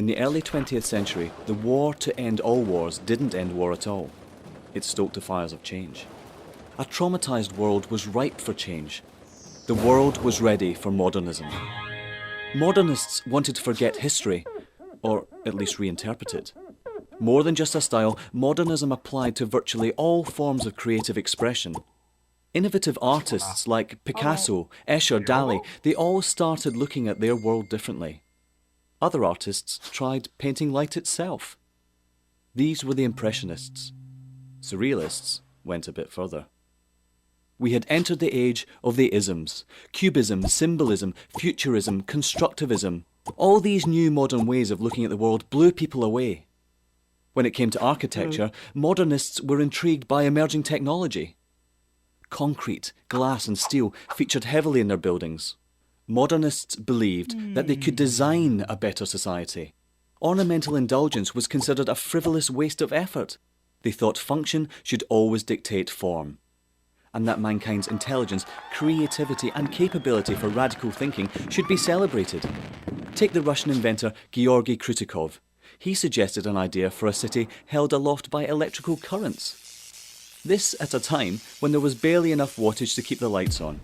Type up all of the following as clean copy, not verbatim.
In the early 20th century, the war to end all wars didn't end war at all. It stoked the fires of change. A traumatized world was ripe for change. The world was ready for modernism. Modernists wanted to forget history, or at least reinterpret it. More than just a style, modernism applied to virtually all forms of creative expression. Innovative artists like Picasso, Escher, Dali, they all started looking at their world differently. Other artists tried painting light itself. These were the Impressionists. Surrealists went a bit further. We had entered the age of the isms. Cubism, symbolism, futurism, constructivism. All these new modern ways of looking at the world blew people away. When it came to architecture, modernists were intrigued by emerging technology. Concrete, glass and steel featured heavily in their buildings. Modernists believed that they could design a better society. Ornamental indulgence was considered a frivolous waste of effort. They thought function should always dictate form, and that mankind's intelligence, creativity and capability for radical thinking should be celebrated. Take the Russian inventor Georgy Krutikov. He suggested an idea for a city held aloft by electrical currents. This at a time when there was barely enough wattage to keep the lights on.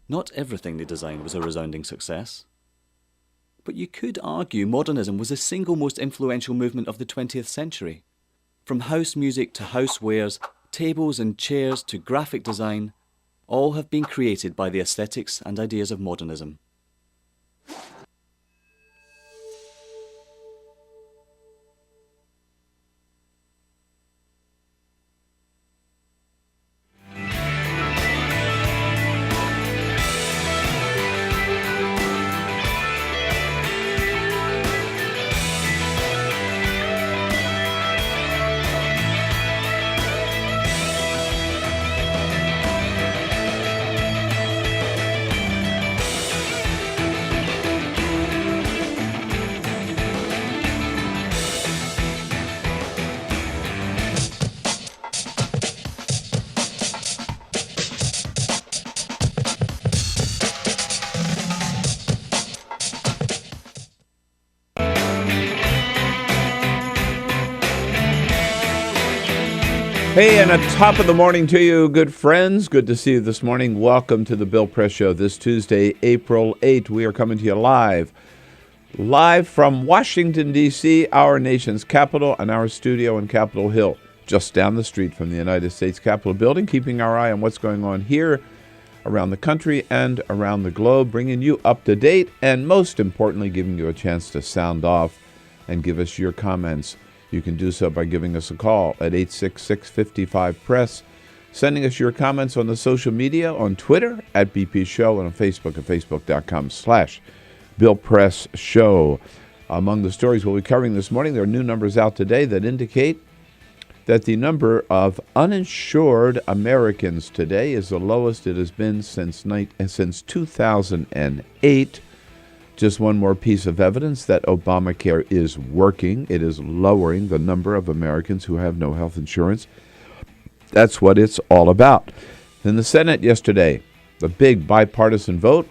Not everything they designed was a resounding success. But you could argue modernism was the single most influential movement of the 20th century. From house music to housewares, tables and chairs to graphic design, all have been created by the aesthetics and ideas of modernism. Hey, and a top of the morning to you, good friends. Good to see you this morning. Welcome to the Bill Press Show this Tuesday, April 8th. We are coming to you live from Washington, D.C., our nation's capital, and our studio in Capitol Hill, just down the street from the United States Capitol building, keeping our eye on what's going on here, around the country, and around the globe, bringing you up to date, and most importantly, giving you a chance to sound off and give us your comments. You can do so by giving us a call at 866-55-PRESS, sending us your comments on the social media, on Twitter at BP Show, and on Facebook at facebook.com/Bill Press Show. Among the stories we'll be covering this morning, there are new numbers out today that indicate that the number of uninsured Americans today is the lowest it has been since 2008. Just one more piece of evidence that Obamacare is working. It is lowering the number of Americans who have no health insurance. That's what it's all about. In the Senate yesterday, the big bipartisan vote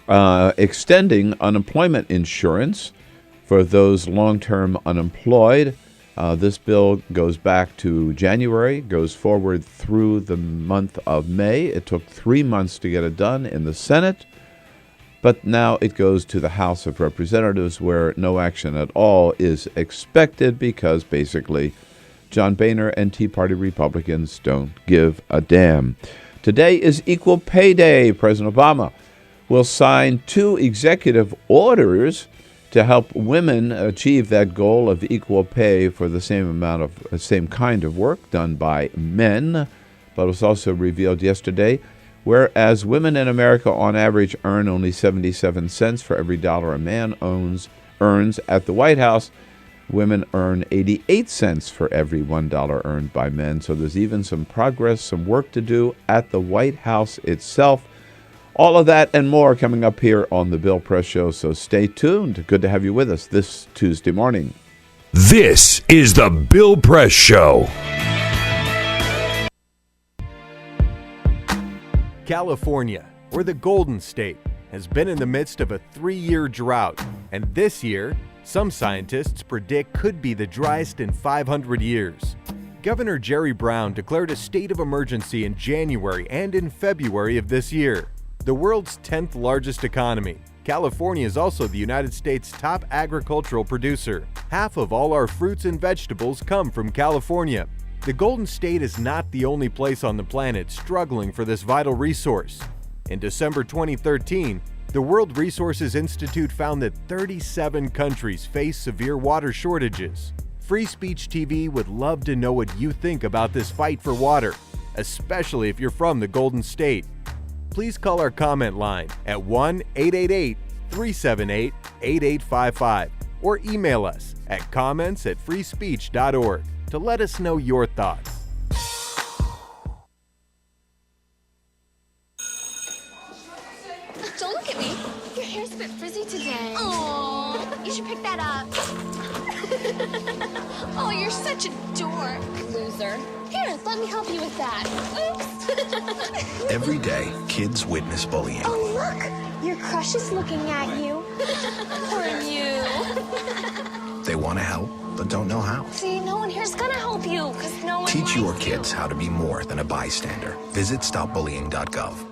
extending unemployment insurance for those long-term unemployed. This bill goes back to January, goes forward through the month of May. It took 3 months to get it done in the Senate. But now it goes to the House of Representatives, where no action at all is expected because basically John Boehner and Tea Party Republicans don't give a damn. Today is Equal Pay Day. President Obama will sign 2 executive orders to help women achieve that goal of equal pay for the same kind of work done by men. But it was also revealed yesterday, whereas women in America on average earn only 77 cents for every dollar a man earns at the White House, women earn 88 cents for every $1 earned by men. So there's even some progress, some work to do at the White House itself. All of that and more coming up here on the Bill Press Show, so stay tuned. Good to have you with us this Tuesday morning. This is the Bill Press Show. California, or the Golden State, has been in the midst of a 3-year drought. And this year, some scientists predict could be the driest in 500 years. Governor Jerry Brown declared a state of emergency in January and in February of this year. The world's 10th largest economy, California is also the United States' top agricultural producer. Half of all our fruits and vegetables come from California. The Golden State is not the only place on the planet struggling for this vital resource. In December 2013, the World Resources Institute found that 37 countries face severe water shortages. Free Speech TV would love to know what you think about this fight for water, especially if you're from the Golden State. Please call our comment line at 1-888-378-8855 or email us at comments@freespeech.org to let us know your thoughts. Don't look at me. Your hair's a bit frizzy today. Oh, you should pick that up. Oh, you're such a dork. Loser. Here, let me help you with that. Oops. Every day, kids witness bullying. Oh, look. Your crush is looking at you. Poor you. They want to help, but don't know how. See, no one here's gonna help you, because no one Teach likes your you. kids how to be more than a bystander. Visit stopbullying.gov.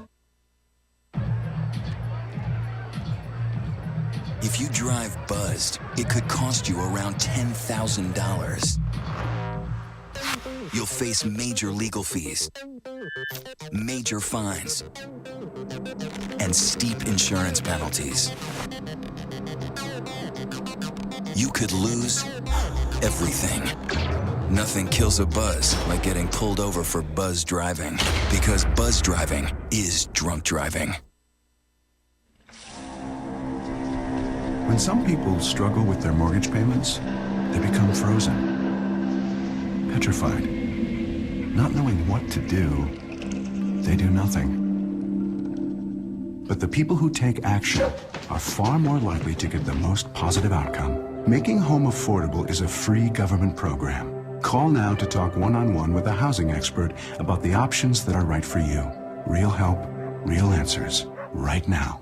If you drive buzzed, it could cost you around $10,000. You'll face major legal fees, major fines, and steep insurance penalties. You could lose everything. Nothing kills a buzz like getting pulled over for buzz driving, because buzz driving is drunk driving. When some people struggle with their mortgage payments, they become frozen, petrified. Not knowing what to do, they do nothing. But the people who take action are far more likely to get the most positive outcome. Making home affordable is a free government program. Call now to talk one-on-one with a housing expert about the options that are right for you. Real help, real answers, right now.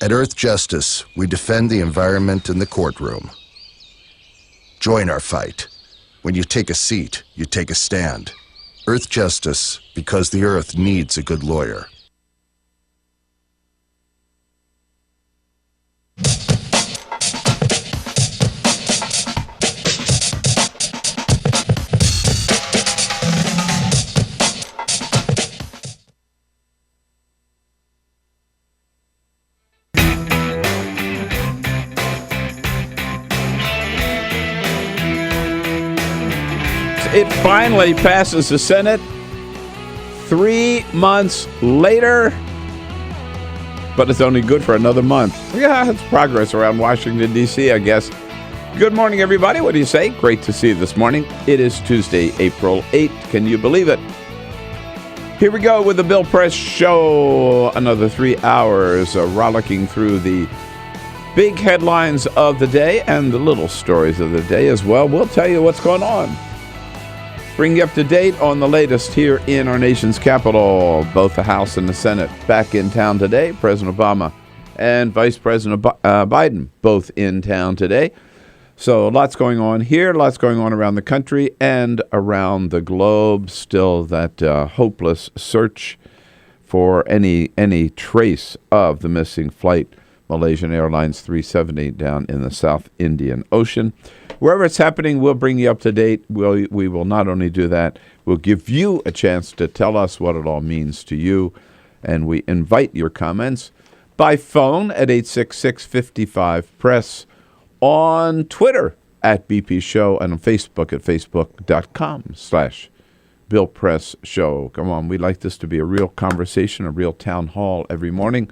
At Earth Justice, we defend the environment in the courtroom. Join our fight. When you take a seat, you take a stand. Earth Justice, because the Earth needs a good lawyer. It finally passes the Senate 3 months later, but it's only good for another month. Yeah, it's progress around Washington, D.C., I guess. Good morning, everybody. What do you say? Great to see you this morning. It is Tuesday, April 8th. Can you believe it? Here we go with the Bill Press Show. Another 3 hours rollicking through the big headlines of the day and the little stories of the day as well. We'll tell you what's going on. Bring you up to date on the latest here in our nation's capital. Both the House and the Senate back in town today. President Obama and Vice President Biden both in town today. So lots going on here, lots going on around the country and around the globe. Still that hopeless search for any trace of the missing flight, Malaysian Airlines 370 down in the South Indian Ocean. Wherever it's happening, we'll bring you up to date. We will not only do that, we'll give you a chance to tell us what it all means to you. And we invite your comments by phone at 866-55-PRESS, on Twitter at BP Show, and on Facebook at facebook.com/Bill Press Show. Come on, we'd like this to be a real conversation, a real town hall every morning.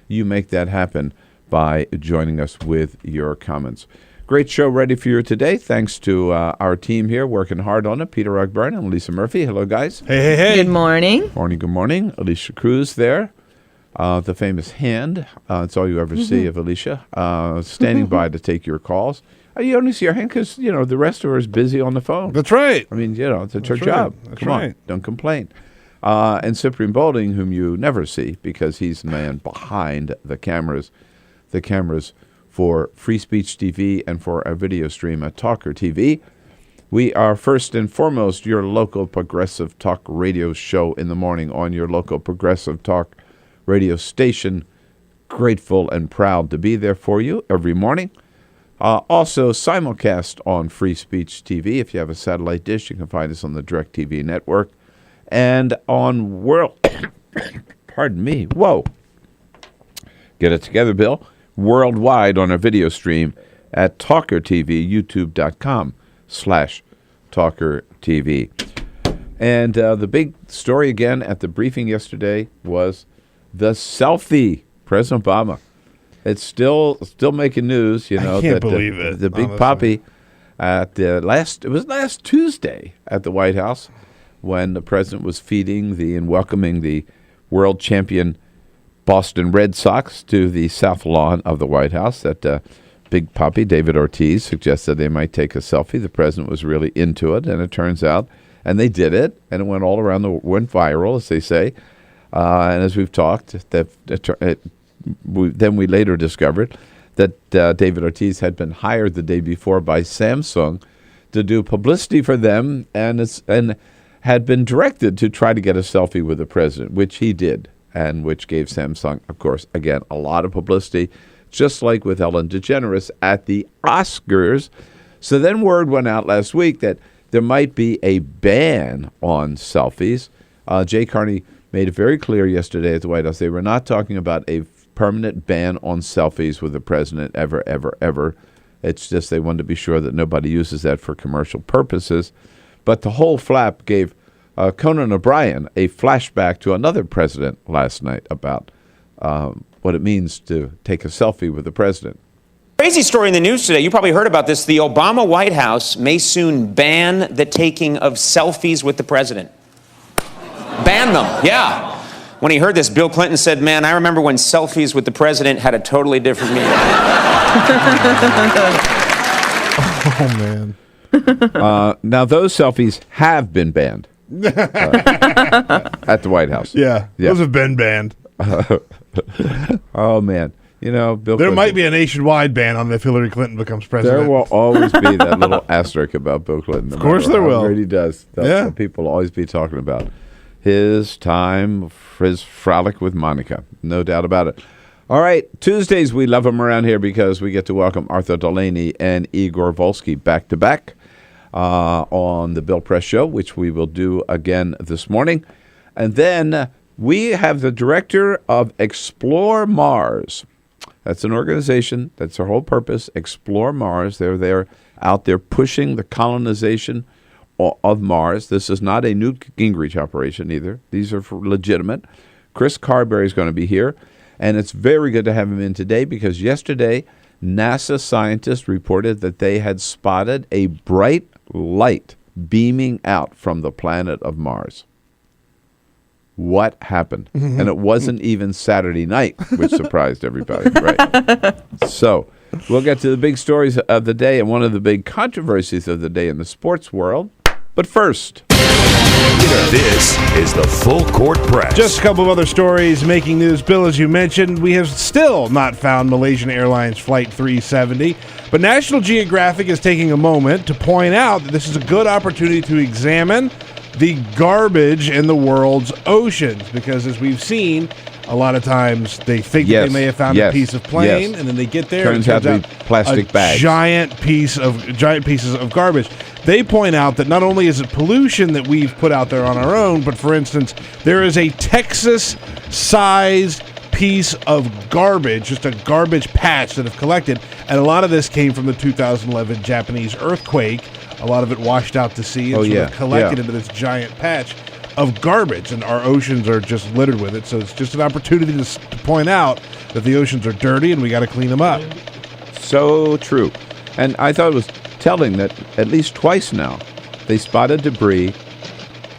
You make that happen by joining us with your comments. Great show ready for you today. Thanks to our team here working hard on it. Peter Rugburn and Lisa Murphy. Hello, guys. Hey. Good morning. Good morning. Alicia Cruz there. the famous hand. It's all you ever see of Alicia, standing by to take your calls. You only see her hand because, the rest of her is busy on the phone. That's right. I mean, it's her job. Come on, don't complain. And Cyprian Bolding, whom you never see because he's the man behind the cameras for Free Speech TV and for our video stream at TawkrTV. We are first and foremost your local progressive talk radio show in the morning on your local progressive talk radio station. Grateful and proud to be there for you every morning. Also simulcast on Free Speech TV. If you have a satellite dish, you can find us on the DirecTV network. And on pardon me, whoa. Get it together, Bill. Worldwide on our video stream at TawkrTV, youtube.com/TawkrTV. And the big story again at the briefing yesterday was the selfie. President Obama. It's still making news, I can't believe it. The big poppy at it was last Tuesday at the White House when the president was feeding and welcoming the world champion Boston Red Sox to the south lawn of the White House. That big poppy, David Ortiz, suggested they might take a selfie. The president was really into it, and it turns out, and they did it, and it went all around went viral, as they say. And as we've talked, then we later discovered that David Ortiz had been hired the day before by Samsung to do publicity for them, and had been directed to try to get a selfie with the president, which he did, and which gave Samsung, of course, again, a lot of publicity, just like with Ellen DeGeneres at the Oscars. So then word went out last week that there might be a ban on selfies. Jay Carney made it very clear yesterday at the White House they were not talking about a permanent ban on selfies with the president ever, ever, ever. It's just they wanted to be sure that nobody uses that for commercial purposes. But the whole flap gave Conan O'Brien a flashback to another president last night about what it means to take a selfie with the president. Crazy story in the news today. You probably heard about this. The Obama White House may soon ban the taking of selfies with the president. Ban them, yeah. When he heard this, Bill Clinton said, "Man, I remember when selfies with the president had a totally different meaning." Oh, man. Now, those selfies have been banned at the White House. Yeah, those have been banned. Oh, man. Bill Clinton, might be a nationwide ban on if Hillary Clinton becomes president. There will always be that little asterisk about Bill Clinton. Of course there will. He does. That's what people will always be talking about. His time, his frolic with Monica. No doubt about it. All right, Tuesdays, we love them around here because we get to welcome Arthur Delaney and Igor Volsky back-to-back on the Bill Press Show, which we will do again this morning. And then we have the director of Explore Mars. That's an organization. That's their whole purpose, Explore Mars. They're out there pushing the colonization of Mars. This is not a Newt Gingrich operation either. These are legitimate. Chris Carberry is going to be here, and it's very good to have him in today because yesterday NASA scientists reported that they had spotted a bright light beaming out from the planet of Mars. What happened? And it wasn't even Saturday night, which surprised everybody, right? So we'll get to the big stories of the day and one of the big controversies of the day in the sports world. But first, this is the Full Court Press. Just a couple of other stories making news. Bill, as you mentioned, we have still not found Malaysian Airlines Flight 370, but National Geographic is taking a moment to point out that this is a good opportunity to examine the garbage in the world's oceans, because as we've seen, a lot of times they think they may have found a piece of plane, and then they get there turns out to be plastic bags, giant pieces of garbage. They point out that not only is it pollution that we've put out there on our own, but for instance, there is a Texas-sized piece of garbage, just a garbage patch that have collected, and a lot of this came from the 2011 Japanese earthquake. A lot of it washed out to sea and collected into this giant patch of garbage, and our oceans are just littered with it. So it's just an opportunity to point out that the oceans are dirty and we got to clean them up. So true. And I thought it was telling that at least twice now they spotted debris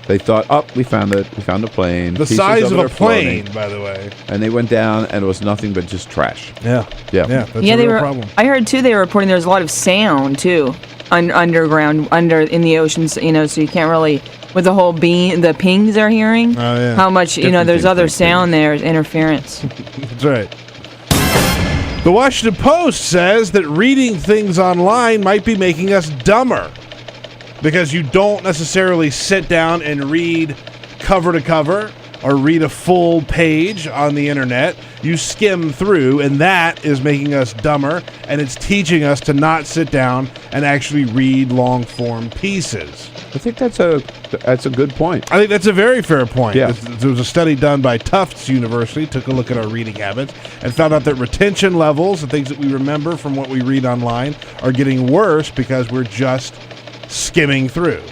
They thought, oh, we found it. We found a plane. The Pieces size of it a are plane, floating. by the way. And they went down, and it was nothing but just trash. Yeah. Yeah. That's a real problem. I heard, too, they were reporting there was a lot of sound, too, underground, in the oceans, so you can't really, with the whole the pings they're hearing, how much, there's other sound there, interference. That's right. The Washington Post says that reading things online might be making us dumber because you don't necessarily sit down and read cover to cover or read a full page on the internet. You skim through, and that is making us dumber, and it's teaching us to not sit down and actually read long-form pieces. I think that's a good point. I think that's a very fair point. Yeah. There was a study done by Tufts University, took a look at our reading habits, and found out that retention levels, the things that we remember from what we read online, are getting worse because we're just skimming through.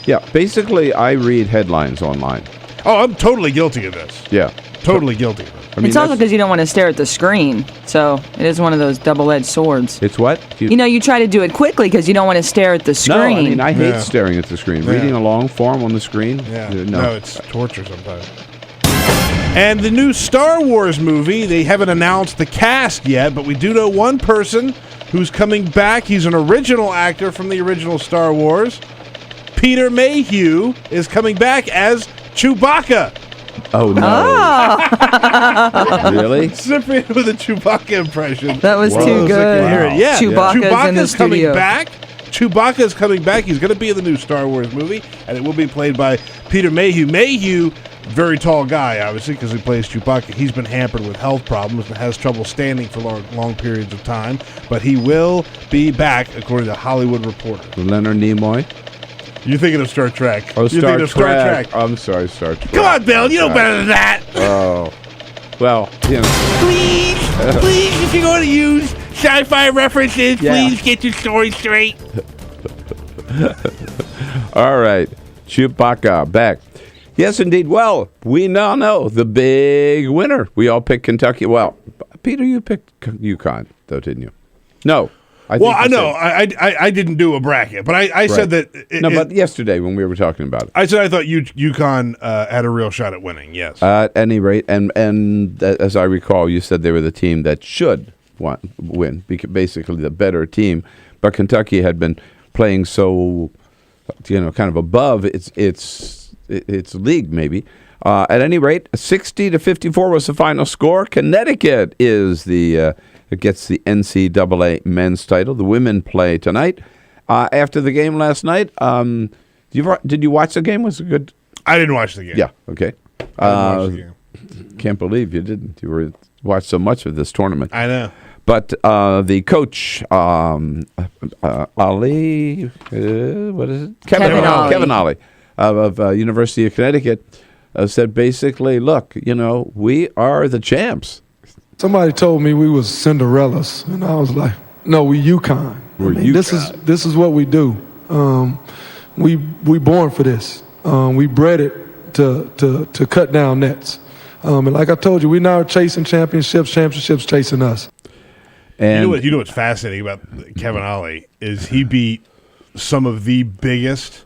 Yeah, basically, I read headlines online. Oh, I'm totally guilty of this. Yeah. Totally guilty of it. It's also because you don't want to stare at the screen, so it is one of those double-edged swords. It's what? You try to do it quickly because you don't want to stare at the screen. No, I hate staring at the screen. Yeah. Reading a long form on the screen? Yeah. No, it's torture sometimes. And the new Star Wars movie, they haven't announced the cast yet, but we do know one person who's coming back. He's an original actor from the original Star Wars. Peter Mayhew is coming back as Chewbacca. Oh, no. Really? Cyprian with a Chewbacca impression. That was too good. Wow. Yeah. Chewbacca's in the coming studio. back. Chewbacca is coming back. He's going to be in the new Star Wars movie, and it will be played by Peter Mayhew. Mayhew, very tall guy, obviously, because he plays Chewbacca. He's been hampered with health problems and has trouble standing for long periods of time, but he will be back, according to Hollywood Reporter. Leonard Nimoy? You're thinking of Star Trek. Oh, You're thinking of Star Trek. I'm sorry, Star Trek. Come on, Bill. You know better than that. Oh. Well, Please, if you're going to use sci-fi references, please get your story straight. All right. Chewbacca back. Yes, indeed. Well, we now know the big winner. We all picked Kentucky. Well, Peter, you picked UConn, though, didn't you? No. I know. I didn't do a bracket, but I said that. But yesterday when we were talking about it, I said I thought UConn had a real shot at winning. Yes. At any rate, and as I recall, you said they were the team that should win, basically the better team. But Kentucky had been playing so, kind of above its league, maybe. At any rate, 60-54 was the final score. Connecticut is it gets the NCAA men's title. The women play tonight. After the game last night, did you watch the game? Was it good? I didn't watch the game. Yeah, okay. I didn't watch the game. Can't believe you didn't. You watched so much of this tournament. I know. But the coach, Ali, what is it? Kevin Ali of University of Connecticut said basically, look, we are the champs. Somebody told me we was Cinderellas, and I was like, "No, we UConn. This is what we do. We born for this. We bred it to cut down nets. And like I told you, we now are chasing championships chasing us." And you know what's fascinating about Kevin Ali is he beat some of the biggest,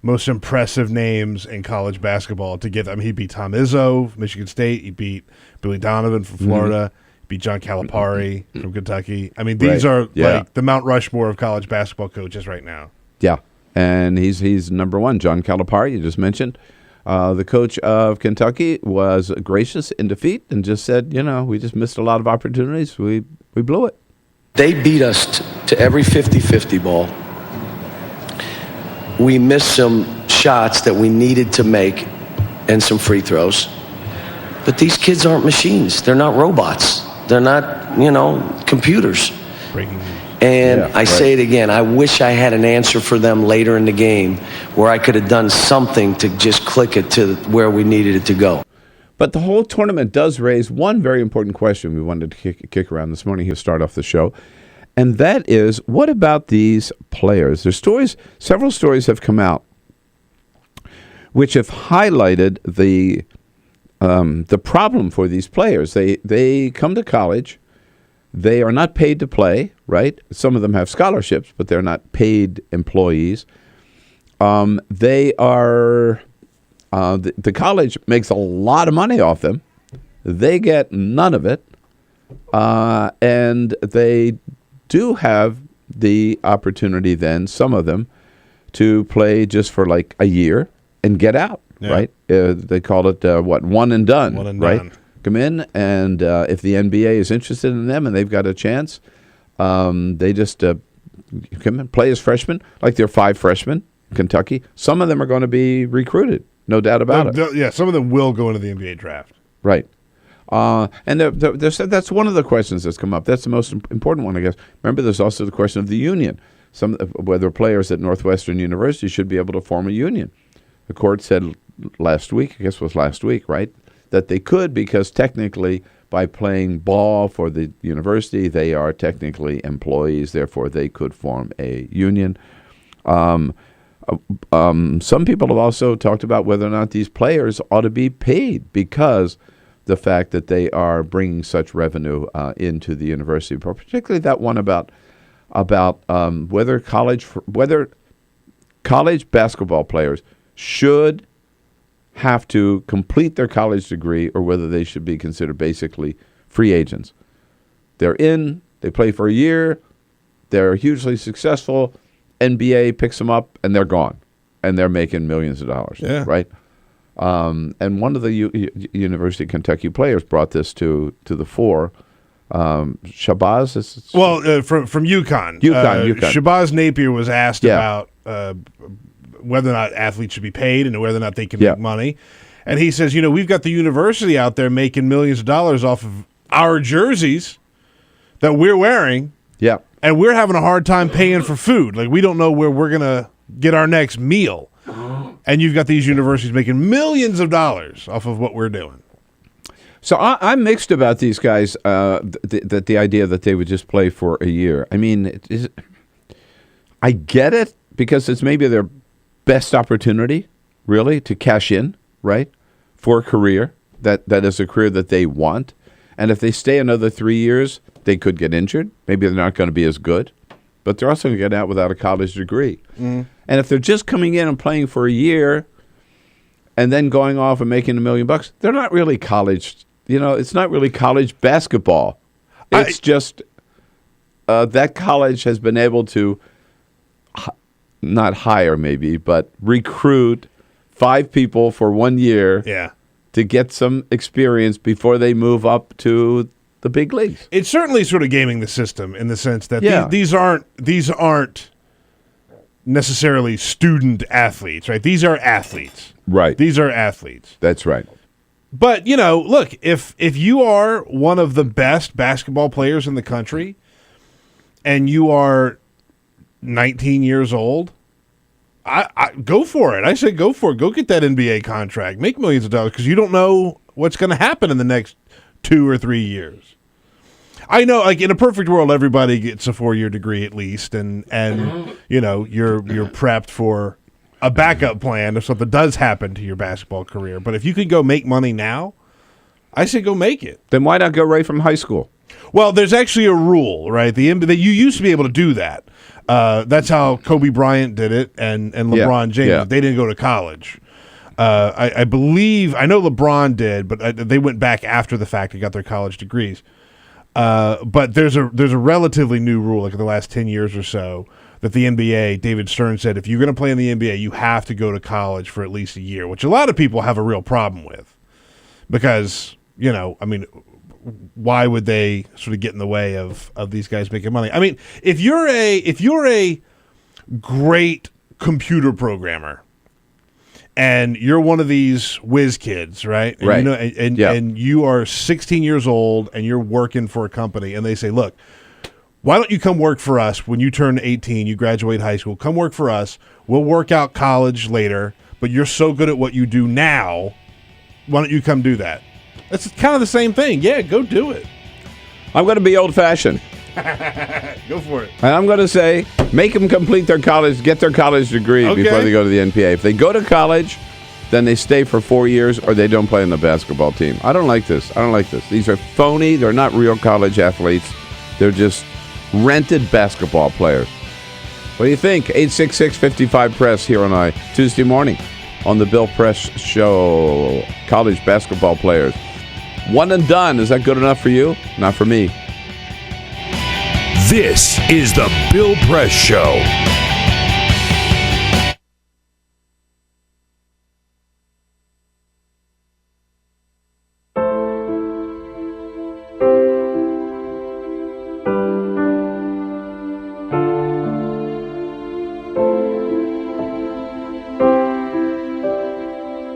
most impressive names in college basketball to get them. He beat Tom Izzo, Michigan State. He beat Billy Donovan from Florida. He beat John Calipari from Kentucky. I mean, these are like the Mount Rushmore of college basketball coaches right now. Yeah, and he's number one. John Calipari, you just mentioned. The coach of Kentucky was gracious in defeat and just said, we just missed a lot of opportunities. We blew it. They beat us to every 50-50 ball. We missed some shots that we needed to make and some free throws. But these kids aren't machines. They're not robots. They're not, computers. And I say it again, I wish I had an answer for them later in the game where I could have done something to just click it to where we needed it to go. But the whole tournament does raise one very important question we wanted to kick around this morning here to start off the show. And that is, what about these players? There's several stories have come out which have highlighted the problem for these players. They come to college. They are not paid to play, right? Some of them have scholarships, but they're not paid employees. They are the college makes a lot of money off them. They get none of it, and they do have the opportunity then, some of them, to play just for like a year and get out, right? They call it, one and done, right? Come in, and if the NBA is interested in them and they've got a chance, they just come in, play as freshmen, like they're 5 freshmen in Kentucky. Some of them are going to be recruited, no doubt about it. Yeah, some of them will go into the NBA draft. Right. And that's one of the questions that's come up. That's the most important one, I guess. Remember, there's also the question of the union. Whether players at Northwestern University should be able to form a union. The court said last week, I guess it was last week, right, that they could, because technically by playing ball for the university, they are technically employees. Therefore, they could form a union. Some people have also talked about whether or not these players ought to be paid because the fact that they are bringing such revenue into the university, particularly that one about whether college basketball players should have to complete their college degree or whether they should be considered basically free agents. They're in, they play for a year, they're hugely successful, NBA picks them up, and they're gone, and they're making millions of dollars, right? And one of the University of Kentucky players brought this to the fore. Shabazz? From UConn. UConn. Shabazz Napier was asked about whether or not athletes should be paid and whether or not they can make money. And he says, we've got the university out there making millions of dollars off of our jerseys that we're wearing. Yeah. And we're having a hard time paying for food. Like, we don't know where we're going to get our next meal. And you've got these universities making millions of dollars off of what we're doing. So I'm mixed about these guys, the idea that they would just play for a year. I mean, I get it because it's maybe their best opportunity, really, to cash in, right, for a career that is a career that they want. And if they stay another 3 years, they could get injured. Maybe they're not going to be as good, but they're also going to get out without a college degree. And if they're just coming in and playing for a year and then going off and making $1 million, they're not really college. It's not really college basketball. It's just that college has been able to not hire maybe, but recruit 5 people for 1 year to get some experience before they move up to the big leagues. It's certainly sort of gaming the system in the sense that these aren't necessarily student athletes, right? These are athletes. Right. These are athletes. That's right. But, look, if you are one of the best basketball players in the country and you are 19 years old, I go for it. I say go for it. Go get that NBA contract. Make millions of dollars because you don't know what's going to happen in the next 2 or 3 years. I know, like, in a perfect world, everybody gets a 4-year degree at least, and you're prepped for a backup plan if something does happen to your basketball career. But if you could go make money now, I say go make it. Then why not go right from high school? Well, there's actually a rule, right? You used to be able to do that. That's how Kobe Bryant did it, and LeBron James. Yeah. They didn't go to college. I believe, I know LeBron did, but they went back after the fact and got their college degrees. But there's a relatively new rule, like in the last 10 years or so, that the NBA, David Stern said, if you're going to play in the NBA, you have to go to college for at least a year, which a lot of people have a real problem with. Because, why would they sort of get in the way of these guys making money? I mean, if you're a great computer programmer and you're one of these whiz kids, right? And, right. And you are 16 years old and you're working for a company and they say, look, why don't you come work for us when you turn 18, you graduate high school, come work for us. We'll work out college later, but you're so good at what you do now. Why don't you come do that? That's kind of the same thing. Yeah, go do it. I'm going to be old-fashioned. Go for it. And I'm going to say, make them complete their college, get their college degree before they go to the NBA. If they go to college, then they stay for 4 years or they don't play on the basketball team. I don't like this. These are phony. They're not real college athletes. They're just rented basketball players. What do you think? 866-55-PRESS here on a Tuesday morning on the Bill Press Show. College basketball players. One and done. Is that good enough for you? Not for me. This is the Bill Press Show.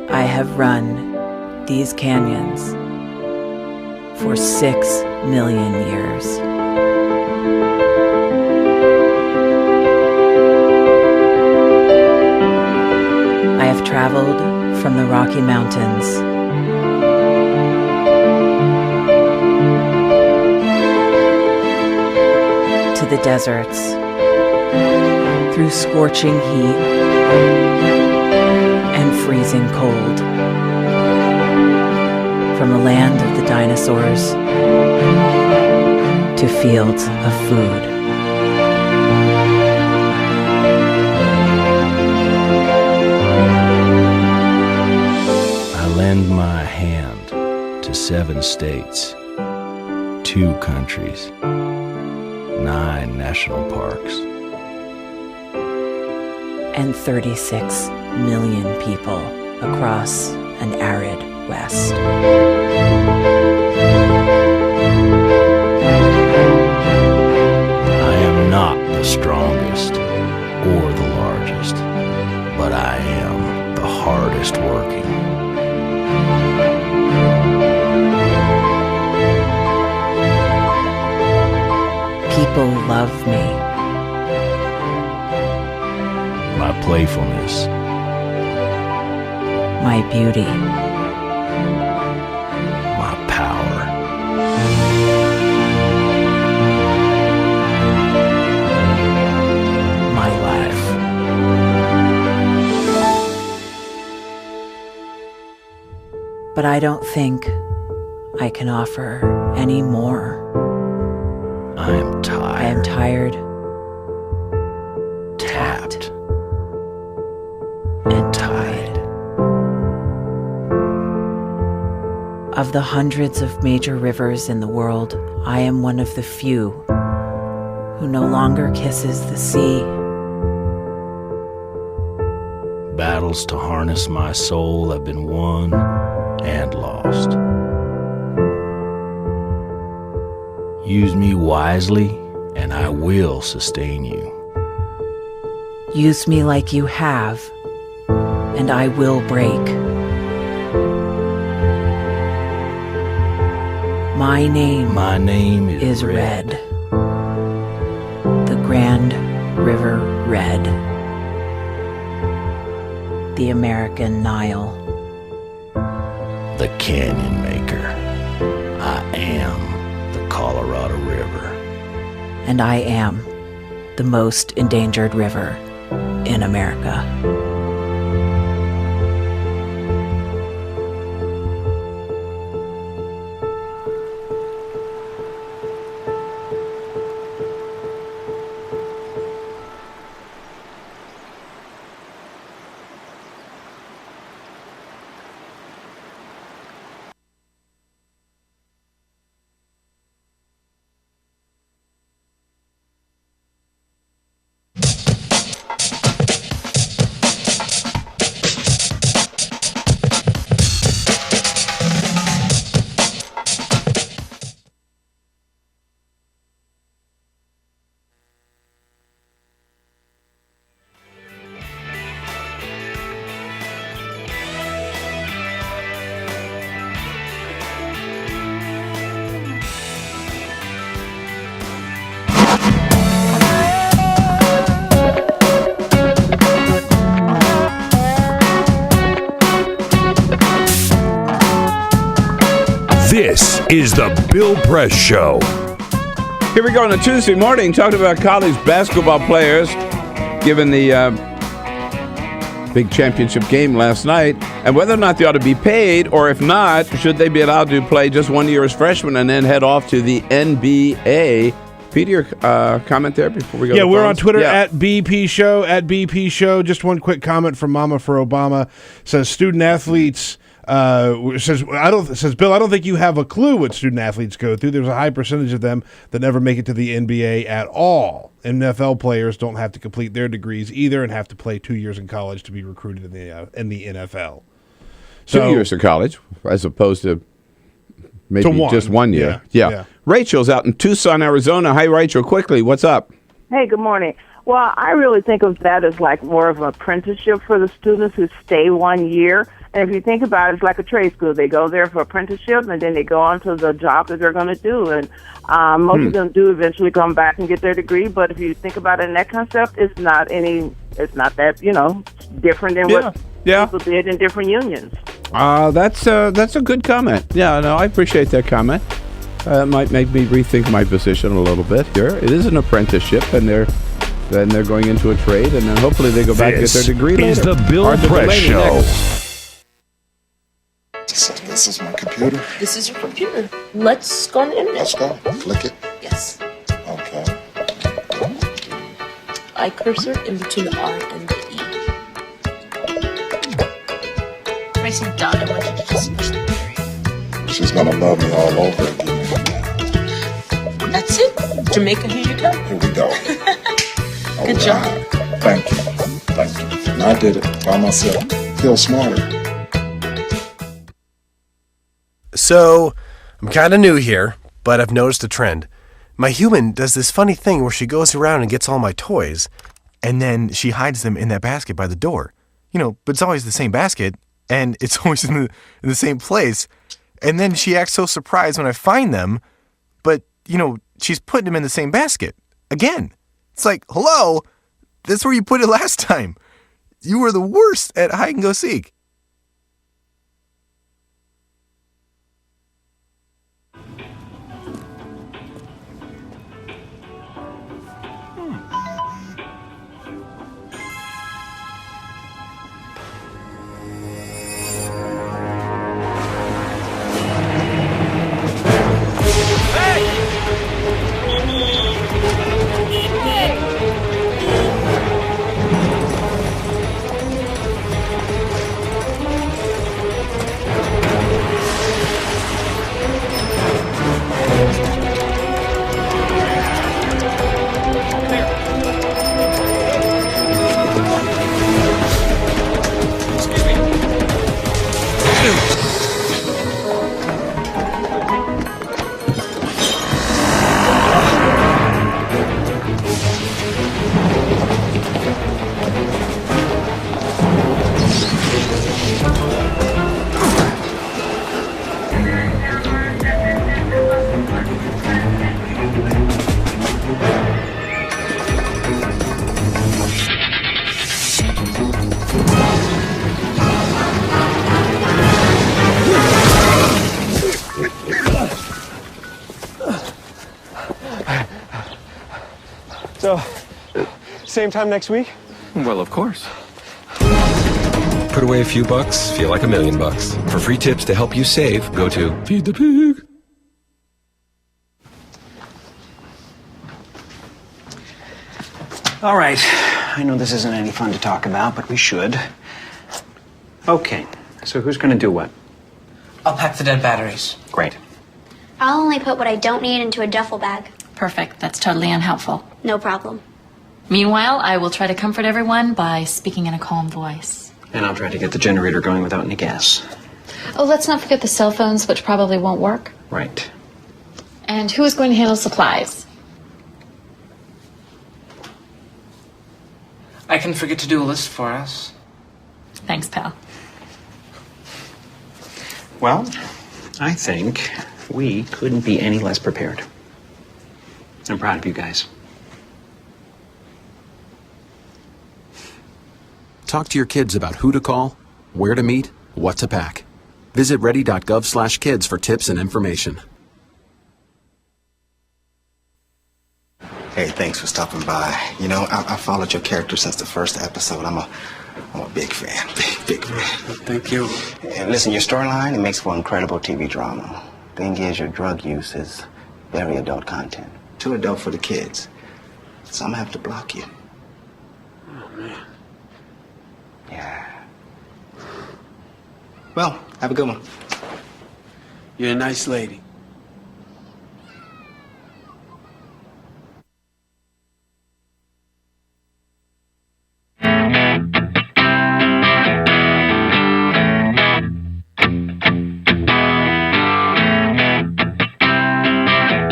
I have run these canyons for 6 million years. I have traveled from the Rocky Mountains to the deserts, through scorching heat and freezing cold, from the land of the dinosaurs to fields of food. I lend my hand to 7 states, 2 countries, 9 national parks, and 36 million people across an arid West. I am not the strongest or the largest, but I am the hardest working. People love me. My playfulness, My beauty, my power, my life. But I don't think I can offer any more. I am tired. I am tired, tapped, and tied. Of the hundreds of major rivers in the world, I am one of the few who no longer kisses the sea. Battles to harness my soul have been won and lost. Use me wisely, and I will sustain you. Use me like you have, and I will break. My name is Red. The Grand River Red. The American Nile. The Canyon Maker. I am the Colorado River. And I am the most endangered river in America. This is the Bill Press Show. Here we go on a Tuesday morning talking about college basketball players given the big championship game last night and whether or not they ought to be paid, or if not, should they be allowed to play just 1 year as freshmen and then head off to the NBA Peter, your comment there before we go? Yeah, to we're on phones? Twitter Yeah. at BP Show. Just one quick comment from Mama for Obama. Says student athletes. Says Bill, I don't think you have a clue what student athletes go through. There's a high percentage of them that never make it to the NBA at all. NFL players don't have to complete their degrees either and have to play 2 years in college to be recruited in the NFL. So 2 years of college as opposed to maybe just 1 year. Yeah. Rachel's out in Tucson, Arizona. Hi, Rachel. Quickly, what's up? Hey, good morning. Well, I really think of that as like more of an apprenticeship for the students who stay 1 year. And if you think about it, it's like a trade school. They go there for apprenticeship, and then they go on to the job that they're going to do. And most of them do eventually come back and get their degree. But if you think about it in that concept, it's not that, different than what people did in different unions. That's a good comment. Yeah, no, I appreciate that comment. It might make me rethink my position a little bit here. It is an apprenticeship, and they're going into a trade, and then hopefully they go back and get their degree later. This is the Bill Press Show. This is my computer. This is your computer. Let's go on the internet. Let's go. Click it. Yes. Okay. I cursor in between the R and the E. Pressing dot, I want you to just push the period. She's gonna love me all over again. That's it. Jamaica, here you go. Here we go. Good job. Thank you. Thank you. And I did it by myself. Feel smarter. So, I'm kind of new here, but I've noticed a trend. My human does this funny thing where she goes around and gets all my toys, and then she hides them in that basket by the door. But it's always the same basket, and it's always in the same place. And then she acts so surprised when I find them, but, she's putting them in the same basket. Again. It's like, hello, that's where you put it last time. You were the worst at hide and go seek. So, same time next week? Well, of course. Put away a few bucks, feel like $1 million. For free tips to help you save, go to Feed the Pig. All right. I know this isn't any fun to talk about, but we should. Okay. So who's going to do what? I'll pack the dead batteries. Great. I'll only put what I don't need into a duffel bag. Perfect. That's totally unhelpful. No problem. Meanwhile, I will try to comfort everyone by speaking in a calm voice. And I'll try to get the generator going without any gas. Oh, let's not forget the cell phones, which probably won't work. Right. And who is going to handle supplies? I can forget to do a list for us. Thanks, pal. Well, I think we couldn't be any less prepared. I'm proud of you guys. Talk to your kids about who to call, where to meet, what to pack. Visit ready.gov/kids for tips and information. Hey, thanks for stopping by. I followed your character since the first episode. I'm a big fan. Big fan. Thank you. And listen, your storyline, it makes for incredible TV drama. Thing is, your drug use is very adult content. too adult for the kids. So I'm gonna have to block you. Oh, man. Yeah. Well, have a good one. You're a nice lady.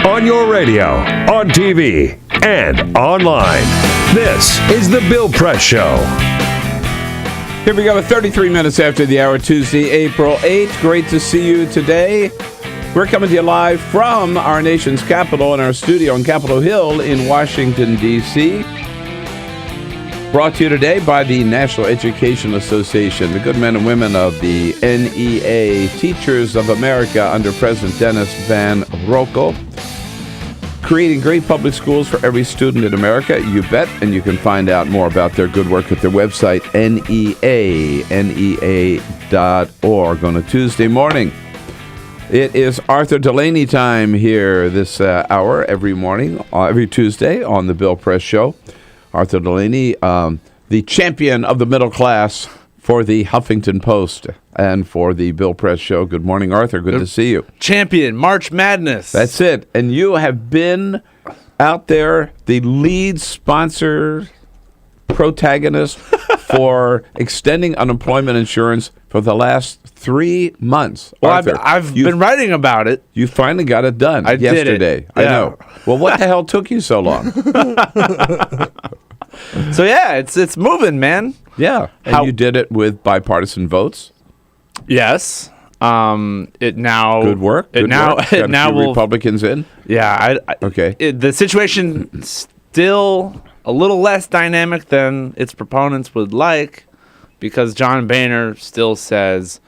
On your radio, on TV, and online. This is The Bill Press Show. Here we go, 33 minutes after the hour, Tuesday, April 8th. Great to see you today. We're coming to you live from our nation's capital in our studio on Capitol Hill in Washington, D.C. Brought to you today by the National Education Association, the good men and women of the NEA, Teachers of America under President Dennis Van Rokel. Creating great public schools for every student in America, you bet, and you can find out more about their good work at their website, NEA.org, on a Tuesday morning. It is Arthur Delaney time here this hour every morning, every Tuesday on the Bill Press Show. Arthur Delaney, the champion of the middle class for the Huffington Post and for the Bill Press Show. Good morning, Arthur. Good to see you. Champion, March Madness. That's it. And you have been out there, the lead sponsor, protagonist for extending unemployment insurance for the last 3 months. Well, Arthur, I've been writing about it. You finally got it done yesterday. Did it. Yeah. I know. Well, what the hell took you so long? So, yeah, it's moving, man. Yeah. And you did it with bipartisan votes? Yes. It now good work. It good now work. it now will Republicans in. Yeah. Okay. The situation still a little less dynamic than its proponents would like, because John Boehner still says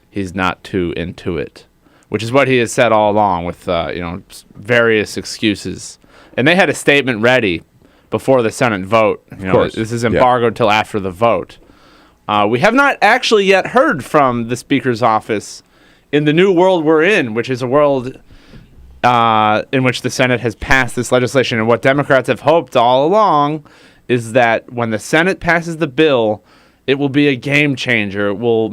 he's not too into it, which is what he has said all along with various excuses. And they had a statement ready before the Senate vote. This is embargoed till after the vote. We have not actually yet heard from the Speaker's office in the new world we're in, which is a world in which the Senate has passed this legislation. And what Democrats have hoped all along is that when the Senate passes the bill, it will be a game changer. It will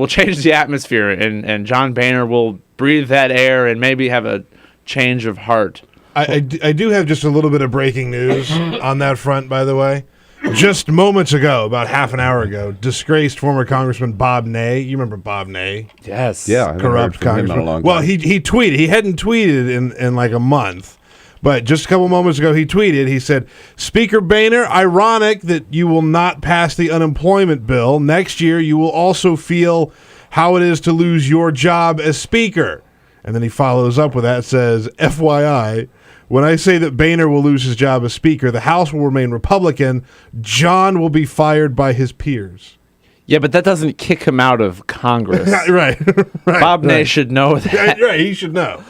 change the atmosphere, and John Boehner will breathe that air and maybe have a change of heart. I do have just a little bit of breaking news on that front, by the way. Just moments ago, about half an hour ago, disgraced former Congressman Bob Ney. You remember Bob Ney? Yes. Yeah. Corrupt Congressman. Well, he tweeted. He hadn't tweeted in like a month. But just a couple moments ago, he tweeted. He said, "Speaker Boehner, ironic that you will not pass the unemployment bill. Next year, you will also feel how it is to lose your job as Speaker." And then he follows up with that, says, "FYI, when I say that Boehner will lose his job as Speaker, the House will remain Republican. John will be fired by his peers." Yeah, but that doesn't kick him out of Congress. Right. Bob Ney should know that. Right, he should know.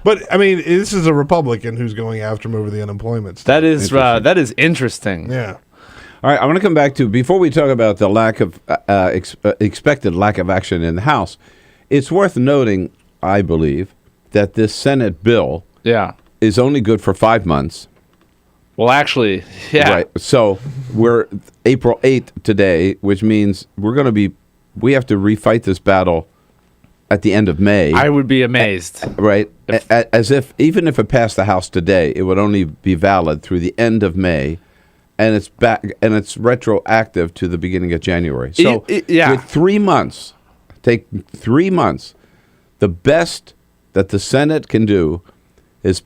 But, I mean, this is a Republican who's going after him over the unemployment stuff. That is interesting. Yeah. All right, I want to come back to, before we talk about the lack of expected lack of action in the House, it's worth noting, I believe, that this Senate bill is only good for 5 months. Well, actually, yeah. Right. So we're April 8th today, which means we have to refight this battle at the end of May. I would be amazed. Right. As if, even if it passed the House today, it would only be valid through the end of May, and it's back, and it's retroactive to the beginning of January. So with 3 months, take 3 months, the best that the Senate can do is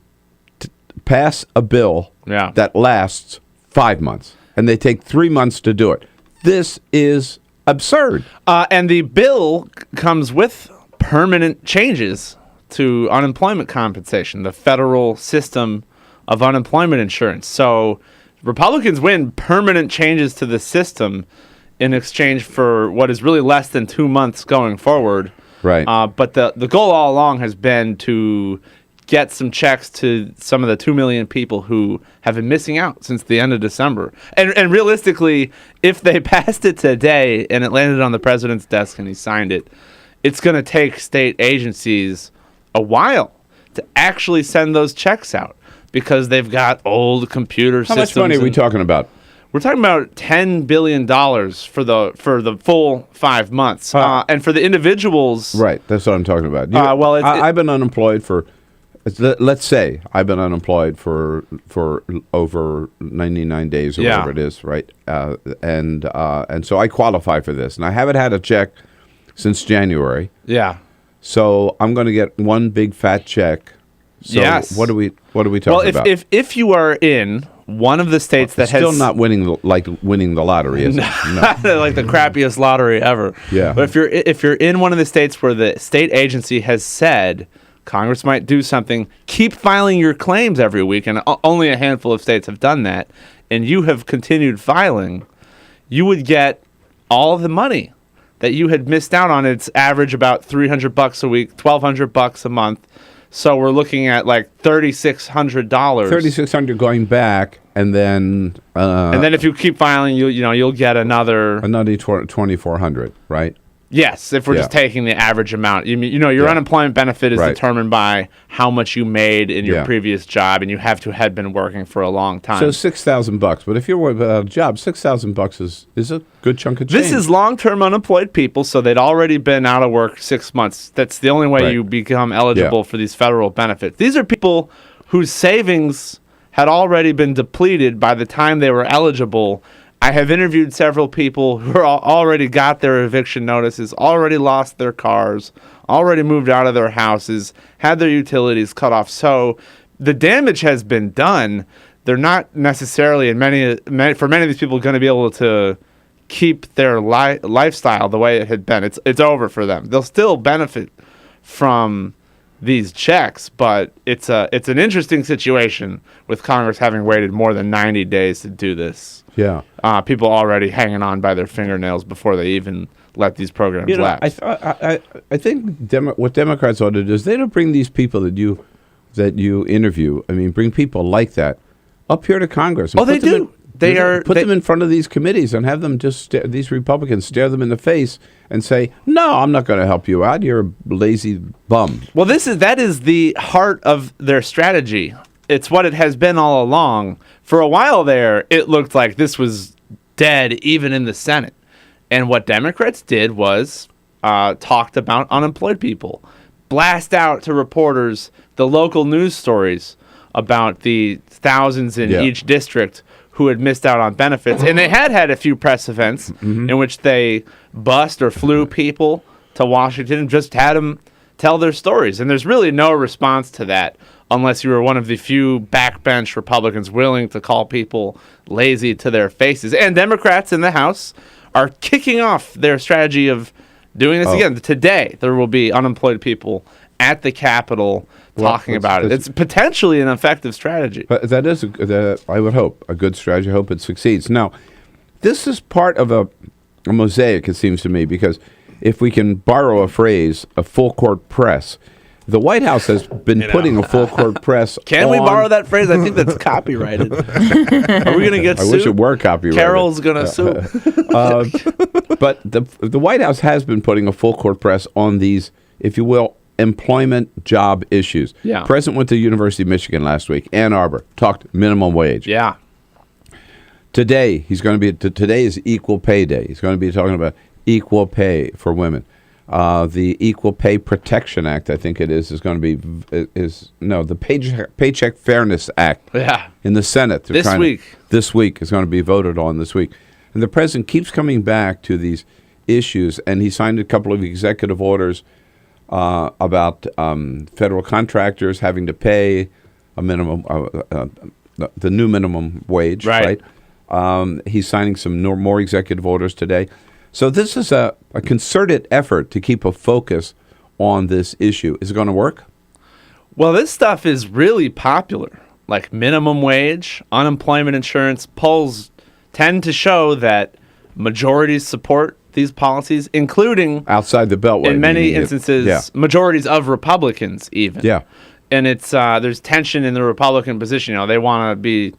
pass a bill that lasts 5 months, and they take 3 months to do it. This is absurd. And the bill comes with permanent changes to unemployment compensation, the federal system of unemployment insurance. So Republicans win permanent changes to the system in exchange for what is really less than 2 months going forward. Right. But the goal all along has been to get some checks to some of the 2 million people who have been missing out since the end of December. And realistically, if they passed it today and it landed on the president's desk and he signed it, it's going to take state agencies a while to actually send those checks out because they've got old computer How systems. much money are we talking about? We're talking about $10 billion for the full 5 months. And for the individuals... Right, that's what I'm talking about. I've been unemployed for... Let's say I've been unemployed for over 99 days or whatever it is, right? And so I qualify for this, and I haven't had a check since January. Yeah. So I'm going to get one big fat check. So yes. What are we talking about? Well, if you are in one of the states that still has not winning the lottery, is it? No. Like the crappiest lottery ever. Yeah. But if you're in one of the states where the state agency has said Congress might do something, keep filing your claims every week, and only a handful of states have done that, and you have continued filing, you would get all of the money that you had missed out on. It's average about $300 a week, $1,200 a month. So we're looking at like $3,600. $3,600 going back, and then if you keep filing, you'll get another $2,400, right? Yes, if we're just taking the average amount. Your unemployment benefit is determined by how much you made in your previous job, and you have to have been working for a long time. So $6,000, but if you're without a job, $6,000 is a good chunk of change. This is long-term unemployed people, so they'd already been out of work 6 months. That's the only way you become eligible for these federal benefits. These are people whose savings had already been depleted by the time they were eligible. I have interviewed several people who already got their eviction notices, already lost their cars, already moved out of their houses, had their utilities cut off. So the damage has been done. They're not necessarily, for many of these people, going to be able to keep their lifestyle the way it had been. It's over for them. They'll still benefit from these checks, but it's an interesting situation with Congress having waited more than 90 days to do this. Yeah. People already hanging on by their fingernails before they even let these programs lapse. I think what Democrats ought to do is they don't bring these people that you interview. I mean, bring people like that up here to Congress. And they do. Put them in front of these committees and have them these Republicans stare them in the face and say, "No, I'm not going to help you out. You're a lazy bum." Well, that is the heart of their strategy. It's what it has been all along. For a while there, it looked like this was dead even in the Senate. And what Democrats did was talked about unemployed people, blast out to reporters the local news stories about the thousands in each district who had missed out on benefits. And they had a few press events in which they bust or flew people to Washington and just had them tell their stories. And there's really no response to that unless you were one of the few backbench Republicans willing to call people lazy to their faces. And Democrats in the House are kicking off their strategy of doing this again. Today, there will be unemployed people at the Capitol talking about it. It's potentially an effective strategy. But that is, I would hope, a good strategy. I hope it succeeds. Now, this is part of a mosaic, it seems to me, because if we can borrow a phrase, a full-court press, the White House has been putting a full-court press Can we borrow that phrase? I think that's copyrighted. Are we going to get sued? I wish it were copyrighted. Carol's going to sue. But the White House has been putting a full-court press on these, if you will, employment job issues. Yeah. The president went to the University of Michigan last week, Ann Arbor, talked minimum wage. Yeah. Today, today is Equal Pay Day. He's going to be talking about equal pay for women. The Equal Pay Protection Act, I think it is going to be, the Paycheck Fairness Act. Yeah. In the Senate. This week is going to be voted on this week. And the president keeps coming back to these issues, and he signed a couple of executive orders about federal contractors having to pay a minimum, the new minimum wage, right? He's signing some more executive orders today. So this is a concerted effort to keep a focus on this issue. Is it going to work? Well, this stuff is really popular, like minimum wage, unemployment insurance. Polls tend to show that majorities support these policies, including outside the Beltway. In many instances, majorities of Republicans even. Yeah. And it's there's tension in the Republican position. They want to be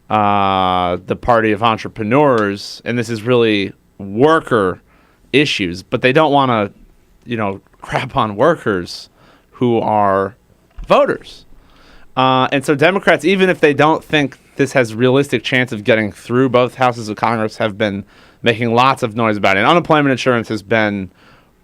the party of entrepreneurs, and this is really worker issues, but they don't want to, crap on workers who are voters. And so Democrats, even if they don't think this has realistic chance of getting through both houses of Congress, have been making lots of noise about it. And unemployment insurance has been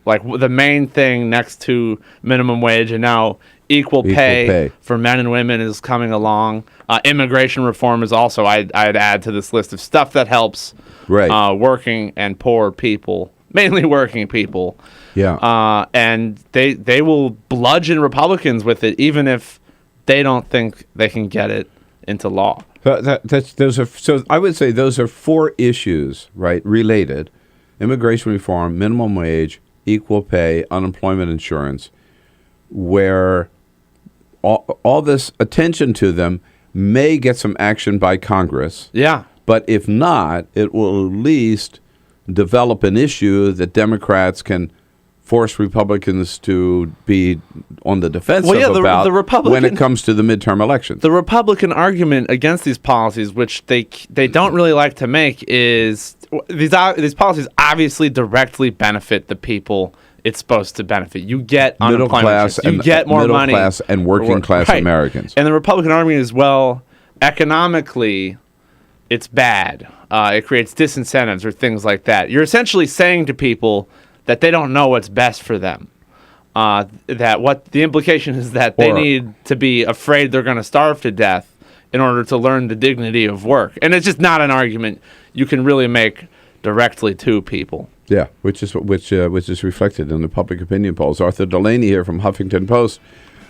like the main thing next to minimum wage, and now equal pay for men and women is coming along. Immigration reform is also, I'd add to this list of stuff that helps working and poor people, mainly working people. Yeah. And they will bludgeon Republicans with it, even if they don't think they can get it into law. So I would say those are 4 issues, right, related: immigration reform, minimum wage, equal pay, unemployment insurance, where all this attention to them may get some action by Congress. Yeah. But if not, it will at least develop an issue that Democrats can force Republicans to be on the defensive about when it comes to the midterm elections. The Republican argument against these policies, which they don't really like to make, is these policies obviously directly benefit the people it's supposed to benefit. You get middle unemployment class, insurance. You get more money. Middle class and working class Americans. And the Republican argument is, well, economically, it's bad. It creates disincentives or things like that. You're essentially saying to people that they don't know what's best for them. That what the implication is that they need to be afraid they're going to starve to death in order to learn the dignity of work. And it's just not an argument you can really make directly to people. Yeah, which is reflected in the public opinion polls. Arthur Delaney here from Huffington Post.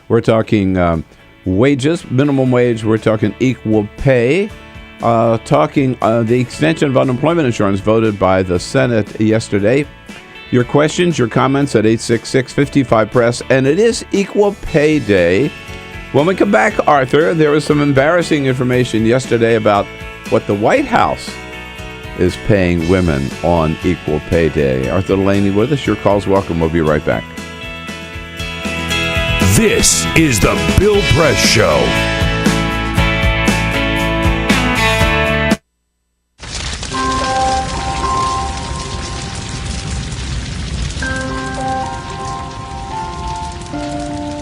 We're talking wages, minimum wage. We're talking equal pay. Talking the extension of unemployment insurance voted by the Senate yesterday. Your questions, your comments at 866-55-PRESS. And it is Equal Pay Day. When we come back, Arthur, there was some embarrassing information yesterday about what the White House is paying women on Equal Pay Day. Arthur Delaney with us. Your call's welcome. We'll be right back. This is the Bill Press Show.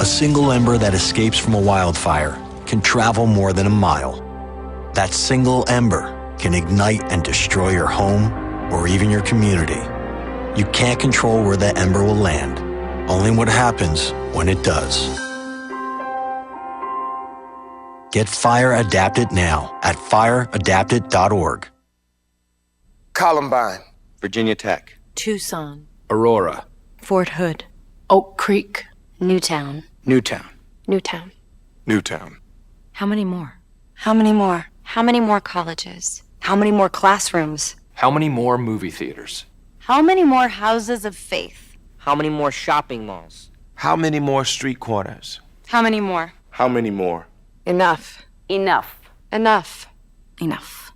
A single ember that escapes from a wildfire can travel more than a mile. That single ember can ignite and destroy your home or even your community. You can't control where that ember will land, only what happens when it does. Get Fire Adapted now at fireadapted.org. Columbine, Virginia Tech, Tucson, Aurora, Fort Hood, Oak Creek, Newtown. Newtown, Newtown. Newtown. How many more? How many more? How many more colleges? How many more classrooms? How many more movie theaters? How many more houses of faith? How many more shopping malls? How many more street corners? How many more? How many more? Enough. Enough. Enough. Enough.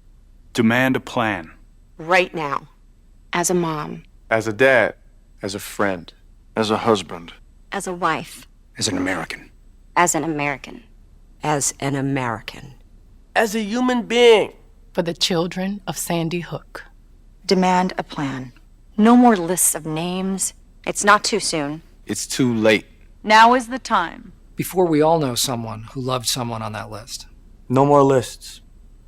Demand a plan. Right now. As a mom. As a dad. As a friend. As a husband. As a wife. As an American. As an American. As an American. As a human being. For the children of Sandy Hook. Demand a plan. No more lists of names. It's not too soon. It's too late. Now is the time. Before we all know someone who loved someone on that list. No more lists.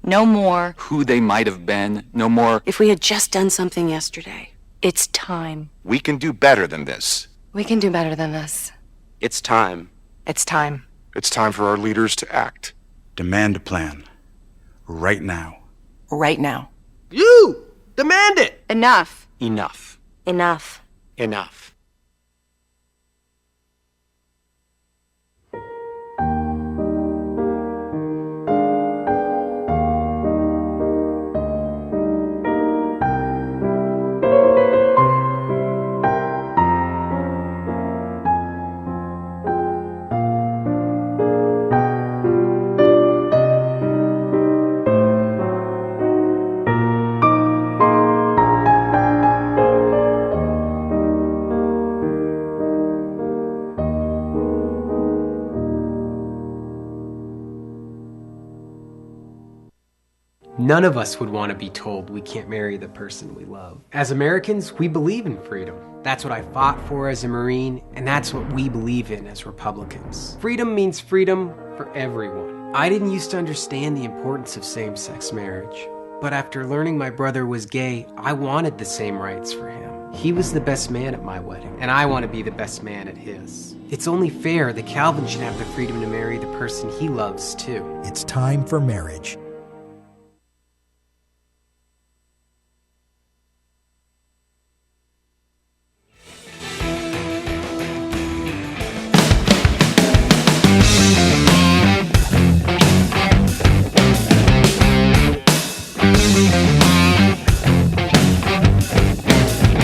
No more. Who they might have been. No more. If we had just done something yesterday. It's time. We can do better than this. We can do better than this. It's time. It's time. It's time for our leaders to act. Demand a plan. Right now. Right now. You! Demand it! Enough. Enough. Enough. Enough. None of us would want to be told we can't marry the person we love. As Americans, we believe in freedom. That's what I fought for as a Marine, and that's what we believe in as Republicans. Freedom means freedom for everyone. I didn't used to understand the importance of same-sex marriage, but after learning my brother was gay, I wanted the same rights for him. He was the best man at my wedding, and I want to be the best man at his. It's only fair that Calvin should have the freedom to marry the person he loves, too. It's time for marriage.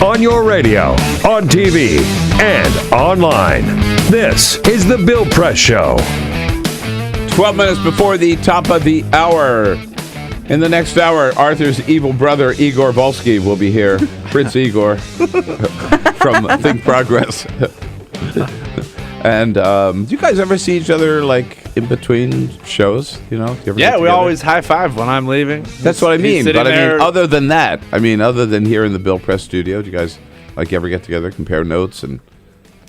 On your radio, on TV, and online. This is The Bill Press Show. 12 minutes before the top of the hour. In the next hour, Arthur's evil brother, Igor Volsky, will be here. Prince Igor from Think Progress. And do you guys ever see each other, like, in between shows? You know? Do you ever get Yeah, we together? always high five when I'm leaving. That's what I mean. He's But I sitting mean, there- other than that, other than here in the Bill Press studio, do you guys, like, ever get together, compare notes, and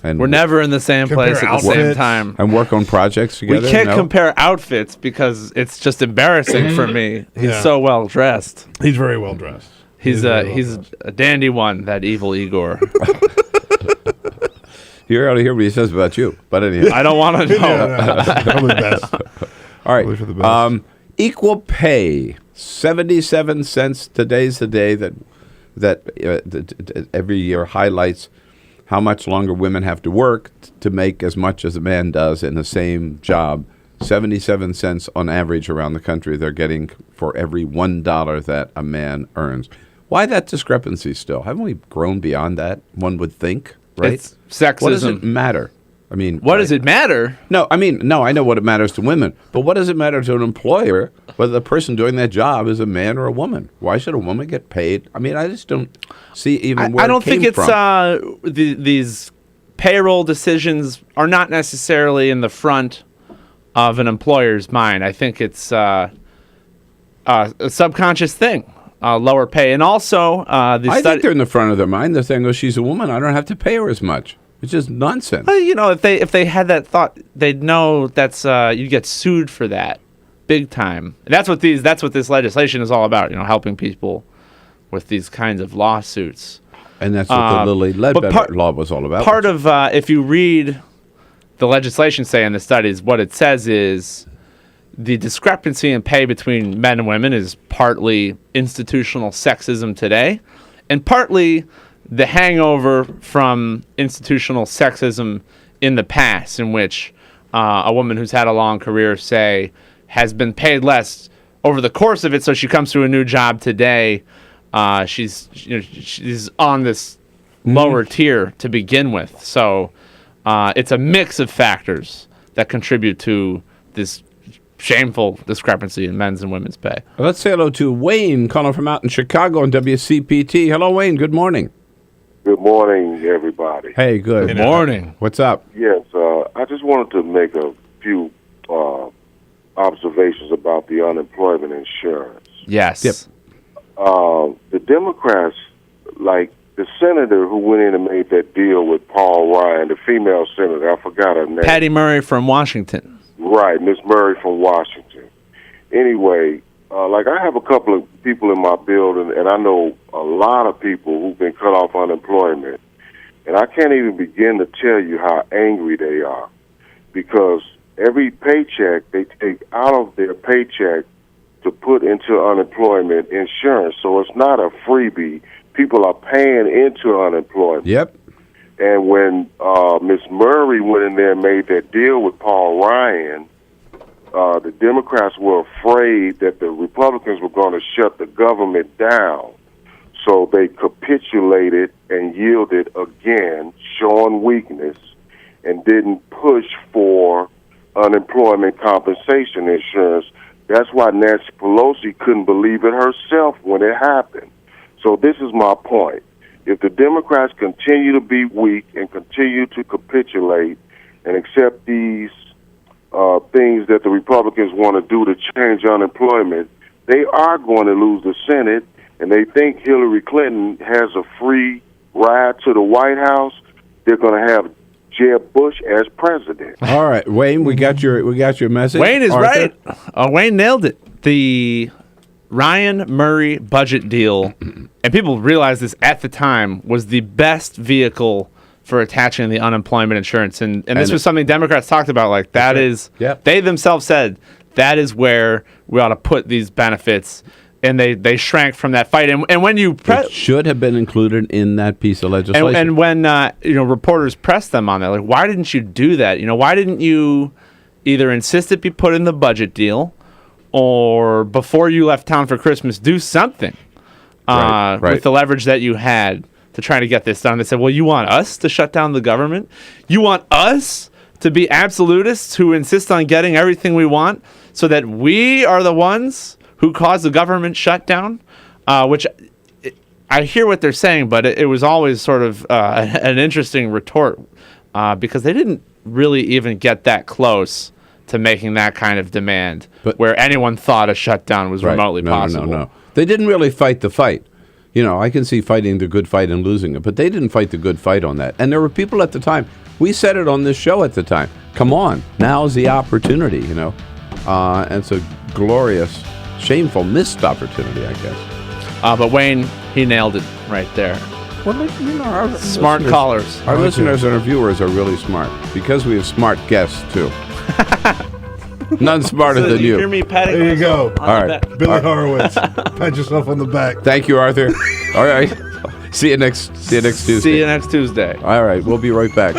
We're never in the same place at the same outfits time. and work on projects together? We can't No? compare outfits because it's just embarrassing for me. He's Yeah. so well dressed. He's very well dressed. He's very well he's a dandy one, that evil Igor. You ought to hear what he says about you. But anyway. I don't want to know. Yeah, probably best. All right. Probably for the best. Equal pay, 77 cents. Today's the day that every year highlights how much longer women have to work to make as much as a man does in the same job. 77 cents on average around the country they're getting for every $1 that a man earns. Why that discrepancy still? Haven't we grown beyond that, one would think, right? It's sexism. What does it matter? I mean, What does it matter? No, I know what it matters to women, but what does it matter to an employer whether the person doing that job is a man or a woman? Why should a woman get paid? I mean, I just don't see even where I don't it came think it's from. these payroll decisions are not necessarily in the front of an employer's mind. I think it's a subconscious thing, lower pay, and also I think they're in the front of their mind. They're saying, "Oh, she's a woman. I don't have to pay her as much." It's just nonsense. Well, you know, if they had that thought, they'd know that's you get sued for that, big time. And that's what this legislation is all about. You know, helping people with these kinds of lawsuits. And that's what the Lilly Ledbetter law was all about. Part of if you read the legislation, say in the studies, what it says is the discrepancy in pay between men and women is partly institutional sexism today, and partly the hangover from institutional sexism in the past, in which a woman who's had a long career, say, has been paid less over the course of it, so she comes to a new job today. She's on this lower tier to begin with. So it's a mix of factors that contribute to this shameful discrepancy in men's and women's pay. Let's say hello to Wayne, calling from out in Chicago on WCPT. Hello, Wayne. Good morning. Good morning, everybody. Hey, good. Good morning. What's up? Yes, I just wanted to make a few observations about the unemployment insurance. Yes. Yep. The Democrats, like the senator who went in and made that deal with Paul Ryan, the female senator, I forgot her name. Patty Murray from Washington. Right, Miss Murray from Washington. Anyway, like I have a couple of people in my building, and I know a lot of people who've been cut off unemployment, and I can't even begin to tell you how angry they are, because every paycheck they take out of their paycheck to put into unemployment insurance. So it's not a freebie. People are paying into unemployment. Yep. And when Miss Murray went in there and made that deal with Paul Ryan, the Democrats were afraid that the Republicans were going to shut the government down. So they capitulated and yielded again, showing weakness, and didn't push for unemployment compensation insurance. That's why Nancy Pelosi couldn't believe it herself when it happened. So this is my point. If the Democrats continue to be weak and continue to capitulate and accept these things that the Republicans want to do to change unemployment, they are going to lose the Senate, and they think Hillary Clinton has a free ride to the White House, they're going to have Jeb Bush as president. All right, Wayne, we got your message. Wayne is Arthur? right. Wayne nailed it. The Ryan Murray budget deal, and people realized this at the time, was the best vehicle for attaching the unemployment insurance. And this was something Democrats talked about. Like, that is, they themselves said, that is where we ought to put these benefits. And they shrank from that fight. And when you it should have been included in that piece of legislation. And when reporters pressed them on that, like, why didn't you do that? Why didn't you either insist it be put in the budget deal, or before you left town for Christmas, do something with the leverage that you had to try to get this done? They said, well, you want us to shut down the government? You want us to be absolutists who insist on getting everything we want so that we are the ones who caused the government shutdown? Which I hear what they're saying, but it was always sort of an interesting retort because they didn't really even get that close to making that kind of demand where anyone thought a shutdown was remotely possible. No. They didn't really fight the fight. I can see fighting the good fight and losing it, but they didn't fight the good fight on that. And there were people at the time, we said it on this show at the time, come on, now's the opportunity, and it's a glorious, shameful missed opportunity, I guess. But Wayne, he nailed it right there. Well, our smart callers. Our listeners and our viewers are really smart because we have smart guests, too. None smarter than you. Hear me patting there you go. All right. Billy Horowitz. Pat yourself on the back. Thank you, Arthur. All right. See you next Tuesday. See you next Tuesday. All right. We'll be right back.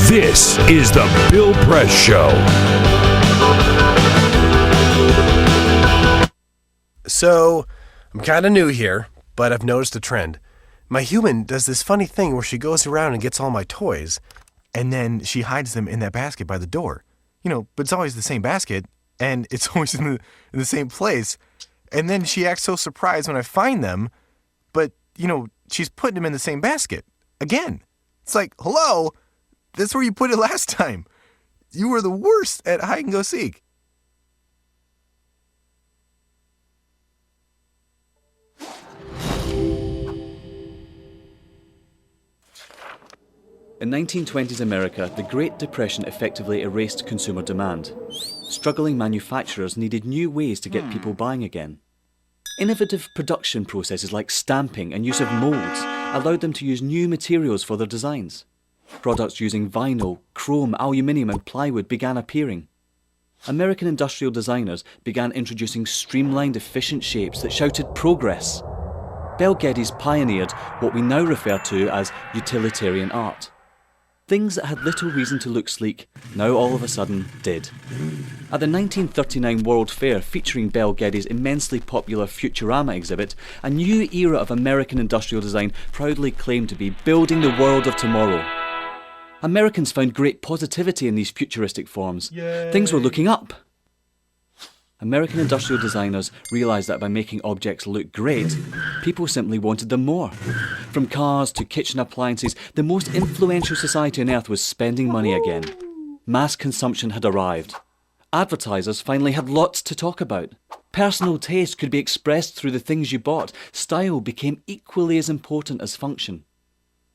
This is the Bill Press Show. So, I'm kind of new here, but I've noticed a trend. My human does this funny thing where she goes around and gets all my toys, and then she hides them in that basket by the door. But it's always the same basket, and it's always in the same place. And then she acts so surprised when I find them, but, she's putting them in the same basket again. It's like, hello, that's where you put it last time. You were the worst at hide and go seek. In 1920s America, the Great Depression effectively erased consumer demand. Struggling manufacturers needed new ways to get people buying again. Innovative production processes like stamping and use of molds allowed them to use new materials for their designs. Products using vinyl, chrome, aluminium and plywood began appearing. American industrial designers began introducing streamlined, efficient shapes that shouted progress. Bel Geddes pioneered what we now refer to as utilitarian art. Things that had little reason to look sleek now all of a sudden did. At the 1939 World Fair featuring Bel Geddes' immensely popular Futurama exhibit, a new era of American industrial design proudly claimed to be building the world of tomorrow. Americans found great positivity in these futuristic forms. Yay. Things were looking up. American industrial designers realised that by making objects look great, people simply wanted them more. From cars to kitchen appliances, the most influential society on earth was spending money again. Mass consumption had arrived. Advertisers finally had lots to talk about. Personal taste could be expressed through the things you bought. Style became equally as important as function.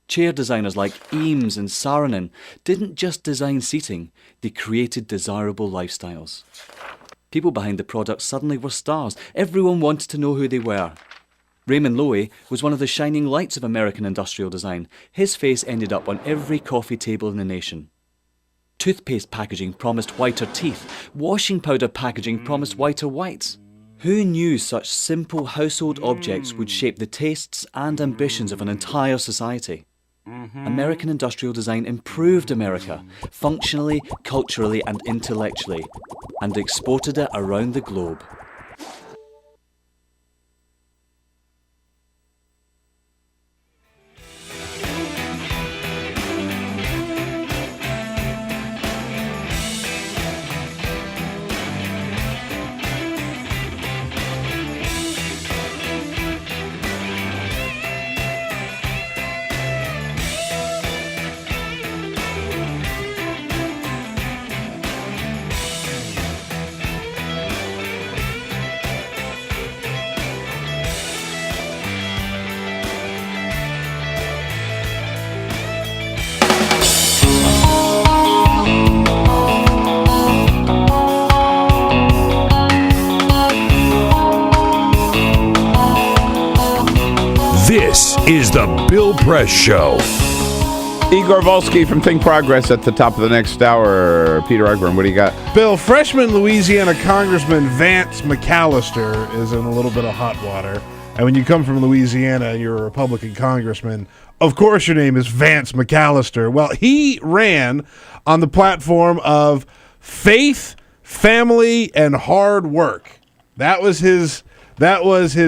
Chair designers like Eames and Saarinen didn't just design seating, they created desirable lifestyles. People behind the products suddenly were stars. Everyone wanted to know who they were. Raymond Loewy was one of the shining lights of American industrial design. His face ended up on every coffee table in the nation. Toothpaste packaging promised whiter teeth. Washing powder packaging promised whiter whites. Who knew such simple household objects would shape the tastes and ambitions of an entire society? American industrial design improved America, functionally, culturally and intellectually, and exported it around the globe. is the Bill Press Show. Igor Volsky from Think Progress at the top of the next hour. Peter Ogburn, what do you got? Bill, freshman Louisiana Congressman Vance McAllister is in a little bit of hot water. And when you come from Louisiana and you're a Republican congressman, of course your name is Vance McAllister. Well, he ran on the platform of faith, family, and hard work. That was his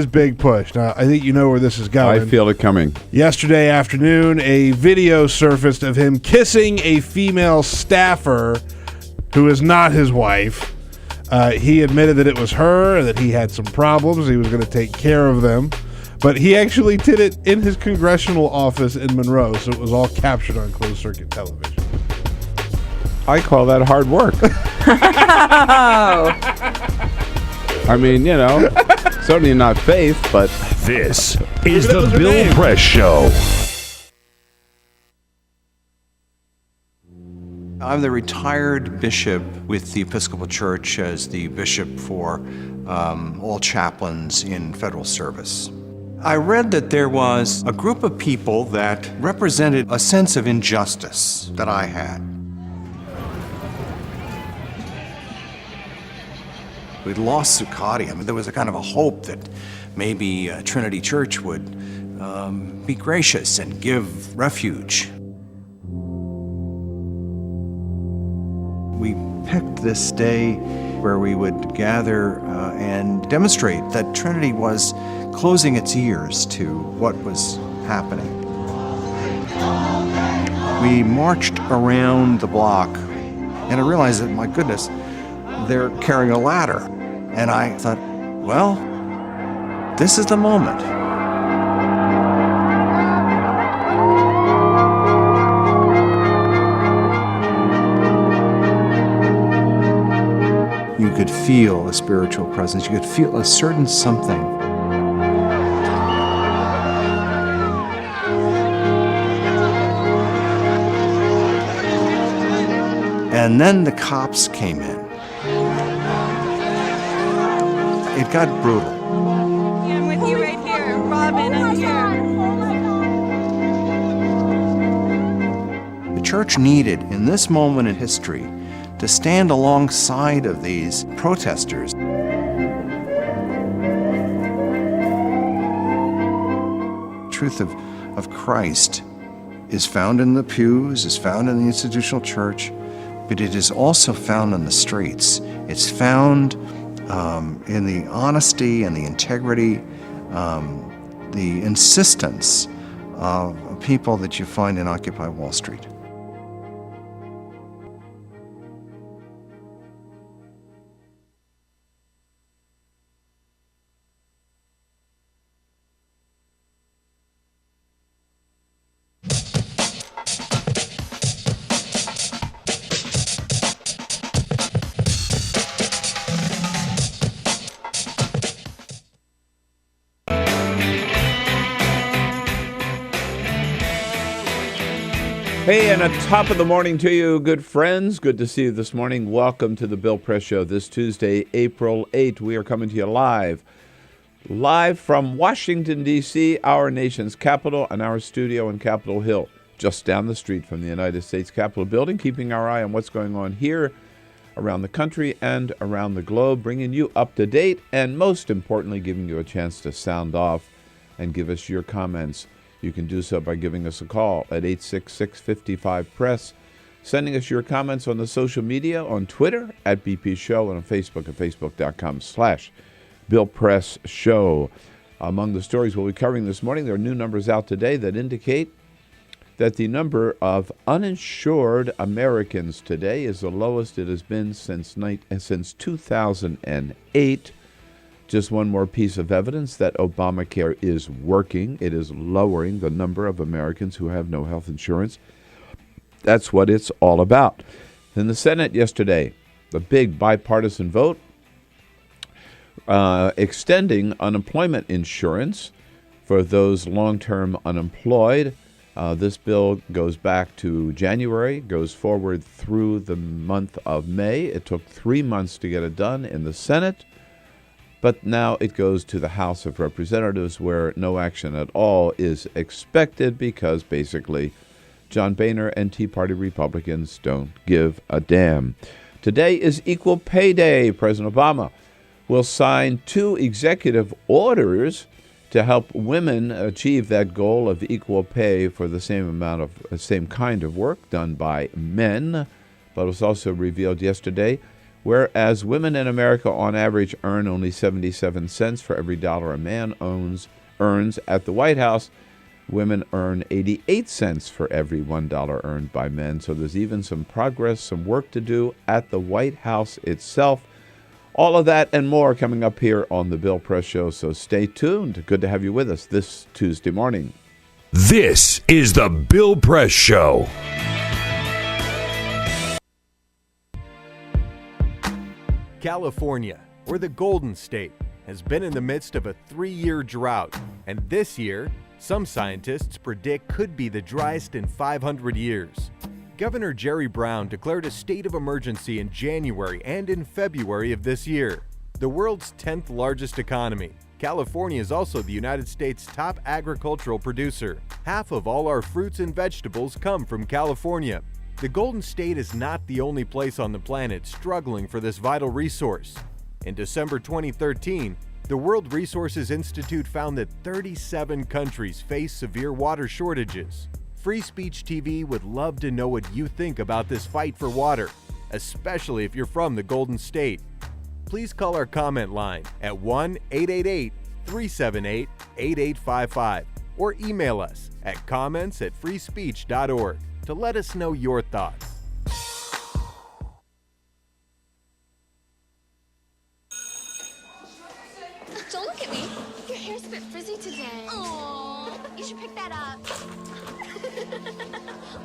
big push. Now, I think you know where this is going. I feel it coming. Yesterday afternoon, a video surfaced of him kissing a female staffer who is not his wife. He admitted that it was her and that he had some problems. He was going to take care of them. But he actually did it in his congressional office in Monroe, so it was all captured on closed-circuit television. I call that hard work. I mean, certainly not faith, but... This is the Bill Press Show. I'm the retired bishop with the Episcopal Church as the bishop for all chaplains in federal service. I read that there was a group of people that represented a sense of injustice that I had. We'd lost Zuccotti. I mean, there was a kind of a hope that maybe Trinity Church would be gracious and give refuge. We picked this day where we would gather and demonstrate that Trinity was closing its ears to what was happening. We marched around the block, and I realized that, my goodness, they're carrying a ladder. And I thought, well, this is the moment. You could feel a spiritual presence. You could feel a certain something. And then the cops came in. It got brutal. I'm with you right here. Robin, I'm here. The church needed, in this moment in history, to stand alongside of these protesters. The truth of Christ is found in the pews, is found in the institutional church, but it is also found in the streets. It's found in the honesty and the integrity, the insistence of people that you find in Occupy Wall Street. Hey, and a top of the morning to you, good friends. Good to see you this morning. Welcome to the Bill Press Show this Tuesday, April 8th. We are coming to you live from Washington, D.C., our nation's capital, and our studio in Capitol Hill, just down the street from the United States Capitol building, keeping our eye on what's going on here, around the country, and around the globe, bringing you up to date, and most importantly, giving you a chance to sound off and give us your comments. You can do so by giving us a call at 866-55-PRESS, sending us your comments on the social media, on Twitter at BP Show, and on Facebook at facebook.com/Bill Press Show. Among the stories we'll be covering this morning, there are new numbers out today that indicate that the number of uninsured Americans today is the lowest it has been since 2008. Just one more piece of evidence that Obamacare is working. It is lowering the number of Americans who have no health insurance. That's what it's all about. In the Senate yesterday, the big bipartisan vote extending unemployment insurance for those long-term unemployed. This bill goes back to January, goes forward through the month of May. It took 3 months to get it done in the Senate. But now it goes to the House of Representatives, where no action at all is expected because basically John Boehner and Tea Party Republicans don't give a damn. Today is Equal Pay Day. President Obama will sign 2 executive orders to help women achieve that goal of equal pay for the same kind of work done by men. But it was also revealed yesterday, whereas women in America on average earn only 77 cents for every dollar a man earns at the White House, women earn 88 cents for every $1 earned by men. So there's even some progress, some work to do at the White House itself. All of that and more coming up here on the Bill Press Show, so stay tuned. Good to have you with us this Tuesday morning. This is the Bill Press Show. California, or the Golden State, has been in the midst of a 3-year drought, and this year, some scientists predict could be the driest in 500 years. Governor Jerry Brown declared a state of emergency in January and in February of this year. The world's 10th largest economy, California is also the United States' top agricultural producer. Half of all our fruits and vegetables come from California. The Golden State is not the only place on the planet struggling for this vital resource. In December 2013, the World Resources Institute found that 37 countries face severe water shortages. Free Speech TV would love to know what you think about this fight for water, especially if you're from the Golden State. Please call our comment line at 1-888-378-8855 or email us at comments@freespeech.org to let us know your thoughts. Don't look at me. Your hair's a bit frizzy today. Oh, you should pick that up.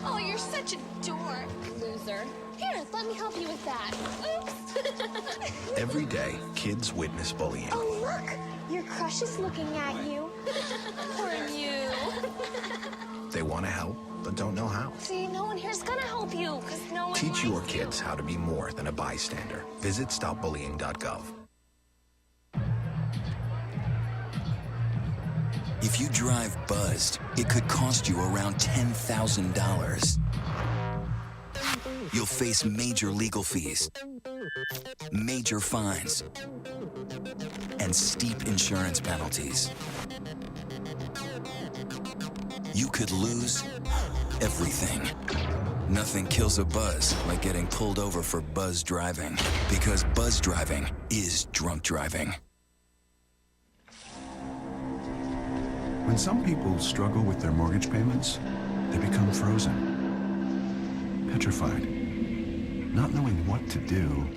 Oh, you're such a dork. Loser. Here, let me help you with that. Oops. Every day, kids witness bullying. Oh, look. Your crush is looking at you. Poor you. They want to help, but don't know how. See, no one here's gonna help you, because no one Teach your likes kids how to be more than a bystander. Visit stopbullying.gov. If you drive buzzed, it could cost you around $10,000. You'll face major legal fees, major fines, and steep insurance penalties. You could lose everything. Nothing kills a buzz like getting pulled over for buzz driving, because buzz driving is drunk driving. When some people struggle with their mortgage payments, they become frozen, petrified. Not knowing what to do,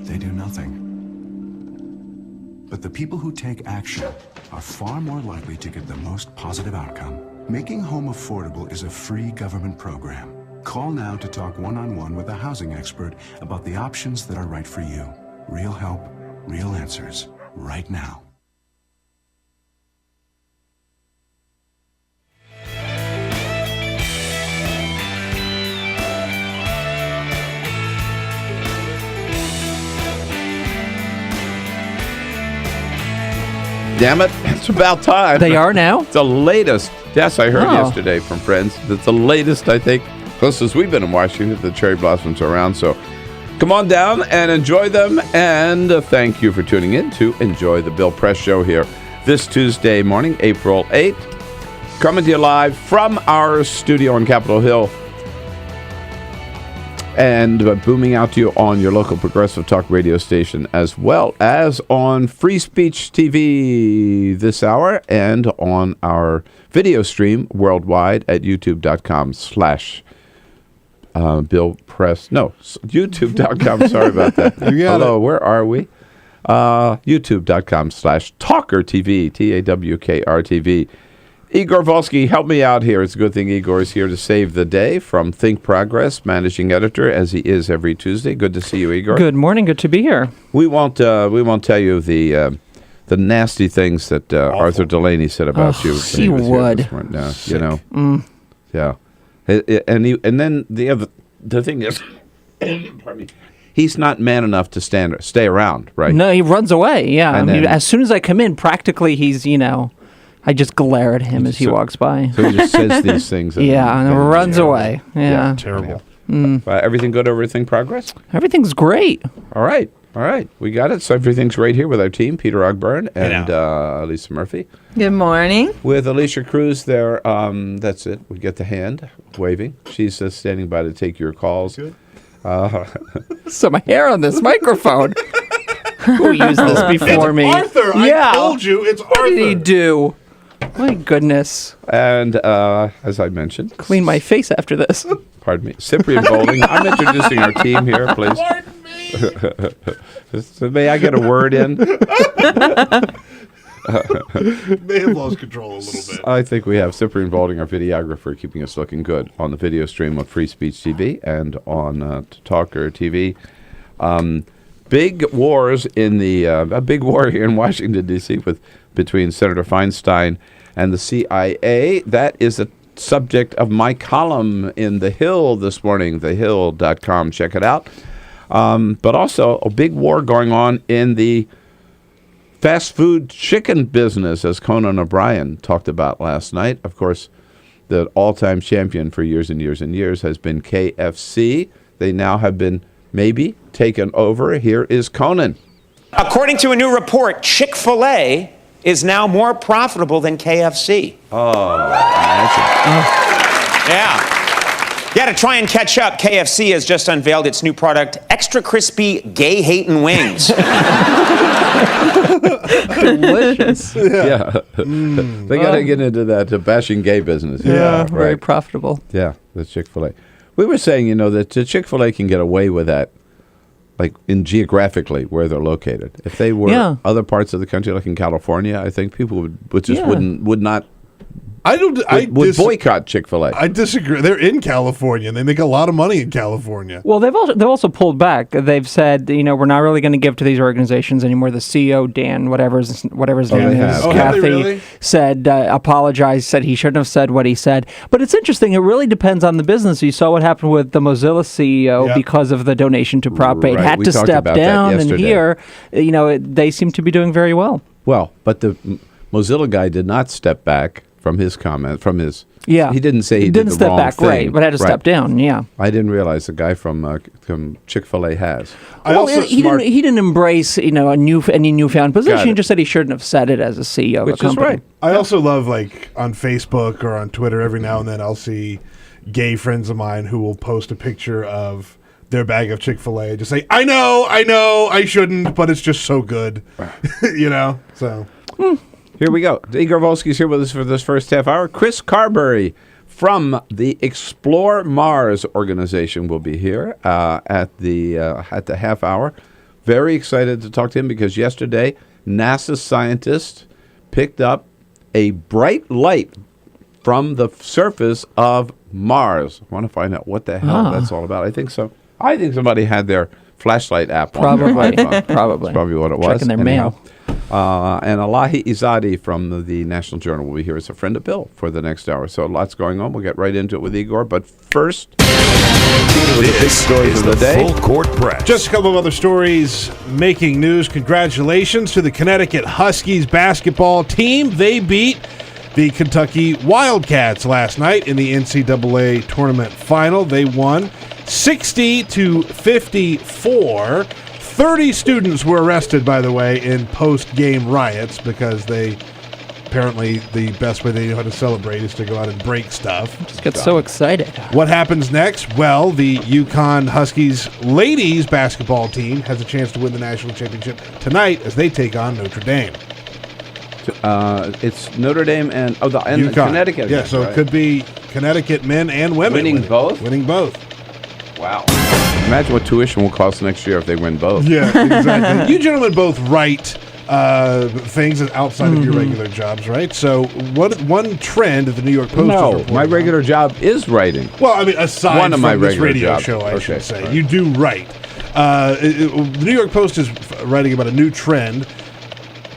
they do nothing. But the people who take action are far more likely to get the most positive outcome. Making home affordable is a free government program. Call now to talk one-on-one with a housing expert about the options that are right for you. Real help, real answers, right now. Damn it, it's about time. They are now? It's the latest. Yes, I heard yesterday from friends. It's the latest, I think, closest we've been in Washington. The cherry blossoms are around, so come on down and enjoy them. And thank you for tuning in to enjoy the Bill Press Show here this Tuesday morning, April 8th. Coming to you live from our studio on Capitol Hill. And booming out to you on your local progressive talk radio station, as well as on Free Speech TV this hour and on our video stream worldwide at youtube.com/BillPress. Sorry about that. Hello, where are we? youtube.com/TawkrTV, TAWKRTV. Igor Volsky, help me out here. It's a good thing Igor is here to save the day from Think Progress, managing editor, as he is every Tuesday. Good to see you, Igor. Good morning. Good to be here. We won't tell you the nasty things that Arthur Delaney said about you. He would. You know. Yeah. And then the thing is, pardon me. he's not man enough to stay around, right? No, he runs away. Yeah, And then- as soon as I come in, practically he's I just glare at him as he walks by. So he just says these things. Yeah, and runs away. Yeah, terrible. Everything good? Everything progress? Everything's great. All right. We got it. So everything's right here with our team, Peter Ogburn and Lisa Murphy. Good morning. With Alicia Cruz there, that's it. We get the hand waving. She's standing by to take your calls. Some hair on this microphone. Who used this before me? Arthur, Yeah. I told you, it's Arthur. What did he do? My goodness. And as I mentioned, Clean my face after this. pardon me, Cyprian Bowling. I'm introducing our team here, please. So may I get a word in? May have lost control a little bit. I think we have Cyprian Balding, our videographer, keeping us looking good on the video stream of Free Speech TV and on TawkrTV. Big wars in a big war here in Washington, D.C. between Senator Feinstein and the CIA. That is a subject of my column in The Hill this morning, thehill.com. Check it out. But also a big war going on in the fast food chicken business, as Conan O'Brien talked about last night. Of course, the all-time champion for years and years and years has been KFC. They now have been maybe taken over. Here is Conan. According to a new report, Chick-fil-A is now more profitable than KFC. Yeah. To try and catch up, KFC has just unveiled its new product, Extra Crispy Gay-Hatin' Wings. Delicious. Yeah. They got to get into that bashing gay business. Very profitable. Yeah, the Chick-fil-A. We were saying, that the Chick-fil-A can get away with that, like geographically where they're located. If they were other parts of the country, like in California, I think people would not. Would boycott Chick-fil-A. I disagree. They're in California, and they make a lot of money in California. Well, they've also pulled back. They've said, we're not really going to give to these organizations anymore. The CEO, Dan, whatever his name is, Kathy, said, apologized, said he shouldn't have said what he said. But it's interesting. It really depends on the business. You saw what happened with the Mozilla CEO because of the donation to Prop 8. Had to step down, and here, they seem to be doing very well. Well, but the Mozilla guy did not step back from his comment, he didn't say he didn't step wrong back, thing. right? But had to step down. Yeah, I didn't realize the guy from Chick-fil-A has. He didn't embrace any newfound position. He just said he shouldn't have said it as a CEO of a company. Which is right. I also love, like, on Facebook or on Twitter, every now and then I'll see gay friends of mine who will post a picture of their bag of Chick-fil-A and just say, I know, I shouldn't, but it's just so good. So. Here we go. Igor Volsky's here with us for this first half hour. Chris Carberry from the Explore Mars organization will be here at the half hour. Very excited to talk to him because yesterday NASA scientists picked up a bright light from the surface of Mars. I want to find out what the hell that's all about. I think so. I think somebody had their flashlight app on their iPhone. Probably. That's probably what it was. Checking their mail. And Elahe Izadi from the National Journal will be here as a friend of Bill for the next hour. So lots going on. We'll get right into it with Igor. But first, the big stories of the day. Full Court Press. Just a couple of other stories making news. Congratulations to the Connecticut Huskies basketball team. They beat the Kentucky Wildcats last night in the NCAA tournament final. They won 60-54. 30 students were arrested, by the way, in post-game riots because apparently the best way they know how to celebrate is to go out and break stuff. Just get so excited. What happens next? Well, the UConn Huskies ladies basketball team has a chance to win the national championship tonight as they take on Notre Dame. It's Notre Dame and UConn. Connecticut. Yeah, so it could be Connecticut men and women. Winning both? Winning both. Wow. Imagine what tuition will cost next year if they win both. Yeah, exactly. You gentlemen both write things outside of your regular jobs, right? So one trend that the New York Post is reporting my regular job is writing. Well, I mean, aside one of from my this regular radio jobs. show, I should say. Right. You do write. The New York Post is writing about a new trend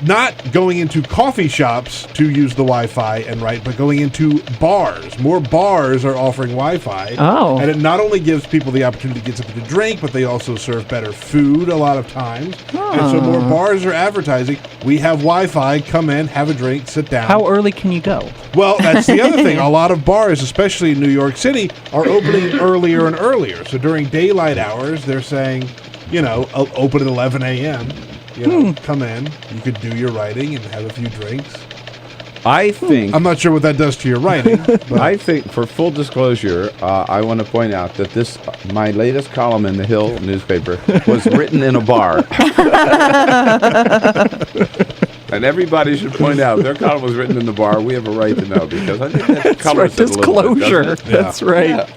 not going into coffee shops to use the Wi-Fi and write, but going into bars. More bars are offering Wi-Fi. Oh. And it not only gives people the opportunity to get something to drink, but they also serve better food a lot of times. And so more bars are advertising, we have Wi-Fi, come in, have a drink, sit down. How early can you go? Well, that's the other thing. A lot of bars, especially in New York City, are opening earlier and earlier. So during daylight hours, they're saying, open at 11 a.m., come in, you could do your writing and have a few drinks. I think... I'm not sure what that does to your writing. But I think, for full disclosure, I want to point out that my latest column in the Hill newspaper was written in a bar. And everybody should point out, their column was written in the bar. We have a right to know, because I think that covers it a little bit, doesn't it? That's right. Yeah.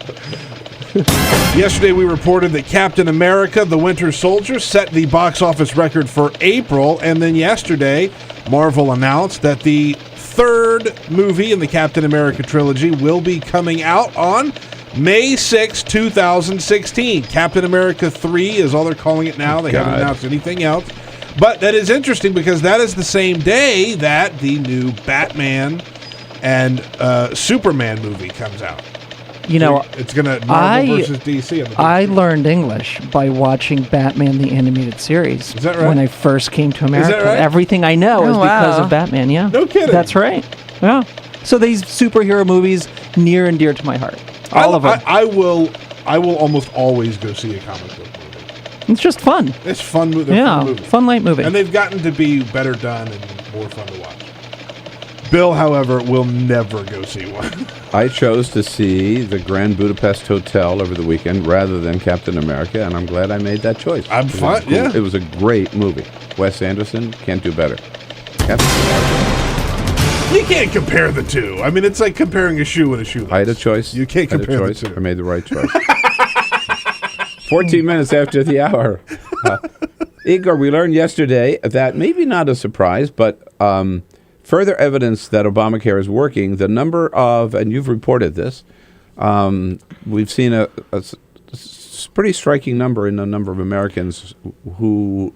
Yesterday, we reported that Captain America, the Winter Soldier, set the box office record for April. And then yesterday, Marvel announced that the third movie in the Captain America trilogy will be coming out on May 6, 2016. Captain America 3 is all they're calling it now. They haven't announced anything else. But that is interesting because that is the same day that the new Batman and Superman movie comes out. It's going to Marvel versus DC. I learned English by watching Batman the Animated Series. Is that right? When I first came to America. Is that right? Everything I know is because of Batman, yeah. No kidding. That's right. Yeah. So these superhero movies, near and dear to my heart. All of them. I will almost always go see a comic book movie. It's just fun. It's fun. Fun light movie. And they've gotten to be better done and more fun to watch. Bill, however, will never go see one. I chose to see the Grand Budapest Hotel over the weekend rather than Captain America, and I'm glad I made that choice. I'm fine, yeah. It was a great movie. Wes Anderson can't do better. Captain America. You can't compare the two. I mean, it's like comparing a shoe and a shoelace. I had a choice. You can't compare the two. I made the right choice. 14 minutes after the hour. Igor, we learned yesterday that, maybe not a surprise, but further evidence that Obamacare is working, the number of, and you've reported this, we've seen a pretty striking number in the number of Americans who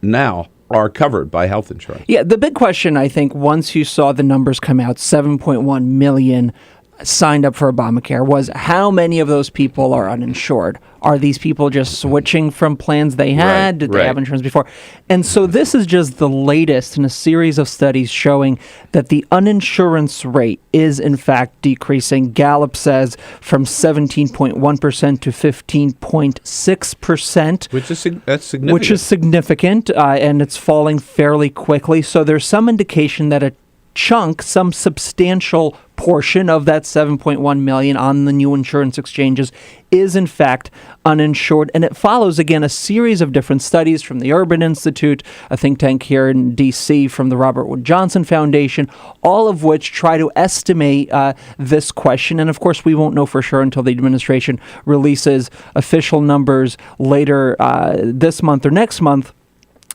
now are covered by health insurance. Yeah, the big question, I think, once you saw the numbers come out, 7.1 million signed up for Obamacare, was how many of those people are uninsured? Are these people just switching from plans they had? Did they have insurance before? And so this is just the latest in a series of studies showing that the uninsurance rate is in fact decreasing. Gallup says from 17.1% to 15.6%. That's significant. Which is significant, and it's falling fairly quickly. So there's some indication that some substantial portion of that 7.1 million on the new insurance exchanges is in fact uninsured. And it follows, again, a series of different studies from the Urban Institute, a think tank here in D.C., from the Robert Wood Johnson Foundation, all of which try to estimate this question. And of course, we won't know for sure until the administration releases official numbers later this month or next month.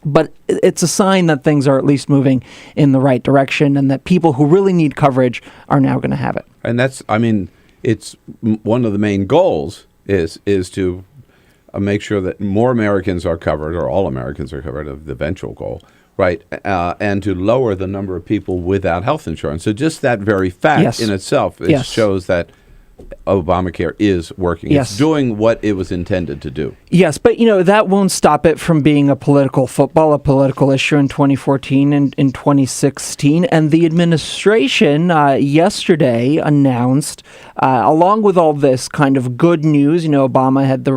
But it's a sign that things are at least moving in the right direction and that people who really need coverage are now going to have it. And that's, it's one of the main goals is to make sure that more Americans are covered, or all Americans are covered, of the eventual goal, right? And to lower the number of people without health insurance. So just that very fact in itself shows that Obamacare is working. Yes. It's doing what it was intended to do. Yes, but that won't stop it from being a political football, a political issue in 2014 and in 2016. And the administration yesterday announced, along with all this kind of good news, Obama had the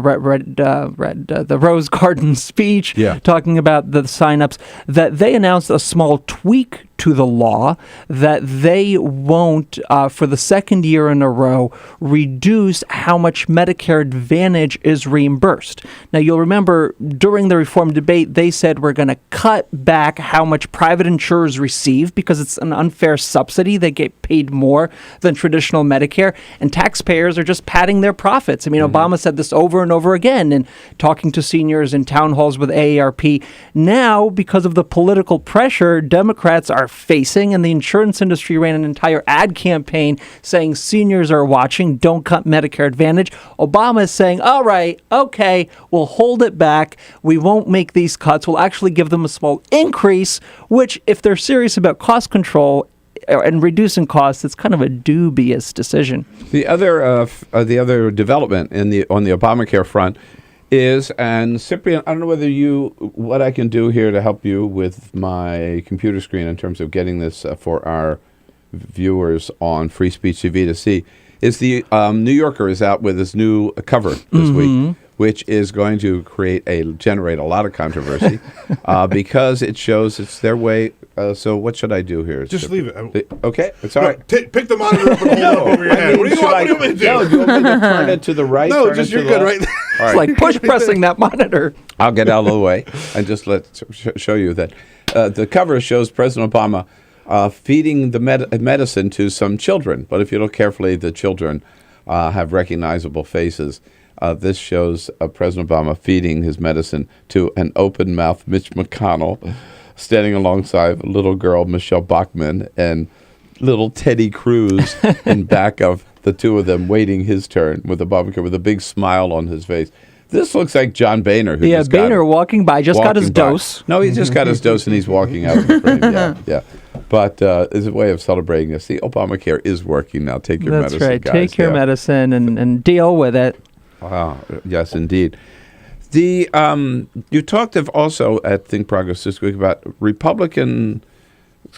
the Rose Garden speech talking about the signups, that they announced a small tweak to the law that they won't, for the second year in a row, reduce how much Medicare Advantage is reimbursed. Now, you'll remember during the reform debate, they said we're going to cut back how much private insurers receive because it's an unfair subsidy. They get paid more than traditional Medicare, and taxpayers are just padding their profits. Obama said this over and over again in talking to seniors in town halls with AARP. Now, because of the political pressure, Democrats are facing, and the insurance industry ran an entire ad campaign saying seniors are watching, don't cut Medicare Advantage. Obama is saying, all right, okay, we'll hold it back. We won't make these cuts. We'll actually give them a small increase, which, if they're serious about cost control and reducing costs, it's kind of a dubious decision. The other development on the Obamacare front is, and Cyprian, I don't know what I can do here to help you with my computer screen in terms of getting this for our viewers on Free Speech TV to see, is the New Yorker is out with his new cover this week, which is going to generate a lot of controversy because it shows it's their way. So what should I do here? Just leave it. Okay, it's all right. Pick the monitor up and hold it over your head. What do you want me to do? No, do you want me to turn it to the right? No, just you're good right there. All It's like push pressing that monitor. I'll get out of the way and just show you that the cover shows President Obama feeding the medicine to some children. But if you look carefully, the children have recognizable faces. This shows President Obama feeding his medicine to an open-mouthed Mitch McConnell, standing alongside a little girl, Michelle Bachmann, and little Teddy Cruz in back of the two of them waiting his turn with Obamacare with a big smile on his face. This looks like John Boehner. Boehner walking by, got his dose. No, he just got his dose and he's walking out of the frame. Yeah. But as a way of celebrating this, the Obamacare is working now. Take your medicine, That's right. guys. Take your medicine and deal with it. Wow. Yes, indeed. You talked also at Think Progress this week about Republican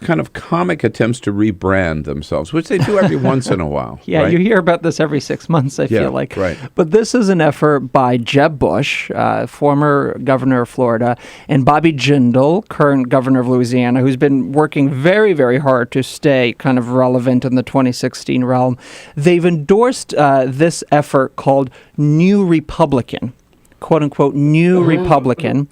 kind of comic attempts to rebrand themselves, which they do every once in a while. Yeah, right? You hear about this every 6 months, I feel like. Right. But this is an effort by Jeb Bush, former governor of Florida, and Bobby Jindal, current governor of Louisiana, who's been working very, very hard to stay kind of relevant in the 2016 realm. They've endorsed this effort called New Republican. "Quote unquote" New Republican,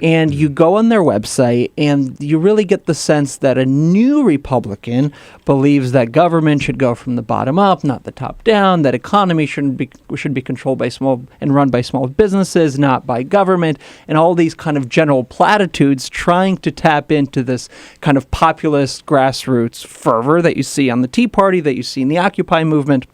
and you go on their website and you really get the sense that a new Republican believes that government should go from the bottom up, not the top down, that economy should be controlled by small and run by small businesses, not by government, and all these kind of general platitudes trying to tap into this kind of populist grassroots fervor that you see on the Tea Party, that you see in the Occupy movement.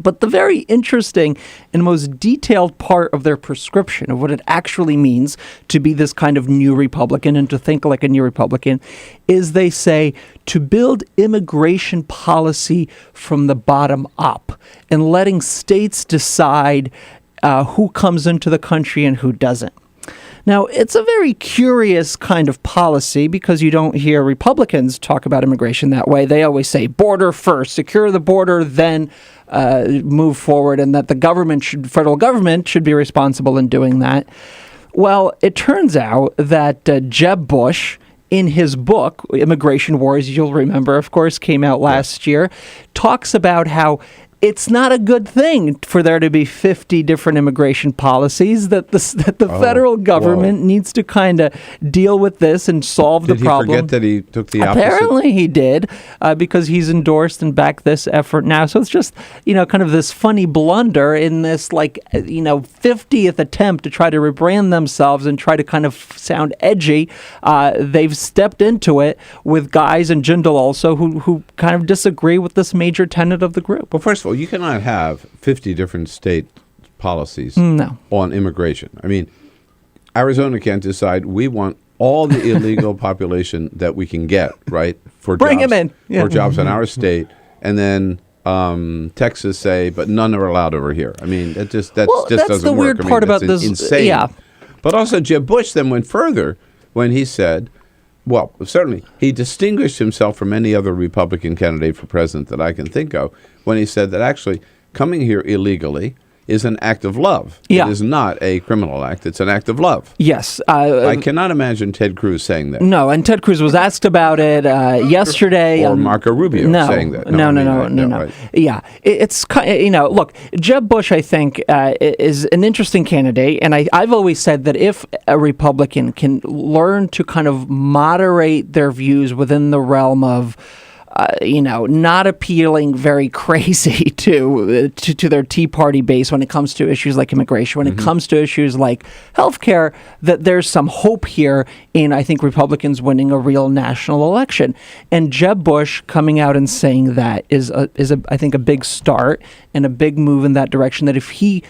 But the very interesting and most detailed part of their prescription of what it actually means to be this kind of new Republican and to think like a new Republican is they say to build immigration policy from the bottom up and letting states decide who comes into the country and who doesn't. Now, it's a very curious kind of policy because you don't hear Republicans talk about immigration that way. They always say border first, secure the border, then move forward, and that the federal government should be responsible in doing that. Well, it turns out that Jeb Bush, in his book, Immigration Wars, you'll remember, of course, came out last year, talks about how it's not a good thing for there to be 50 different immigration policies, that the federal government needs to kind of deal with this and solve the problem. Did he forget that he took the opposite? Apparently he did, because he's endorsed and backed this effort now. So it's just, kind of this funny blunder in this, 50th attempt to try to rebrand themselves and try to kind of sound edgy. They've stepped into it with guys, and Jindal also, who kind of disagree with this major tenet of the group. Well, first of all, you cannot have 50 different state policies on immigration. I mean, Arizona can't decide we want all the illegal population that we can get, right? Bring them in. For jobs in our state. And then Texas say, but none are allowed over here. I mean, that just doesn't work. That's the weird part about this. Insane. Yeah. But also Jeb Bush then went further when he said, well, certainly he distinguished himself from any other Republican candidate for president that I can think of when he said that actually coming here illegally is an act of love. Yeah. It is not a criminal act. It's an act of love. Yes. I cannot imagine Ted Cruz saying that. No, and Ted Cruz was asked about it yesterday. Or Marco Rubio saying that. No. Right. Yeah. It's, look, Jeb Bush, I think, is an interesting candidate. And I've always said that if a Republican can learn to kind of moderate their views within the realm of not appealing very crazy to their Tea Party base when it comes to issues like immigration, when it comes to issues like healthcare, that there's some hope here in, I think, Republicans winning a real national election. And Jeb Bush coming out and saying that is I think, a big start and a big move in that direction, that if he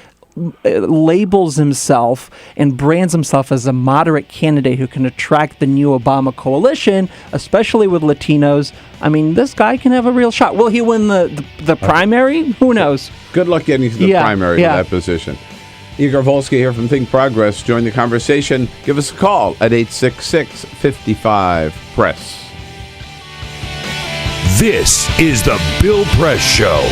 labels himself and brands himself as a moderate candidate who can attract the new Obama coalition, especially with Latinos, I mean, this guy can have a real shot. Will he win the primary? Who knows? Good luck getting to the primary with that position. Igor Volsky here from Think Progress. Join the conversation. Give us a call at 866-55-PRESS. This is the Bill Press Show.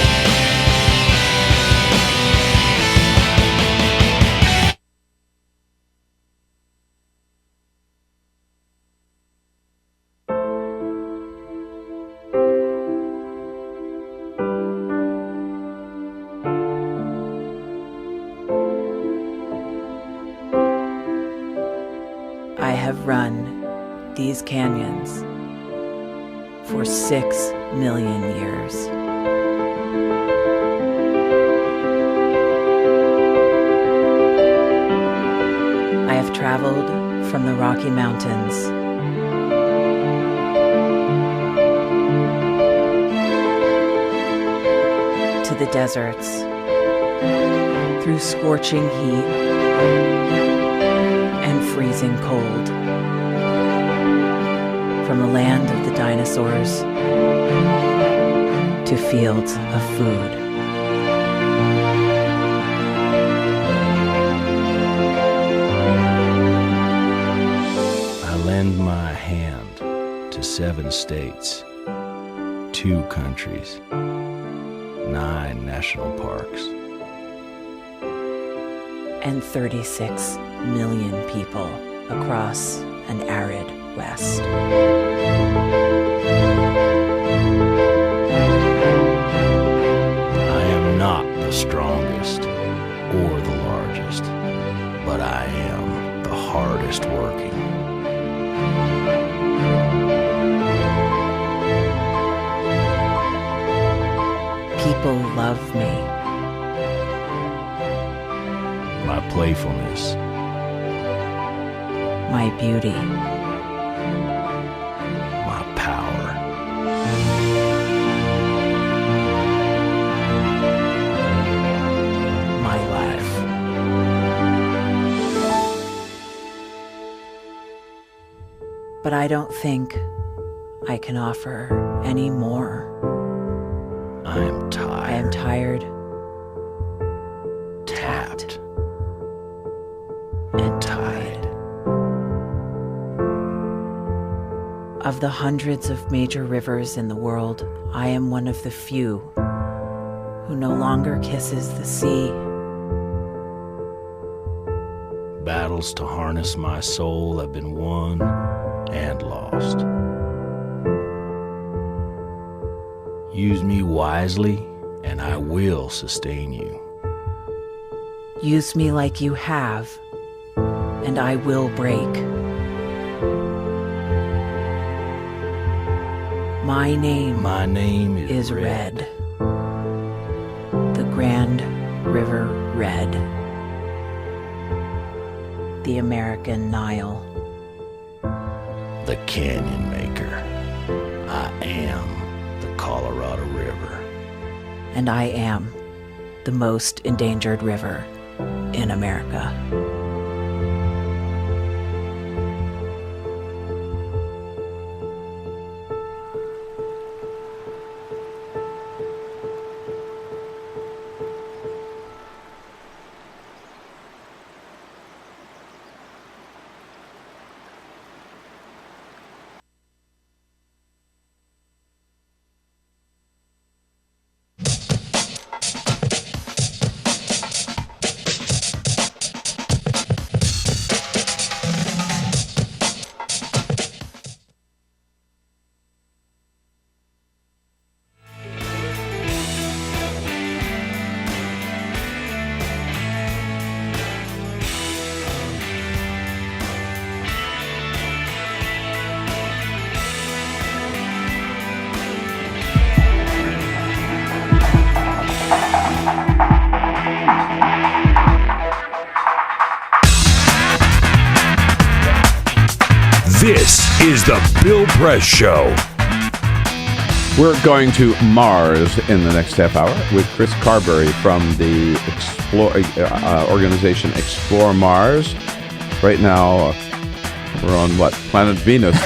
I have run these canyons for 6 million years. I have traveled from the Rocky Mountains to the deserts, through scorching heat and freezing cold, from the land of the dinosaurs to fields of food. I lend my hand to 7 states, 2 countries, 9 national parks, and 36 million people across an arid West. I am not the strongest or the largest, but I am the hardest working. People love me. My playfulness, my beauty, my power, my life. But I don't think I can offer any more. I am tired. I am tired, tapped, and tied. Of the hundreds of major rivers in the world, I am one of the few who no longer kisses the sea. Battles to harness my soul have been won and lost. Use me wisely, and I will sustain you. Use me like you have, and I will break. My name is Red. The Grand River Red. The American Nile. The Canyon Maker. I am the Colorado River. And I am the most endangered river in America. This is the Bill Press Show. We're going to Mars in the next half hour with Chris Carberry from the organization Explore Mars. Right now, we're on what? Planet Venus.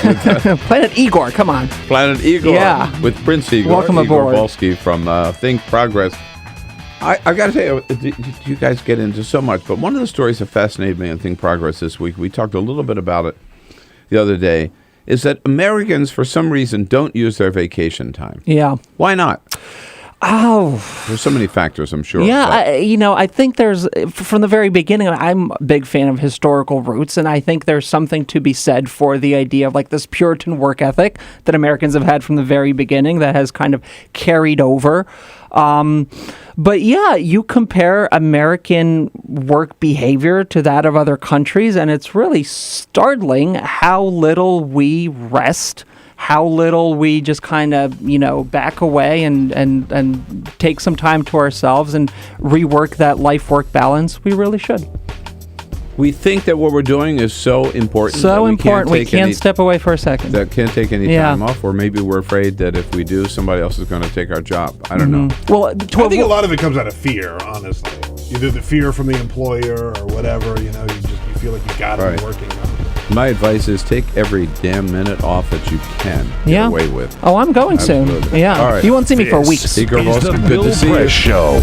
Planet Igor, come on. Planet Igor. Yeah. With Prince Igor. Welcome aboard. Igor Volsky from Think Progress. I got to tell you, you guys get into so much, but one of the stories that fascinated me on Think Progress this week, we talked a little bit about it the other day, is that Americans, for some reason, don't use their vacation time. Yeah. Why not? Oh. There's so many factors, I'm sure. Yeah, I think there's, from the very beginning, I'm a big fan of historical roots, and I think there's something to be said for the idea of like this Puritan work ethic that Americans have had from the very beginning that has kind of carried over. But yeah, you compare American work behavior to that of other countries, and it's really startling how little we rest, how little we just kind of, back away and take some time to ourselves and rework that life-work balance. We really should. We think that what we're doing is so important. So important, we can't step away for a second. That can't take any time off, or maybe we're afraid that if we do, somebody else is going to take our job. I don't know. Well, I think a lot of it comes out of fear, honestly. Either the fear from the employer or whatever, you feel like you got to be working. My advice is take every damn minute off that you can get away with. Oh, I'm going soon. Yeah. All right. You won't see me for weeks. Igor Volsky, good to see you. Show.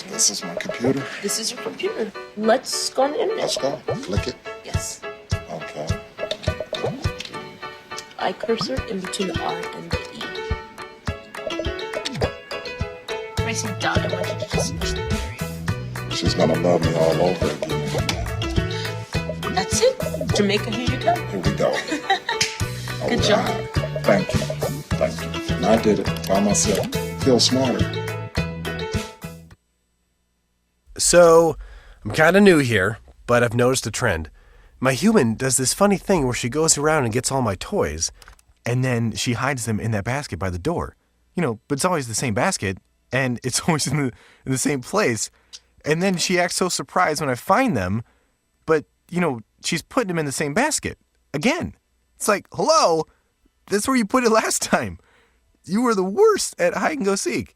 This is my computer. This is your computer. Let's go on the internet. Let's go. Click it. Yes. Okay. I cursor in between the R and the E. Racing dot. I want you to just push the period. She's gonna love me all over again. That's it. Jamaica, here you go. Here we go. Good job. Thank you. Thank you. And I did it by myself. Feel smarter. So, I'm kind of new here, but I've noticed a trend. My human does this funny thing where she goes around and gets all my toys, and then she hides them in that basket by the door. But it's always the same basket, and it's always in the same place. And then she acts so surprised when I find them, but, she's putting them in the same basket. Again. It's like, hello? That's where you put it last time. You were the worst at hide and go seek.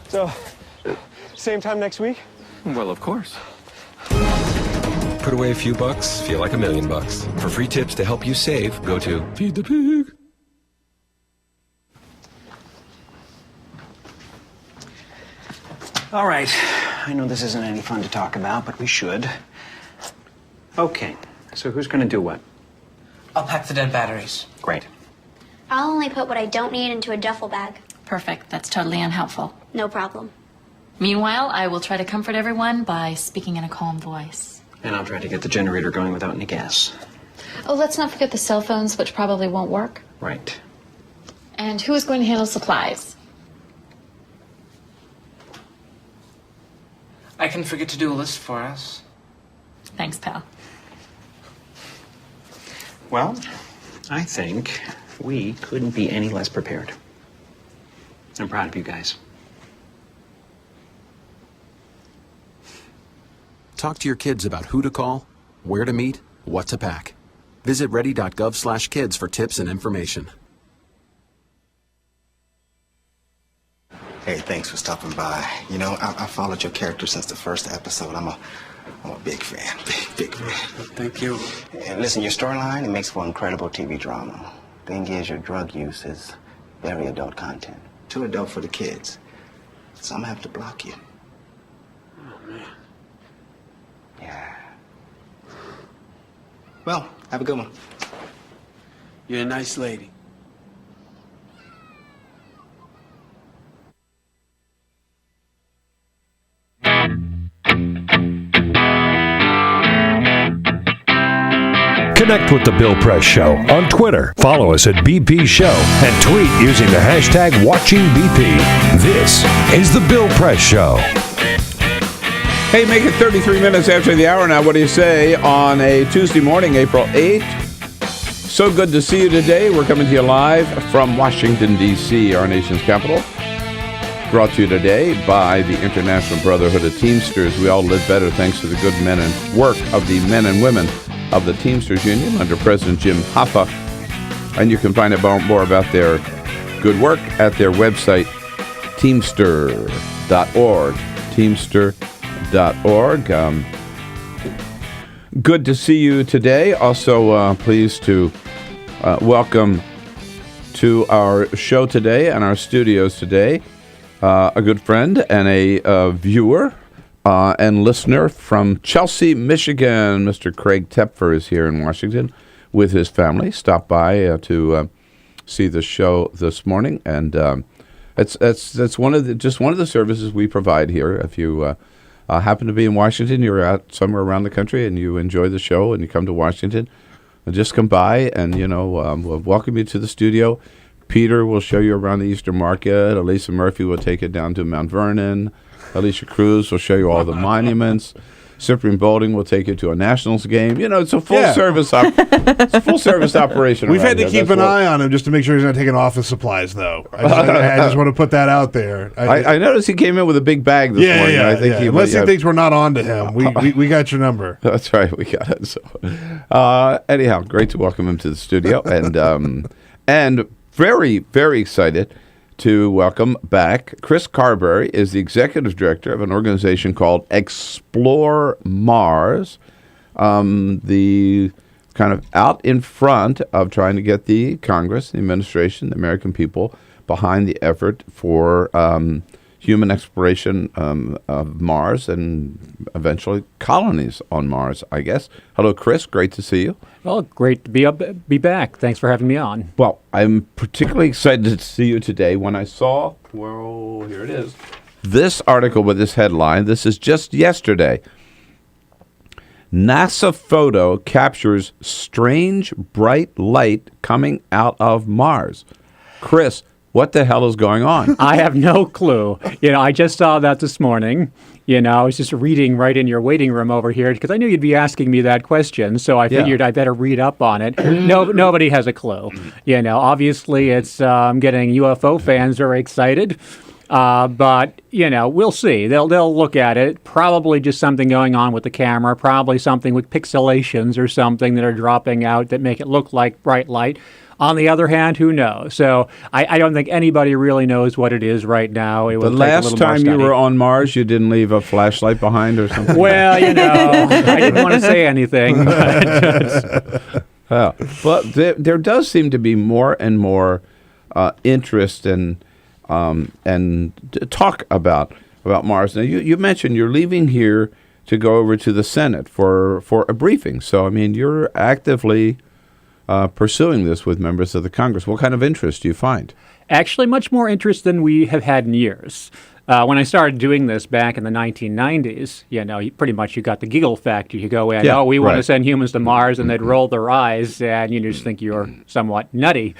So, same time next week? Well, of course. Put away a few bucks, feel like $1 million. For free tips to help you save, go to Feed the Pig. All right. I know this isn't any fun to talk about, but we should. Okay. So who's going to do what? I'll pack the dead batteries. Great. I'll only put what I don't need into a duffel bag. Perfect. That's totally unhelpful. No problem. Meanwhile, I will try to comfort everyone by speaking in a calm voice. And I'll try to get the generator going without any gas. Oh, let's not forget the cell phones, which probably won't work. Right. And who is going to handle supplies? I can forget to do a list for us. Thanks, pal. Well, I think we couldn't be any less prepared. I'm proud of you guys. Talk to your kids about who to call, where to meet, what to pack. Visit ready.gov/kids for tips and information. Hey, thanks for stopping by. You know, I followed your character since the first episode. I'm a big fan, big fan. Thank you. And listen, your storyline, it makes for incredible TV drama. Thing is, your drug use is very adult content. Too adult for the kids. So I'm gonna have to block you. Oh, man. Yeah. Well, have a good one. You're a nice lady. Connect with The Bill Press Show on Twitter. Follow us at BP Show and tweet using the hashtag WatchingBP. This is The Bill Press Show. Hey, make it 33 minutes after the hour now. What do you say on a Tuesday morning, April 8th? So good to see you today. We're coming to you live from Washington, D.C., our nation's capital. Brought to you today by the International Brotherhood of Teamsters. We all live better thanks to the good men and work of the men and women of the Teamsters Union under President Jim Hoffa. And you can find out more about their good work at their website, teamster.org. Teamster.org. Good to see you today. Also, pleased to welcome to our show today and our studios today a good friend and a viewer and listener from Chelsea, Michigan. Mr. Craig Tepfer is here in Washington with his family. Stopped by to see the show this morning, and it's one of the services we provide here. If you happen to be in Washington, you're out somewhere around the country, and you enjoy the show, and you come to Washington, just come by, and we'll welcome you to the studio. Peter will show you around the Eastern Market. Elisa Murphy will take you down to Mount Vernon. Alicia Cruz will show you all the monuments. Cyprian Bolding will take you to a Nationals game. It's a full service operation. We've had to keep an eye on him just to make sure he's not taking office supplies, though. I just want to put that out there. I noticed he came in with a big bag this morning. I think unless he thinks we're not on to him, we got your number. That's right, we got it. So, anyhow, great to welcome him to the studio, and very, very excited to welcome back Chris Carberry. Is the executive director of an organization called Explore Mars, the kind of out in front of trying to get the Congress, the administration, the American people behind the effort for human exploration of Mars and eventually colonies on Mars, I guess. Hello, Chris. Great to see you. Well, great to be back. Thanks for having me on. Well, I'm particularly excited to see you today when I saw, here it is, this article with this headline. This is just yesterday. NASA photo captures strange bright light coming out of Mars. Chris, what the hell is going on? I have no clue. I just saw that this morning. I was just reading right in your waiting room over here because I knew you'd be asking me that question. So I figured I better read up on it. Nobody has a clue. Obviously it's getting UFO fans very excited. But, we'll see. They'll look at it. Probably just something going on with the camera. Probably something with pixelations or something that are dropping out that make it look like bright light. On the other hand, who knows? So I don't think anybody really knows what it is right now. It will the last time you were on Mars, you didn't leave a flashlight behind or something? Well, I didn't want to say anything. But there does seem to be more and more interest and talk about Mars. Now, you mentioned you're leaving here to go over to the Senate for a briefing. So, you're actively pursuing this with members of the Congress. What kind of interest do you find? Actually, much more interest than we have had in years. When I started doing this back in the 1990s, pretty much you got the giggle factor. You go in, we want to send humans to Mars, and they'd roll their eyes, and you just think you're somewhat nutty.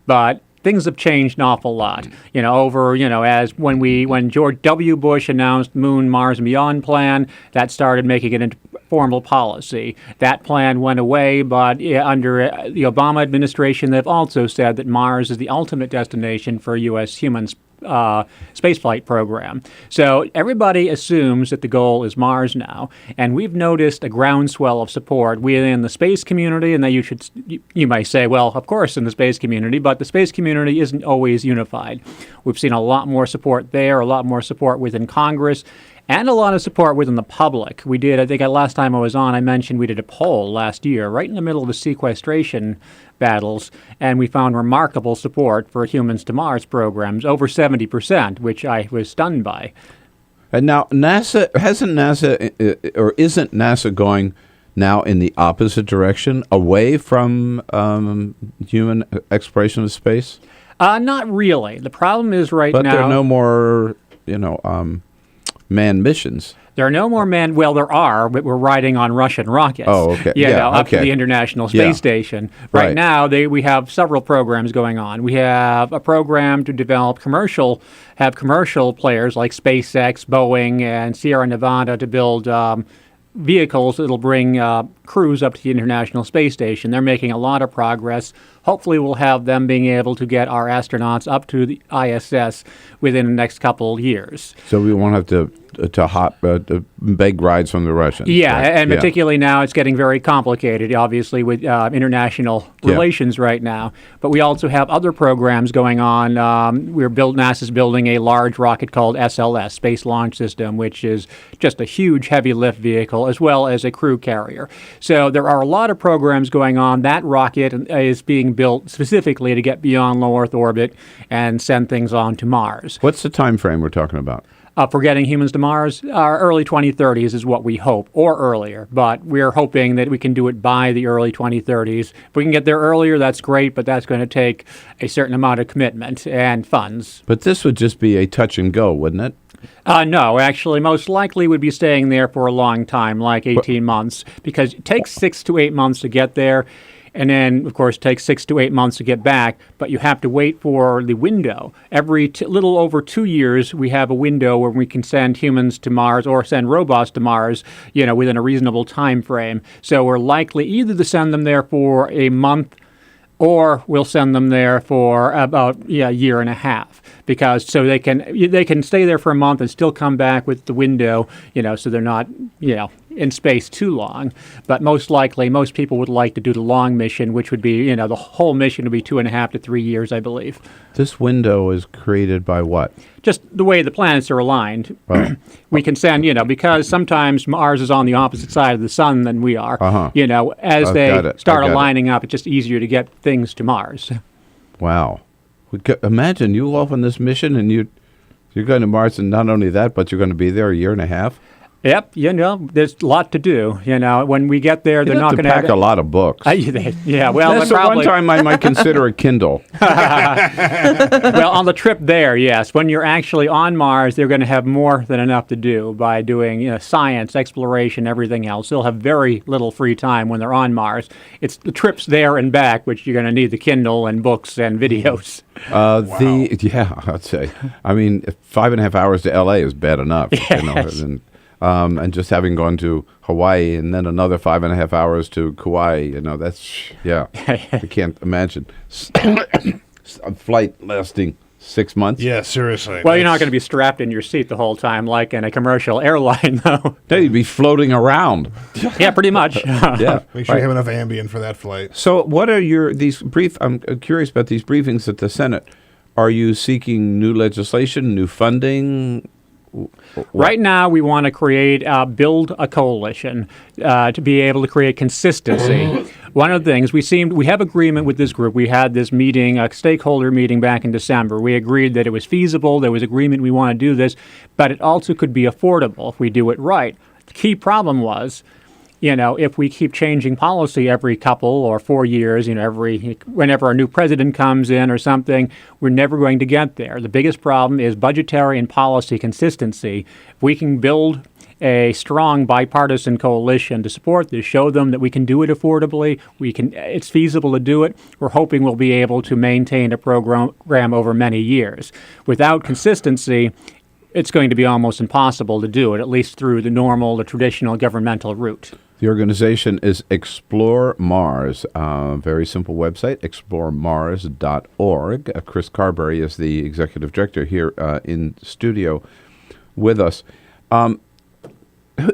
But things have changed an awful lot. As when George W. Bush announced Moon, Mars, and Beyond plan, that started making it into formal policy. That plan went away, but under the Obama administration, they've also said that Mars is the ultimate destination for U.S. humans spaceflight program. So everybody assumes that the goal is Mars now, and we've noticed a groundswell of support within the space community. And you might say, well, of course, in the space community, but the space community isn't always unified. We've seen a lot more support there, a lot more support within Congress, and a lot of support within the public. We did, I think last time I was on, I mentioned we did a poll last year, right in the middle of the sequestration battles, and we found remarkable support for Humans to Mars programs, over 70%, which I was stunned by. And now isn't NASA going now in the opposite direction, away from human exploration of space? Not really. The problem is now... But there are no more, manned missions. There are no more well, there are, but we're riding on Russian rockets. Oh, okay. Up to the International Space Station. Right now, we have several programs going on. We have a program to develop commercial players like SpaceX, Boeing, and Sierra Nevada to build vehicles that'll bring crews up to the International Space Station. They're making a lot of progress. Hopefully we'll have them being able to get our astronauts up to the ISS within the next couple years. So we won't have to beg rides from the Russians. Yeah, right? and particularly now it's getting very complicated, obviously, with international relations right now. But we also have other programs going on. NASA's building a large rocket called SLS, Space Launch System, which is just a huge heavy lift vehicle, as well as a crew carrier. So there are a lot of programs going on. That rocket is being built specifically to get beyond low Earth orbit and send things on to Mars. What's the time frame we're talking about? For getting humans to Mars, early 2030s is what we hope, or earlier. But we're hoping that we can do it by the early 2030s. If we can get there earlier, that's great, but that's going to take a certain amount of commitment and funds. But this would just be a touch and go, wouldn't it? No, actually, most likely would be staying there for a long time, like 18 months, because it takes 6 to 8 months to get there. And then, of course, it takes 6 to 8 months to get back, but you have to wait for the window. Every little over 2 years, we have a window where we can send humans to Mars or send robots to Mars, within a reasonable time frame. So we're likely either to send them there for a month, or we'll send them there for about a year and a half, because so they can stay there for a month and still come back with the window, so they're not in space too long. But most likely, most people would like to do the long mission, which would be the whole mission would be 2.5 to 3 years, I believe. This window is created by what? Just the way the planets are aligned. Right. We can send, because sometimes Mars is on the opposite side of the sun than we are. As they start aligning up, it's just easier to get things to Mars. Wow. Imagine you off on this mission and you're going to Mars, and not only that, but you're going to be there a year and a half. Yep, there's a lot to do. When we get there, they're not going to pack a lot of books. Well, that's the one time I might consider a Kindle. Well, on the trip there, yes. When you're actually on Mars, they're going to have more than enough to do by doing science, exploration, everything else. They'll have very little free time when they're on Mars. It's the trips there and back, which you're going to need the Kindle and books and videos. I'd say. I mean, 5.5 hours to L.A. is bad enough. Yes. And just having gone to Hawaii and then another 5.5 hours to Kauai, I can't imagine a flight lasting 6 months. Yeah, seriously. Well, you're not going to be strapped in your seat the whole time like in a commercial airline, though. No, you'd be floating around. Yeah, pretty much. Yeah. Make sure you have enough Ambien for that flight. So what are I'm curious about these briefings at the Senate. Are you seeking new legislation, new funding? Right now, we want to build a coalition to be able to create consistency. One of the things we have agreement with this group. We had this meeting, a stakeholder meeting back in December. We agreed that it was feasible. There was agreement we want to do this, but it also could be affordable if we do it right. The key problem was, if we keep changing policy every couple or 4 years, whenever a new president comes in or something, we're never going to get there. The biggest problem is budgetary and policy consistency. If we can build a strong bipartisan coalition to support this, show them that we can do it affordably, it's feasible to do it, we're hoping we'll be able to maintain a program over many years. Without consistency, it's going to be almost impossible to do it, at least through the traditional governmental route. The organization is Explore Mars. Very simple website, exploremars.org. Chris Carberry is the executive director here in studio with us.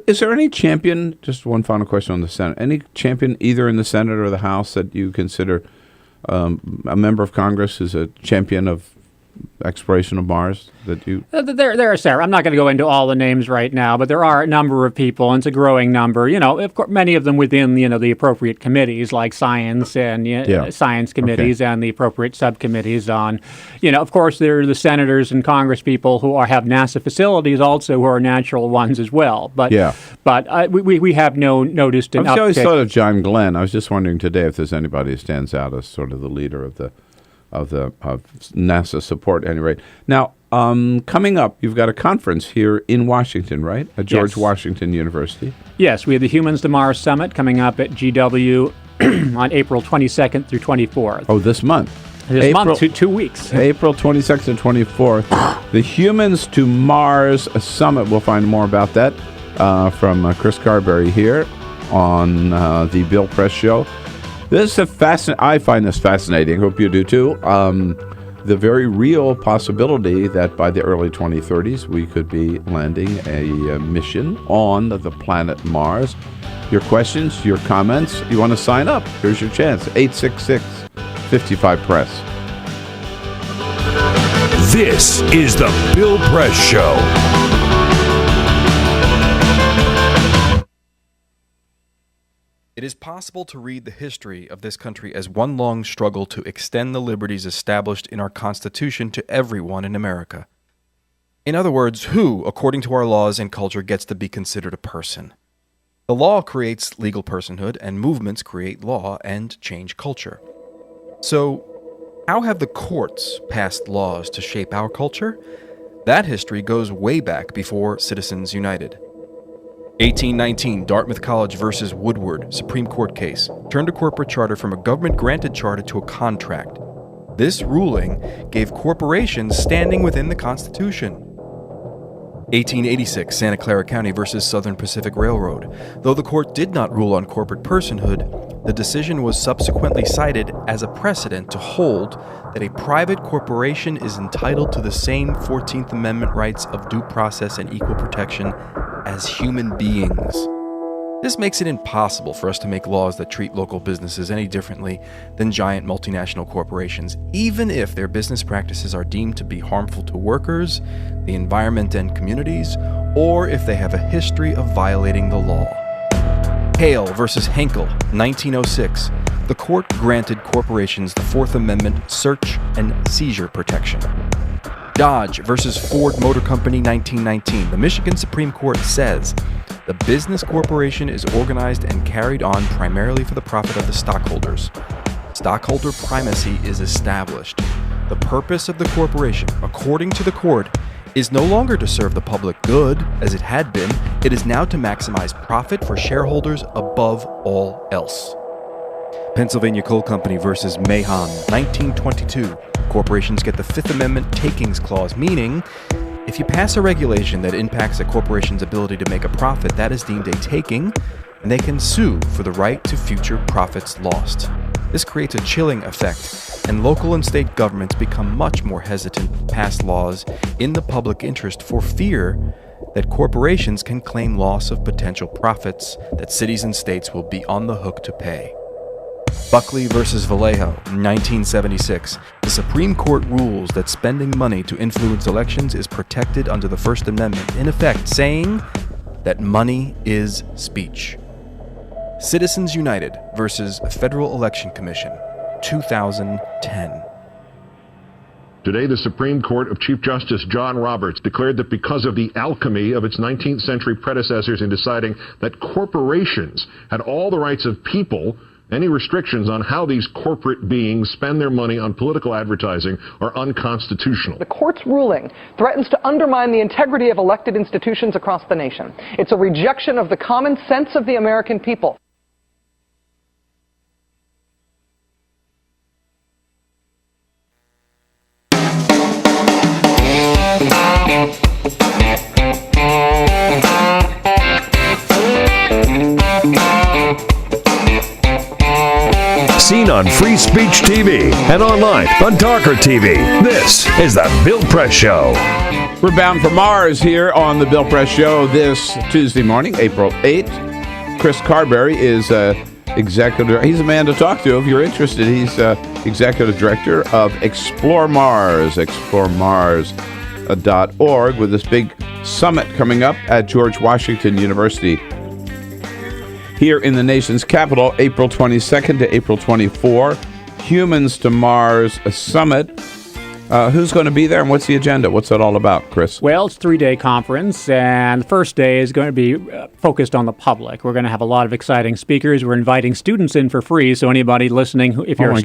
Is there any champion, just one final question on the Senate, any champion either in the Senate or the House that you consider a member of Congress is a champion of exploration of Mars that you... There are several. I'm not going to go into all the names right now, but there are a number of people, and it's a growing number. Of course, many of them within the appropriate committees like science and science committees and the appropriate subcommittees on. Of course, there are the senators and Congress people who have NASA facilities also who are natural ones as well. But we have noticed an uptick. I've always thought of John Glenn. I was just wondering today if there's anybody who stands out as sort of the leader of NASA support at any rate. Now, coming up, you've got a conference here in Washington, right? At George Washington University. Yes, we have the Humans to Mars Summit coming up at GW on April 22nd through 24th. Oh, this month. This month, 2 weeks. April 22nd and 24th. The Humans to Mars Summit. We'll find more about that from Chris Carberry here on the Bill Press Show. This is I find this fascinating. Hope you do too. The very real possibility that by the early 2030s we could be landing a mission on the planet Mars. Your questions, your comments, you want to sign up? Here's your chance. 866-55-PRESS. This is the Bill Press Show. It is possible to read the history of this country as one long struggle to extend the liberties established in our Constitution to everyone in America. In other words, who, according to our laws and culture, gets to be considered a person? The law creates legal personhood, and movements create law and change culture. So, how have the courts passed laws to shape our culture? That history goes way back before Citizens United. 1819, Dartmouth College versus Woodward, Supreme Court case, turned a corporate charter from a government-granted charter to a contract. This ruling gave corporations standing within the Constitution. 1886, Santa Clara County versus Southern Pacific Railroad. Though the court did not rule on corporate personhood, the decision was subsequently cited as a precedent to hold that a private corporation is entitled to the same 14th Amendment rights of due process and equal protection as human beings. This makes it impossible for us to make laws that treat local businesses any differently than giant multinational corporations, even if their business practices are deemed to be harmful to workers, the environment and communities, or if they have a history of violating the law. Hale versus Henkel, 1906. The court granted corporations the Fourth Amendment search and seizure protection. Dodge versus Ford Motor Company, 1919. The Michigan Supreme Court says the business corporation is organized and carried on primarily for the profit of the stockholders. Stockholder primacy is established. The purpose of the corporation, according to the court, is no longer to serve the public good, as it had been. It is now to maximize profit for shareholders above all else. Pennsylvania Coal Company versus Mahon, 1922. Corporations get the Fifth Amendment takings clause, meaning if you pass a regulation that impacts a corporation's ability to make a profit, that is deemed a taking, and they can sue for the right to future profits lost. This creates a chilling effect, and local and state governments become much more hesitant to pass laws in the public interest for fear that corporations can claim loss of potential profits that cities and states will be on the hook to pay. Buckley versus Vallejo, 1976. The Supreme Court rules that spending money to influence elections is protected under the First Amendment, in effect saying that money is speech. Citizens United versus Federal Election Commission, 2010. Today, the Supreme Court of Chief Justice John Roberts declared that because of the alchemy of its 19th century predecessors in deciding that corporations had all the rights of people, any restrictions on how these corporate beings spend their money on political advertising are unconstitutional. The court's ruling threatens to undermine the integrity of elected institutions across the nation. It's a rejection of the common sense of the American people. on Free Speech TV and online on TawkrTV. This is The Bill Press Show. We're bound for Mars here on The Bill Press Show this Tuesday morning, April 8th. Chris Carberry is executive. He's a man to talk to if you're interested. He's executive director of Explore Mars, exploremars.org, with this big summit coming up at George Washington University here in the nation's capital, April 22nd to April 24. Humans to Mars Summit. Who's going to be there and what's the agenda? What's that all about, Chris? Well, it's a 3-day conference, and the first day is going to be focused on the public. We're going to have a lot of exciting speakers. We're inviting students in for free, so anybody listening, if you're a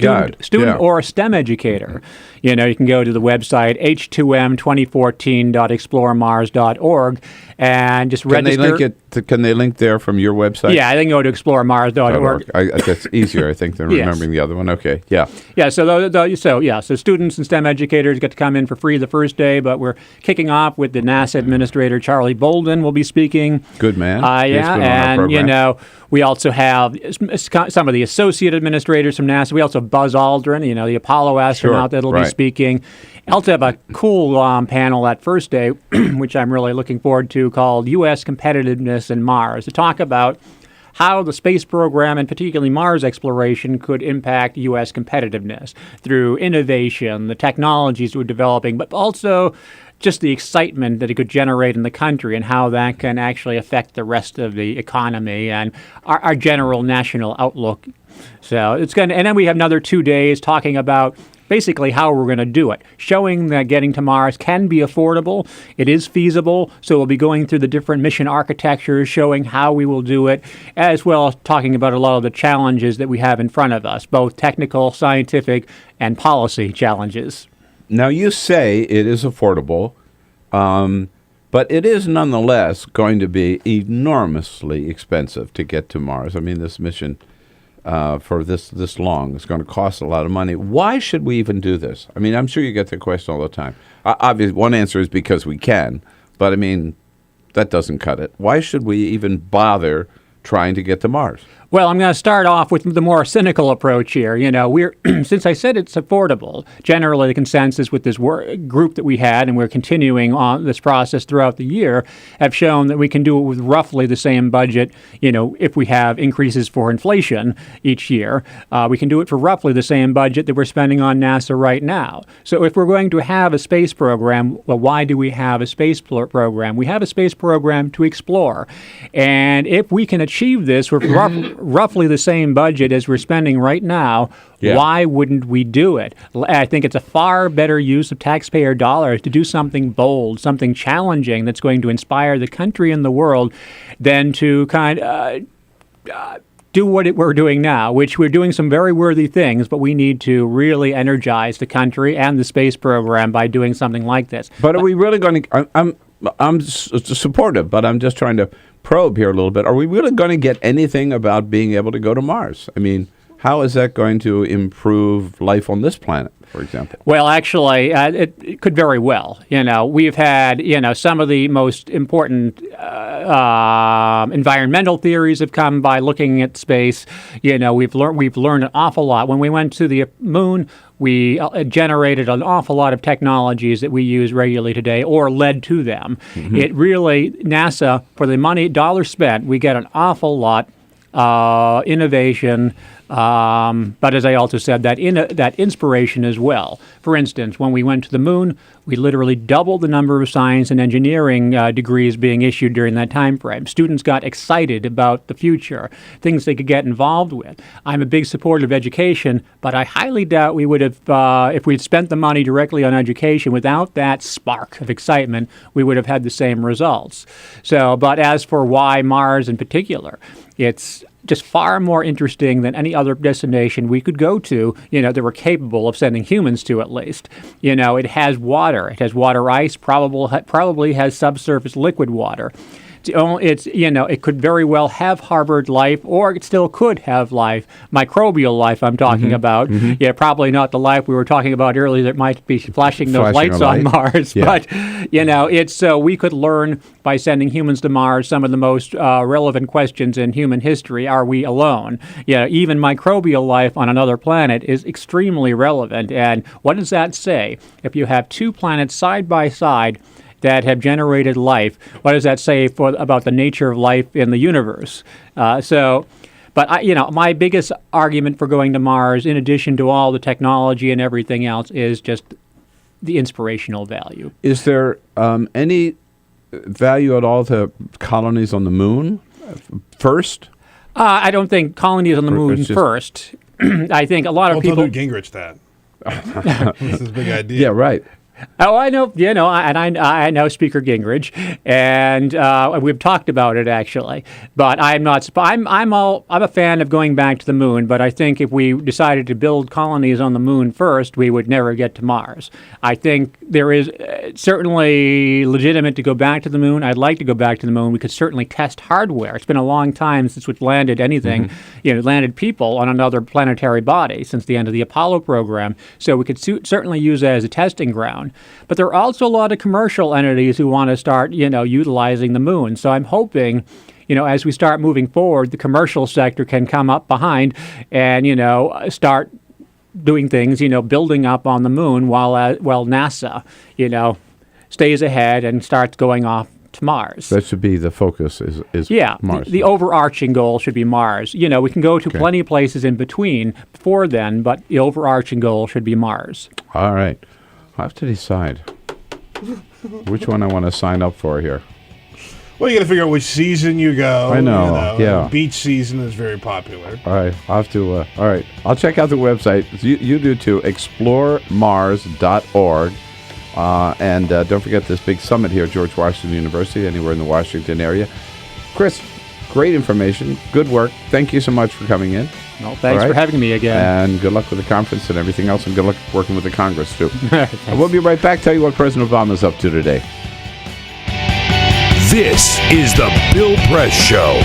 student or a STEM educator, you can go to the website h2m2014.exploremars.org and just register. Can they link there from your website? Yeah, they can go to exploremars.org. That's easier, I think, than remembering the other one. Okay, yeah. Yeah, so students and STEM educators get to come in for free the first day, but we're kicking off with the NASA administrator, Charlie Bolden, will be speaking. Good man. And, we also have some of the associate administrators from NASA. We also have Buzz Aldrin, the Apollo astronaut that'll be speaking. I also have a cool panel that first day, which I'm really looking forward to, called U.S. Competitiveness in Mars, to talk about how the space program, and particularly Mars exploration, could impact U.S. competitiveness through innovation, the technologies we're developing, but also just the excitement that it could generate in the country and how that can actually affect the rest of the economy and our general national outlook. So it's going to, and then we have another 2 days talking about basically how we're going to do it, showing that getting to Mars can be affordable. It is feasible. So we'll be going through the different mission architectures, showing how we will do it, as well as talking about a lot of the challenges that we have in front of us, both technical, scientific, and policy challenges. Now, you say it is affordable, but it is nonetheless going to be enormously expensive to get to Mars. I mean, this mission for this long is going to cost a lot of money. Why should we even do this? I mean, I'm sure you get the question all the time. Obviously, one answer is because we can, but I mean, that doesn't cut it. Why should we even bother trying to get to Mars? Well, I'm going to start off with the more cynical approach here. We're since I said it's affordable, generally the consensus with this group that we had, and we're continuing on this process throughout the year, have shown that we can do it with roughly the same budget. If we have increases for inflation each year, we can do it for roughly the same budget that we're spending on NASA right now. So if we're going to have a space program, well, why do we have a space program? We have a space program to explore. And if we can achieve this with roughly the same budget as we're spending right now, why wouldn't we do it? I think it's a far better use of taxpayer dollars to do something bold, something challenging that's going to inspire the country and the world than to kind of do what we're doing now, which we're doing some very worthy things, but we need to really energize the country and the space program by doing something like this. But are we really going to... I'm supportive, but I'm just trying to probe here a little bit. Are we really going to get anything about being able to go to Mars? I mean, how is that going to improve life on this planet, for example? Well, actually, it could very well. We've had, some of the most important environmental theories have come by looking at space. We've learned an awful lot. When we went to the moon, we generated an awful lot of technologies that we use regularly today, or led to them. Mm-hmm. It really, NASA, for the dollars spent, we get an awful lot innovation, but as I also said, that inspiration as well. For instance, when we went to the moon, we literally doubled the number of science and engineering degrees being issued during that time frame. Students got excited about the future, things they could get involved with. I'm a big supporter of education, but I highly doubt we would have, if we'd spent the money directly on education, without that spark of excitement, we would have had the same results. But as for why Mars in particular, it's just far more interesting than any other destination we could go to, that we're capable of sending humans to, at least. It has water. It has water ice, probably has subsurface liquid water. it could very well have harbored life, or it still could have life, microbial life I'm talking about. Mm-hmm. Yeah, probably not the life we were talking about earlier that might be flashing those lights on Mars. Yeah. But, it's we could learn by sending humans to Mars some of the most relevant questions in human history. Are we alone? Even microbial life on another planet is extremely relevant. And what does that say? If you have two planets side by side that have generated life, what does that say about the nature of life in the universe? But my biggest argument for going to Mars, in addition to all the technology and everything else, is just the inspirational value. Is there any value at all to colonies on the moon first? I don't think colonies on the moon first. I think a lot of people. Tell Gingrich that. This is a big idea. Yeah, right. Oh, I know, I know Speaker Gingrich, and we've talked about it actually. But I'm not. I'm a fan of going back to the moon. But I think if we decided to build colonies on the moon first, we would never get to Mars. I think there is certainly legitimate to go back to the moon. I'd like to go back to the moon. We could certainly test hardware. It's been a long time since we've landed anything. Landed people on another planetary body since the end of the Apollo program. So we could certainly use it as a testing ground. But there are also a lot of commercial entities who want to start, utilizing the moon. So I'm hoping, as we start moving forward, the commercial sector can come up behind and, start doing things, building up on the moon while NASA, stays ahead and starts going off to Mars. That should be the focus is Mars. The overarching goal should be Mars. We can go to plenty of places in between before then, but the overarching goal should be Mars. All right. I have to decide which one I want to sign up for here. Well, you got to figure out which season you go. I know, yeah. Beach season is very popular. All right, I'll have to. All right, I'll check out the website. You do too. ExploreMars.org, and don't forget this big summit here at George Washington University, anywhere in the Washington area. Chris, great information, good work. Thank you so much for coming in. Well, thanks for having me again. And good luck with the conference and everything else, and good luck working with the Congress, too. And we'll be right back, tell you what President Obama's up to today. This is the Bill Press Show.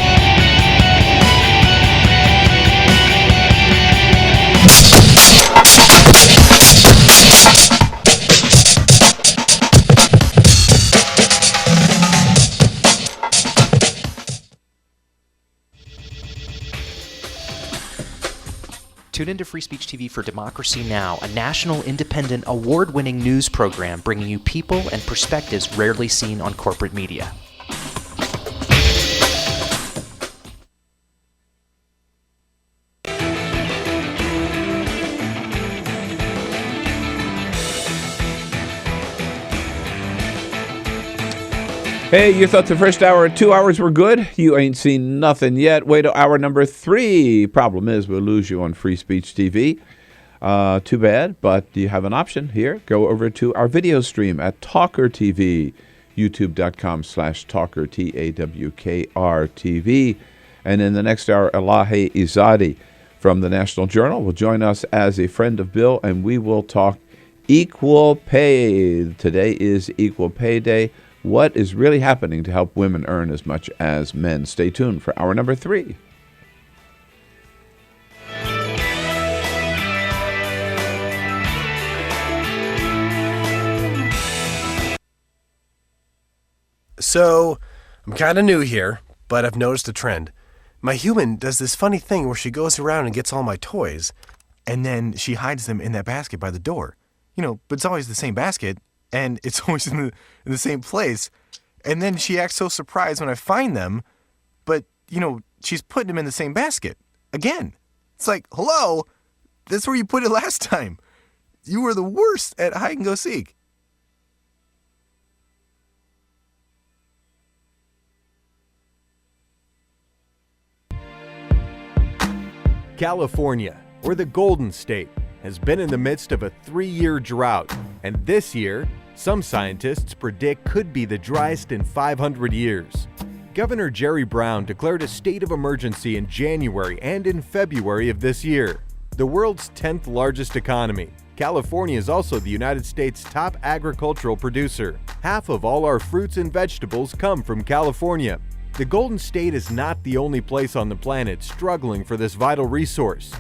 Tune into Free Speech TV for Democracy Now!, a national, independent, award-winning news program bringing you people and perspectives rarely seen on corporate media. Hey, you thought the first hour, 2 hours were good? You ain't seen nothing yet. Wait till hour number 3. Problem is, we'll lose you on Free Speech TV. Too bad, but you have an option here. Go over to our video stream at TawkrTV, youtube.com/Tawker, TAWKR-TV. And in the next hour, Elahe Izadi from the National Journal will join us as a friend of Bill, and we will talk equal pay. Today is Equal Pay Day. What is really happening to help women earn as much as men? Stay tuned for hour number 3. So, I'm kind of new here, but I've noticed a trend. My human does this funny thing where she goes around and gets all my toys, and then she hides them in that basket by the door. But it's always the same basket, and it's always in the same place. And then she acts so surprised when I find them, but, she's putting them in the same basket. Again. It's like, hello? That's where you put it last time. You were the worst at hide and go seek. California, or the Golden State, has been in the midst of a 3-year drought, and this year, some scientists predict could be the driest in 500 years. Governor Jerry Brown declared a state of emergency in January and in February of this year. The world's 10th largest economy, California is also the United States' top agricultural producer. Half of all our fruits and vegetables come from California. The Golden State is not the only place on the planet struggling for this vital resource.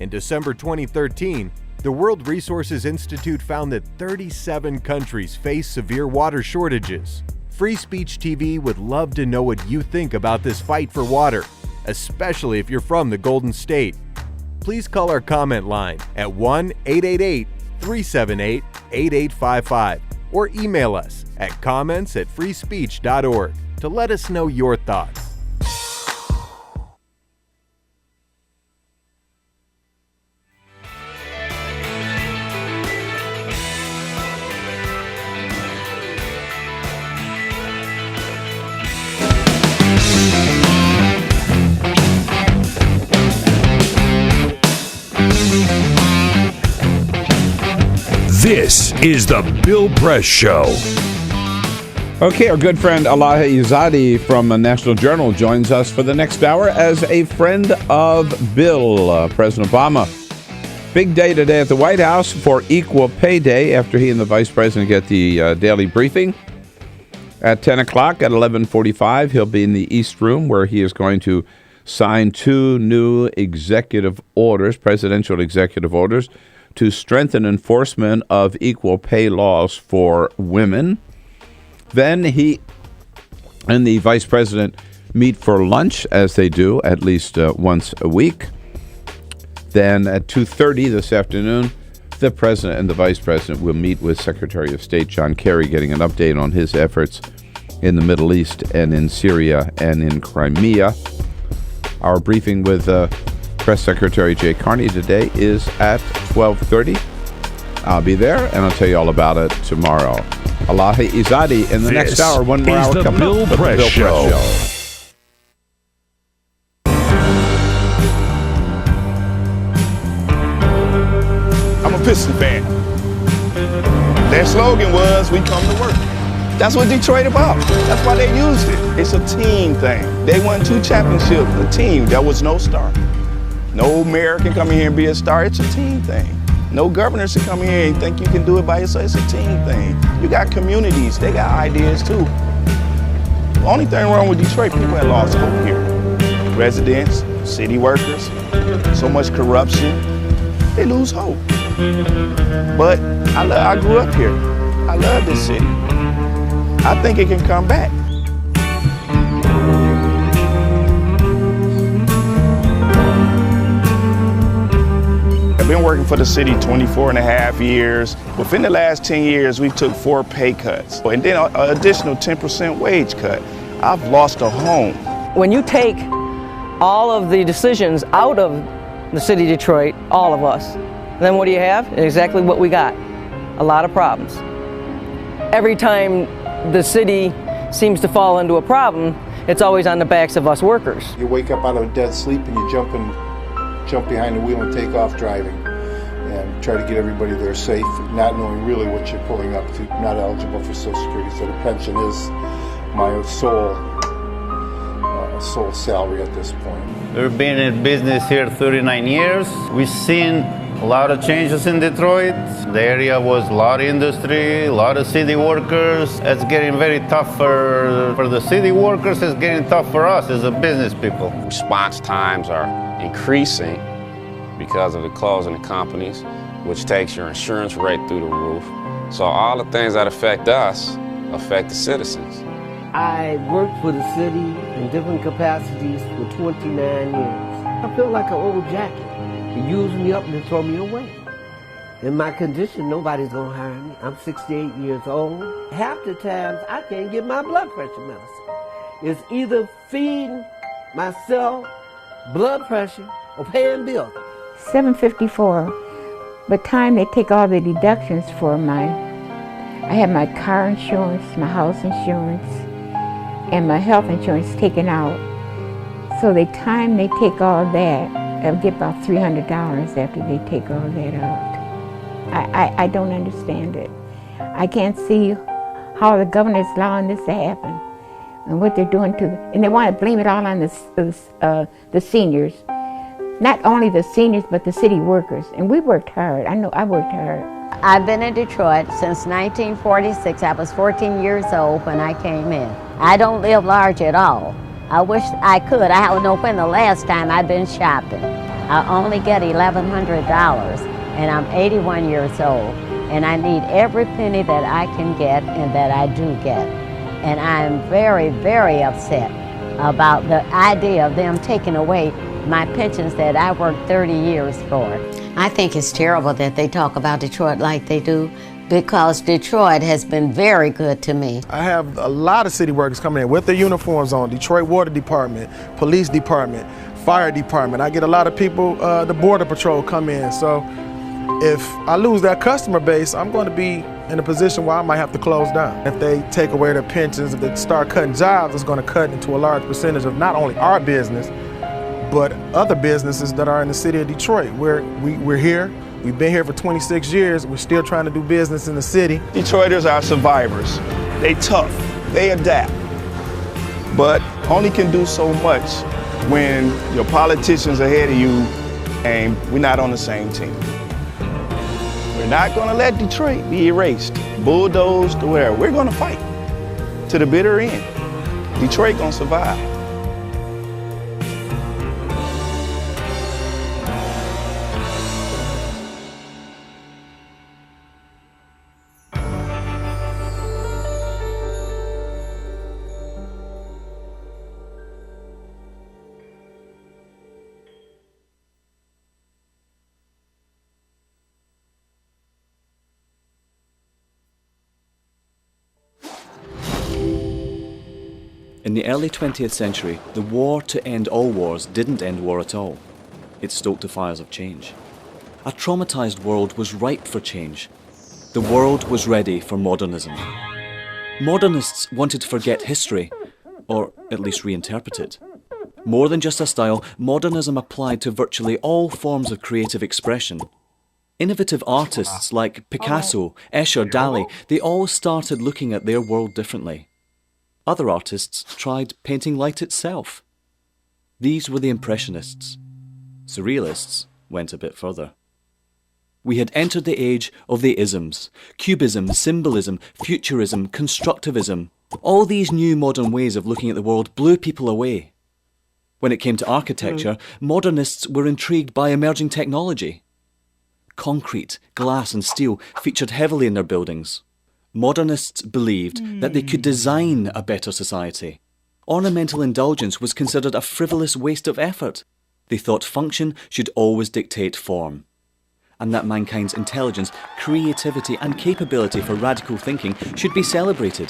In December 2013, the World Resources Institute found that 37 countries face severe water shortages. Free Speech TV would love to know what you think about this fight for water, especially if you're from the Golden State. Please call our comment line at 1-888-378-8855 or email us at comments@freespeech.org to let us know your thoughts. This is the Bill Press Show. Okay, our good friend Elahe Izadi from National Journal joins us for the next hour as a friend of Bill. President Obama, big day today at the White House for Equal Pay Day after he and the Vice President get the daily briefing. At 10 o'clock, at 11:45, he'll be in the East Room where he is going to sign 2 new executive orders, presidential executive orders, to strengthen enforcement of equal pay laws for women. Then he and the Vice President meet for lunch, as they do at least once a week. Then at 2:30 this afternoon, the President and the Vice President will meet with Secretary of State John Kerry, getting an update on his efforts in the Middle East and in Syria and in Crimea. Our briefing with Press Secretary Jay Carney today is at 12:30. I'll be there, and I'll tell you all about it tomorrow. Elahe Izadi in the next hour. One more hour coming Bill up. Press Bill Show. I'm a Piston fan. Their slogan was, "We come to work." That's what Detroit about. That's why they used it. It's a team thing. They won 2 championships, a team. There was no star. No mayor can come in here and be a star. It's a team thing. No governors can come in here and think you can do it by yourself. It's a team thing. You got communities. They got ideas too. The only thing wrong with Detroit, people have lost hope here. Residents, city workers, so much corruption. They lose hope. But I grew up here. I love this city. I think it can come back. I've been working for the city 24 and a half years. Within the last 10 years, we took 4 pay cuts and then an additional 10% wage cut. I've lost a home. When you take all of the decisions out of the city of Detroit, all of us, then what do you have? Exactly what we got. A lot of problems. Every time the city seems to fall into a problem, it's always on the backs of us workers. You wake up out of a dead sleep and you jump behind the wheel and take off driving and try to get everybody there safe, not knowing really what you're pulling up to. Not eligible for Social Security, so the pension is my sole salary at this point. We've been in business here 39 years. We've seen a lot of changes in Detroit. The area was a lot of industry, a lot of city workers. It's getting very tough for the city workers. It's getting tough for us as a business people. Response times are increasing because of the closing of companies, which takes your insurance right through the roof. So all the things that affect us affect the citizens. I worked for the city in different capacities for 29 years. I feel like an old jacket. They use me up and they throw me away. In my condition, nobody's gonna hire me. I'm 68 years old. Half the times, I can't get my blood pressure medicine. It's either feeding myself blood pressure or paying bills. $754. By the time they take all the deductions for I have my car insurance, my house insurance, and my health insurance taken out. So the time they take all that, I'll get about $300 after they take all that out. I don't understand it. I can't see how the governor is allowing this to happen and what they're doing and they want to blame it all on the seniors. Not only the seniors, but the city workers. And we worked hard. I know I worked hard. I've been in Detroit since 1946. I was 14 years old when I came in. I don't live large at all. I wish I could. I don't know when the last time I've been shopping. I only get $1,100, and I'm 81 years old, and I need every penny that I can get and that I do get. And I'm very, very upset about the idea of them taking away my pensions that I worked 30 years for. I think it's terrible that they talk about Detroit like they do, because Detroit has been very good to me. I have a lot of city workers coming in with their uniforms on, Detroit Water Department, Police Department, Fire Department. I get a lot of people, the Border Patrol come in. So if I lose that customer base, I'm going to be in a position where I might have to close down. If they take away their pensions, if they start cutting jobs, it's going to cut into a large percentage of not only our business, but other businesses that are in the city of Detroit. We're here. We've been here for 26 years. We're still trying to do business in the city. Detroiters are survivors. They tough. They adapt. But only can do so much when your politicians are ahead of you and we're not on the same team. We're not going to let Detroit be erased, bulldozed, or whatever. We're going to fight to the bitter end. Detroit going to survive. In the early 20th century, the war to end all wars didn't end war at all. It stoked the fires of change. A traumatized world was ripe for change. The world was ready for modernism. Modernists wanted to forget history, or at least reinterpret it. More than just a style, modernism applied to virtually all forms of creative expression. Innovative artists like Picasso, Escher, Dali, they all started looking at their world differently. Other artists tried painting light itself. These were the Impressionists. Surrealists went a bit further. We had entered the age of the isms. Cubism, symbolism, futurism, constructivism. All these new modern ways of looking at the world blew people away. When it came to architecture, modernists were intrigued by emerging technology. Concrete, glass and steel featured heavily in their buildings. Modernists believed that they could design a better society. Ornamental indulgence was considered a frivolous waste of effort. They thought function should always dictate form, and that mankind's intelligence, creativity and capability for radical thinking should be celebrated.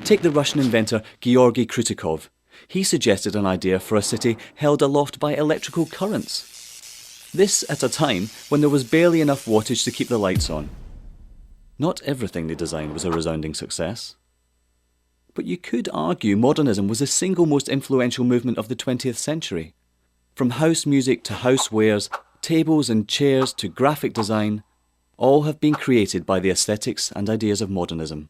Take the Russian inventor Georgy Krutikov. He suggested an idea for a city held aloft by electrical currents. This at a time when there was barely enough wattage to keep the lights on. Not everything they designed was a resounding success. But you could argue modernism was the single most influential movement of the 20th century. From house music to housewares, tables and chairs to graphic design, all have been created by the aesthetics and ideas of modernism.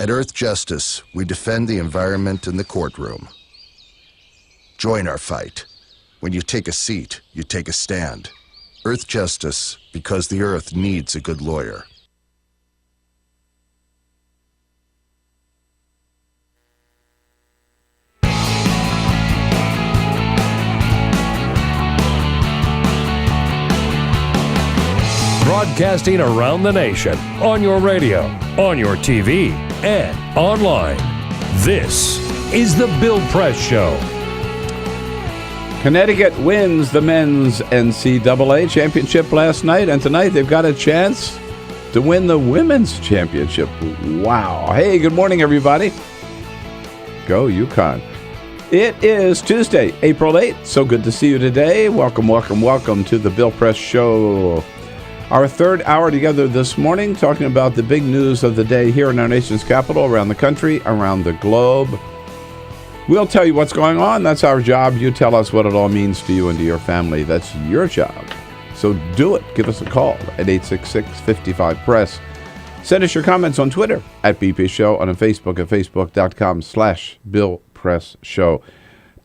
At Earth Justice, we defend the environment in the courtroom. Join our fight. When you take a seat, you take a stand. Earth Justice, because the Earth needs a good lawyer. Broadcasting around the nation, on your radio, on your TV, and online. This is the Bill Press Show. Connecticut wins the men's NCAA championship last night, and tonight they've got a chance to win the women's championship. Wow. Hey, good morning, everybody. Go UConn. It is Tuesday, April 8th. So good to see you today. Welcome, welcome, welcome to the Bill Press Show. Our third hour together this morning, talking about the big news of the day here in our nation's capital, around the country, around the globe. We'll tell you what's going on. That's our job. You tell us what it all means to you and to your family. That's your job. So do it. Give us a call at 866-55-PRESS. Send us your comments on Twitter at BP Show and on Facebook at facebook.com/BillPressShow.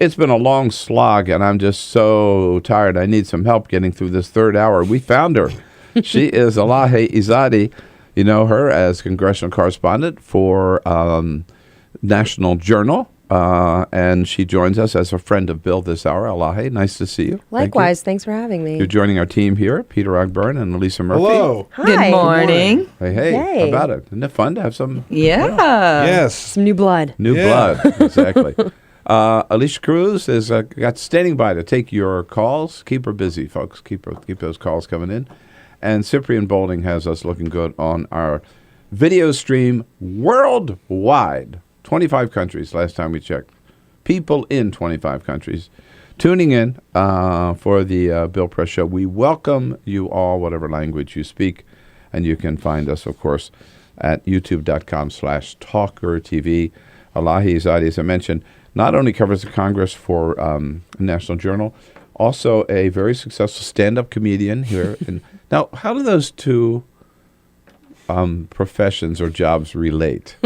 It's been a long slog, and I'm just so tired. I need some help getting through this third hour. We found her. She is Elahe Izadi. You know her as Congressional Correspondent for National Journal. And she joins us as a friend of Bill this hour. Elahe, nice to see you. Likewise, thanks for having me. You're joining our team here, Peter Ogburn and Elisa Murphy. Hello. Hi. Good morning. Hey, Yay. how about it? Isn't it fun to have some? Yeah. Yes. Some new blood. New blood, exactly. Alicia Cruz is got standing by to take your calls. Keep her busy, folks. Keep those calls coming in. And Cyprian Bolding has us looking good on our video stream worldwide. 25 countries last time we checked. People in 25 countries tuning in for the Bill Press Show. We welcome you all, whatever language you speak. And you can find us, of course, at youtube.com/TawkrTV. Elahe Izadi, as I mentioned, not only covers the Congress for National Journal, also a very successful stand-up comedian here. Now, how do those two professions or jobs relate?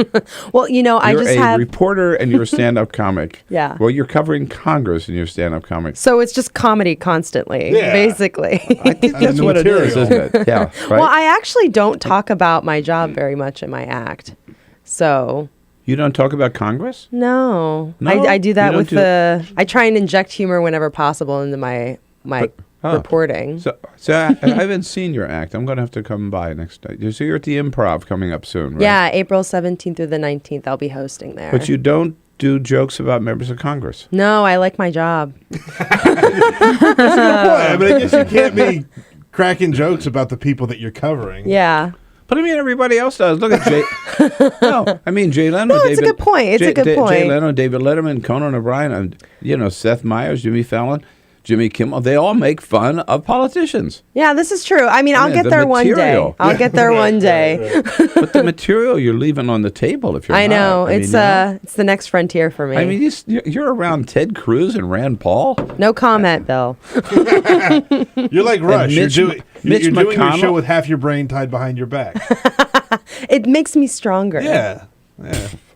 Well, you know, you're a reporter and you're a stand-up comic. Yeah. Well, you're covering Congress and you're a stand-up comic. So it's just comedy constantly, basically. I think that's what it is, isn't it? Yeah. Right? Well, I actually don't talk about my job very much in my act. So... You don't talk about Congress? No. No? I do that You with don't I try and inject humor whenever possible into my reporting. So I haven't seen your act. I'm going to have to come by next day. So you're at the Improv coming up soon, right? Yeah, April 17th through the 19th, I'll be hosting there. But you don't do jokes about members of Congress. No, I like my job. That's a good point. I mean, I guess you can't be cracking jokes about the people that you're covering. Yeah. But I mean, everybody else does. Look at Jay. No, I mean Jay Leno. No, it's a good point. It's a good point. Jay Leno, David Letterman, Conan O'Brien, and Seth Meyers, Jimmy Fallon, Jimmy Kimmel. They all make fun of politicians. Yeah, this is true. I mean, I'll get there one day. I'll get there one day. But the material you're leaving on the table, if you're I know. not. It's the next frontier for me. I mean, you're around Ted Cruz and Rand Paul. No comment, Bill. You're like Rush. Mitch you're doing your McConnell. show with half your brain tied behind your back. It makes me stronger. Yeah.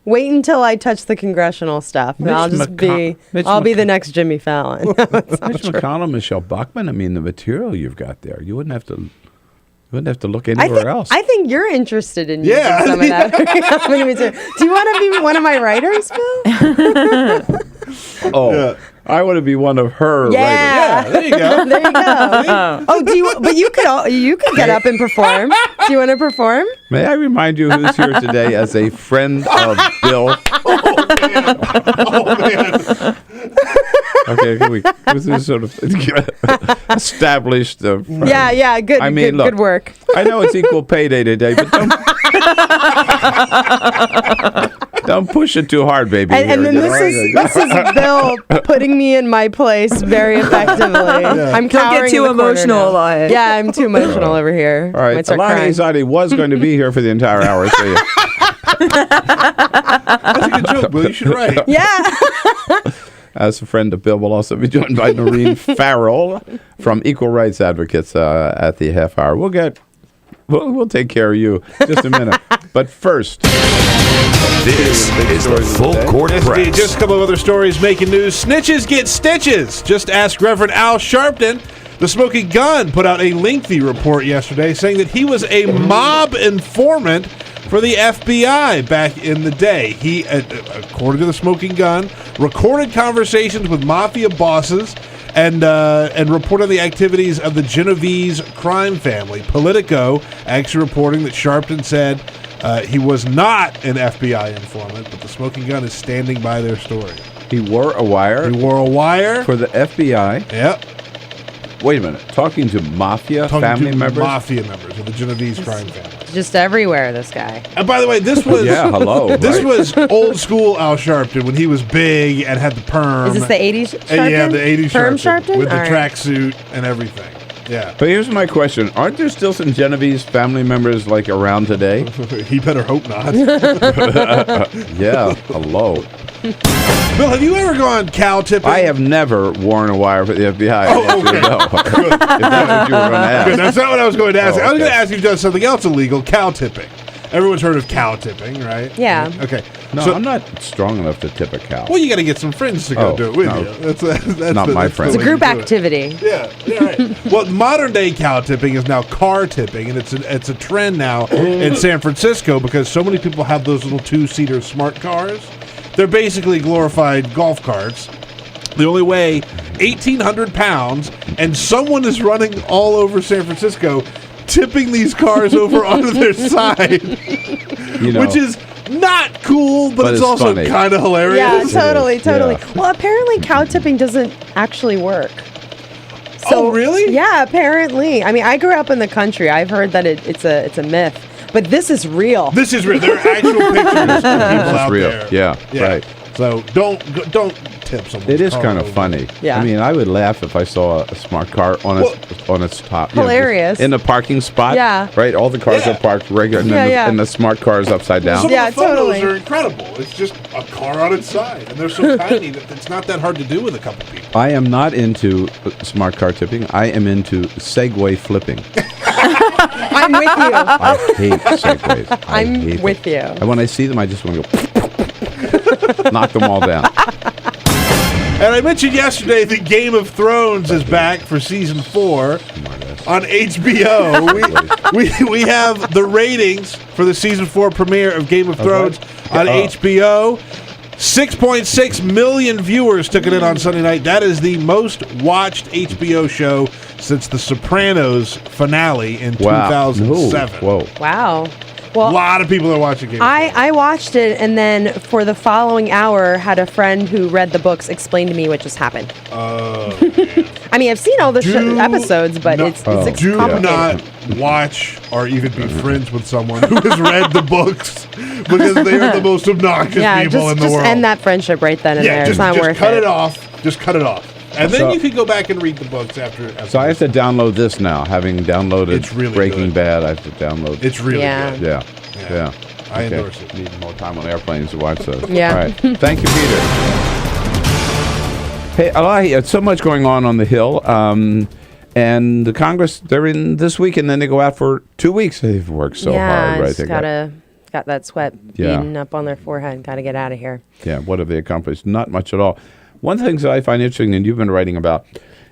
Wait until I touch the congressional stuff. And I'll just be the next Jimmy Fallon. Mitch McConnell, Michelle Bachmann. I mean, the material you've got there, you wouldn't have to look anywhere else. I think you're interested in using some of that. Do you want to be one of my writers, Bill? I want to be one of her writers. Yeah, there you go. There you go. But you could get up and perform. Do you want to perform? May I remind you who's here today as a friend of Bill? Oh man. Okay, this is sort of established. Yeah, good. I mean, good work. I know it's equal pay day today, but don't push it too hard, baby. And then this is Bill putting me in my place very effectively. I'm Don't get too emotional, Elahe. Yeah, I'm too emotional over here. All right, Elahe Izadi was going to be here for the entire hour. So That's a good joke, Bill. You should write. Yeah. As a friend of Bill, we'll also be joined by Noreen Farrell from Equal Rights Advocates at the half hour. We'll take care of you in just a minute. But first, this is the Full Court Press. Just a couple of other stories making news. Snitches get stitches. Just ask Reverend Al Sharpton. The Smoking Gun put out a lengthy report yesterday saying that he was a mob informant for the FBI back in the day. He, according to the Smoking Gun, recorded conversations with mafia bosses and reported the activities of the Genovese crime family. Politico actually reporting that Sharpton said he was not an FBI informant, but the Smoking Gun is standing by their story. He wore a wire. For the FBI. Yep. Wait a minute. Talking to family members? Mafia members of the Genovese crime family. Just everywhere, this guy. And by the way, this was This right. was old school Al Sharpton when he was big and had the perm. Is this the 80s Sharpton? Yeah, the 80s Perm Sharpton with the All right. tracksuit and everything. Yeah. But here's my question. Aren't there still some Genovese family members around today? He better hope not. Yeah, hello. Bill, have you ever gone cow tipping? I have never worn a wire for the FBI. Oh, okay. No. If that's what you were going to ask. Good. That's not what I was going to ask. Oh, I was going okay. to ask you if you've done something else illegal, cow tipping. Everyone's heard of cow tipping, right? Yeah. Okay. No, So- I'm not strong enough to tip a cow. Well, you got to get some friends to go Oh, do it with no. you. That's Not my friends. It's a group activity. Yeah, right. Well, modern day cow tipping is now car tipping, and it's a trend now in San Francisco because so many people have those little 2-seater smart cars. They're basically glorified golf carts. They only weigh 1,800 pounds, and someone is running all over San Francisco, tipping these cars over onto their side, which is not cool, but it's also kind of hilarious. Yeah, totally. Well, apparently cow tipping doesn't actually work. So, really? Yeah, apparently. I mean, I grew up in the country. I've heard that it's a myth, but this is real. This is real. There are actual pictures of people out real. there. Yeah, right. So don't tip someone. It is kind of funny. Yeah. I mean, I would laugh if I saw a smart car on its top. Hilarious. In a parking spot. Yeah. Right? All the cars are parked regular, and the smart car is upside down. Some of the photos are incredible. It's just a car on its side, and they're so tiny that it's not that hard to do with a couple people. I am not into smart car tipping. I am into Segway flipping. I'm with you. I hate Segways. I'm with you. And when I see them, I just want to go knock them all down. And I mentioned yesterday that Game of Thrones is back for season 4 on HBO. we have the ratings for the season 4 premiere of Game of Thrones on HBO. 6.6 million viewers took it in on Sunday night. That is the most watched HBO show since The Sopranos finale in 2007. Whoa. Wow. Well, a lot of people are watching Game of Thrones. I watched it, and then for the following hour, had a friend who read the books explain to me what just happened. I mean, I've seen all the episodes, but it's complicated. Do not watch or even be friends with someone who has read the books because they are the most obnoxious people in the world. Just end that friendship right then and there. It's not worth it. Cut it off. Just cut it off. And then you can go back and read the books after. So I have to download this now. Having downloaded It's really Breaking good. Bad, I have to download. It's really Yeah. good. Yeah. I Okay. endorse it. Need more time on airplanes to watch those. Yeah. All right. Thank you, Peter. Hey, Elahe, so much going on the Hill. And the Congress, they're in this week, and then they go out for 2 weeks. They've worked so hard, right? Just got that sweat Yeah. beating up on their forehead. Got to get out of here. Yeah, what have they accomplished? Not much at all. One of the things that I find interesting, and you've been writing about,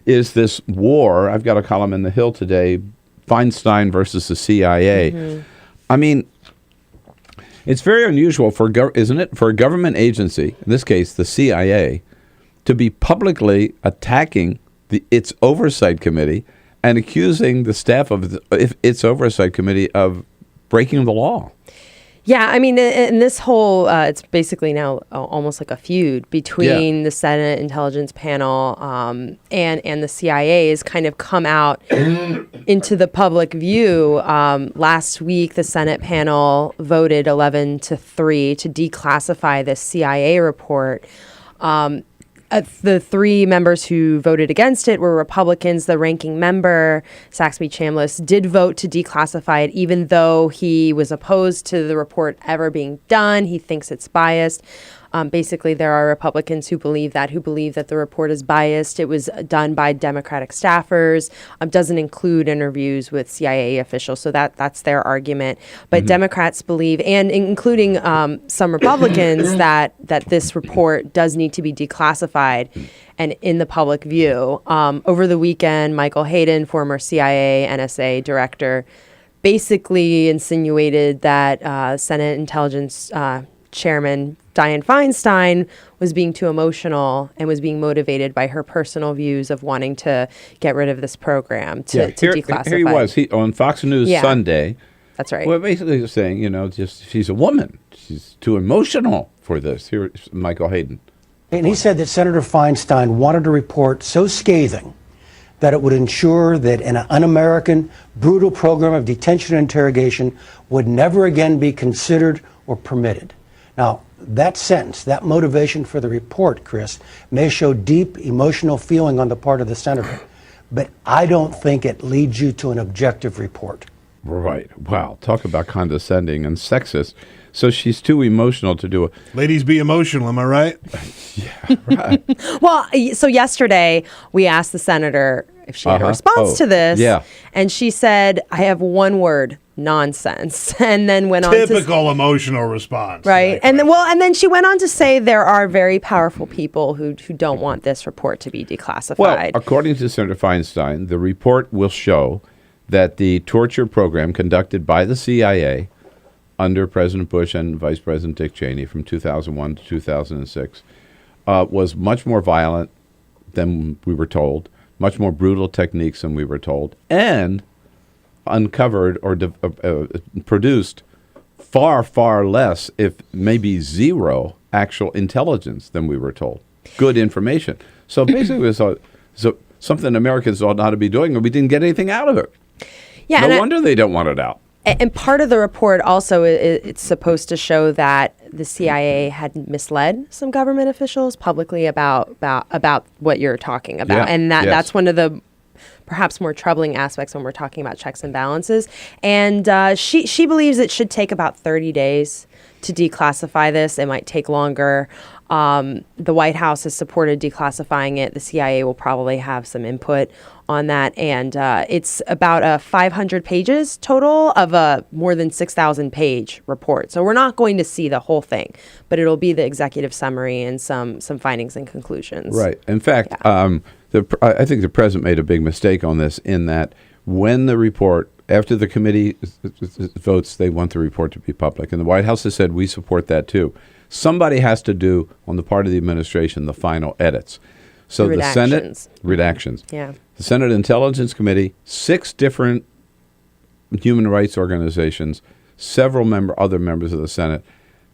is this war. I've got a column in the Hill today, Feinstein versus the CIA. Mm-hmm. I mean, it's very unusual isn't it, for a government agency, in this case the CIA, to be publicly attacking its oversight committee and accusing the staff of its oversight committee of breaking the law. Yeah, I mean, in this whole, it's basically now almost like a feud between the Senate Intelligence Panel and the CIA has kind of come out into the public view. Last week, the Senate panel voted 11-3 to declassify the CIA report. The 3 members who voted against it were Republicans. The ranking member, Saxby Chambliss, did vote to declassify it, even though he was opposed to the report ever being done. He thinks it's biased. Basically, there are Republicans who believe that the report is biased. It was done by Democratic staffers, doesn't include interviews with CIA officials. So that's their argument. But Democrats believe, and including some Republicans, that this report does need to be declassified and in the public view. Over the weekend, Michael Hayden, former CIA NSA director, basically insinuated that Senate Intelligence Chairman Dianne Feinstein was being too emotional and was being motivated by her personal views of wanting to get rid of this program to declassify. Here he was on Fox News Sunday. That's right. Well, basically saying, just she's a woman. She's too emotional for this. Here's Michael Hayden. And he said that Senator Feinstein wanted a report so scathing that it would ensure that an un-American, brutal program of detention and interrogation would never again be considered or permitted. Now, that sentence, that motivation for the report, Chris, may show deep emotional feeling on the part of the senator, but I don't think it leads you to an objective report. Right. Wow. Talk about condescending and sexist. So she's too emotional to do it. Ladies, be emotional. Am I right? Well, so yesterday we asked the senator if she had a response to this. Yeah. And she said, I have one word, nonsense. And then went on to Typical emotional response. right. And then she went on to say there are very powerful people who don't want this report to be declassified. Well, according to Senator Feinstein, the report will show that the torture program conducted by the CIA under President Bush and Vice President Dick Cheney from 2001 to 2006 was much more violent than we were told, much more brutal techniques than we were told, and uncovered or produced far, far less, if maybe zero, actual intelligence than we were told. Good information. So basically, it was something Americans ought not to be doing, and we didn't get anything out of it. Yeah, no wonder they don't want it out. And part of the report also, it's supposed to show that the CIA had misled some government officials publicly about what you're talking about. Yeah, and yes. that's one of the perhaps more troubling aspects when we're talking about checks and balances. And she believes it should take about 30 days to declassify this. It might take longer. The White House has supported declassifying it. The CIA will probably have some input on that. And it's about 500 pages total of a more than 6,000 page report. So we're not going to see the whole thing, but it'll be the executive summary and some findings and conclusions. Right. In fact, I think the president made a big mistake on this in that when the report, after the committee votes, they want the report to be public. And the White House has said, we support that too. Somebody has to do, on the part of the administration, the final edits. So the Senate, redactions. Yeah. The Senate Intelligence Committee, 6 different human rights organizations, several other members of the Senate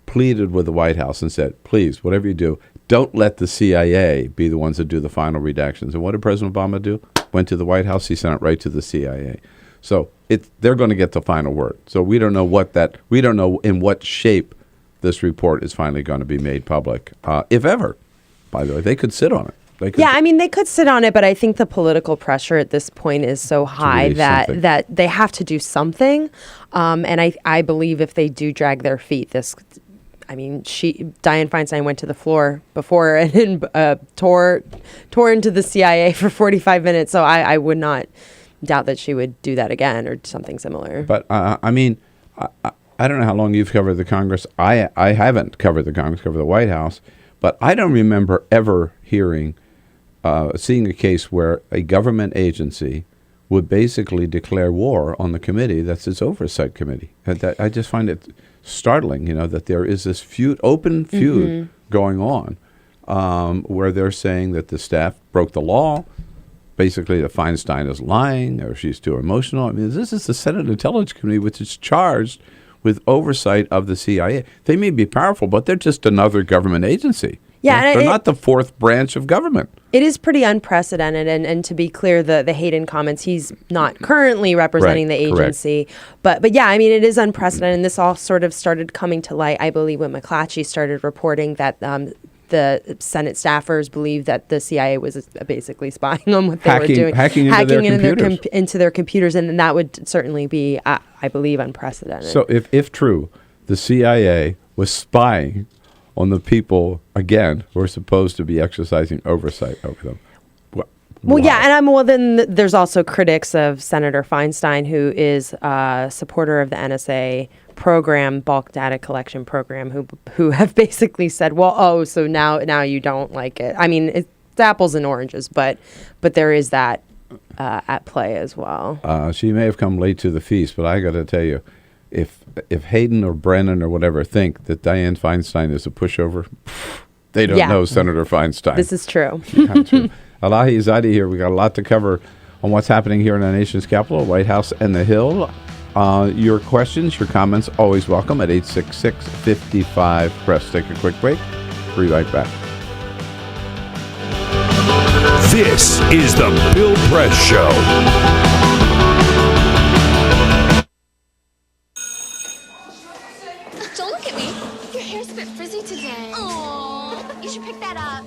pleaded with the White House and said, please, whatever you do, don't let the CIA be the ones that do the final redactions. And what did President Obama do? Went to the White House, he sent it right to the CIA. So they're going to get the final word. So we don't know in what shape this report is finally going to be made public, if ever. By the way, they could sit on it. They could sit on it, but I think the political pressure at this point is so high that they have to do something. And I believe if they do drag their feet, Dianne Feinstein went to the floor before and tore into the CIA for 45 minutes. So I would not doubt that she would do that again or something similar. But I don't know how long you've covered the Congress. I haven't covered the Congress, covered the White House, but I don't remember ever seeing a case where a government agency would basically declare war on the committee that's its oversight committee. I just find it startling, that there is this open feud going on where they're saying that the staff broke the law, basically that Feinstein is lying or she's too emotional. I mean, this is the Senate Intelligence Committee, which is charged with oversight of the CIA. They may be powerful, but they're just another government agency. Yeah, they're not the fourth branch of government. It is pretty unprecedented, and to be clear, the Hayden comments, he's not currently representing the agency, but yeah, I mean, it is unprecedented, and this all sort of started coming to light, I believe, when McClatchy started reporting that the Senate staffers believed that the CIA was basically spying on what they were doing, hacking into their computers, and then that would certainly be, I believe, unprecedented. So if true, the CIA was spying on the people, again, who are supposed to be exercising oversight over them. Well, yeah, and then there's also critics of Senator Feinstein, who is a supporter of the NSA program, bulk data collection program, who have basically said, so now you don't like it. I mean, it's apples and oranges, but there is that at play as well. She may have come late to the feast, but I got to tell you, if Hayden or Brennan or whatever think that Dianne Feinstein is a pushover, they don't know Senator Feinstein. This is true. Elahe, Izadi here. We got a lot to cover on what's happening here in our nation's capital, White House and the Hill. Your questions, your comments, always welcome at 866-55-PRESS. Take a quick break. Be right back. This is the Bill Press Show. Don't look at me. Your hair's a bit frizzy today. Oh, you should pick that up.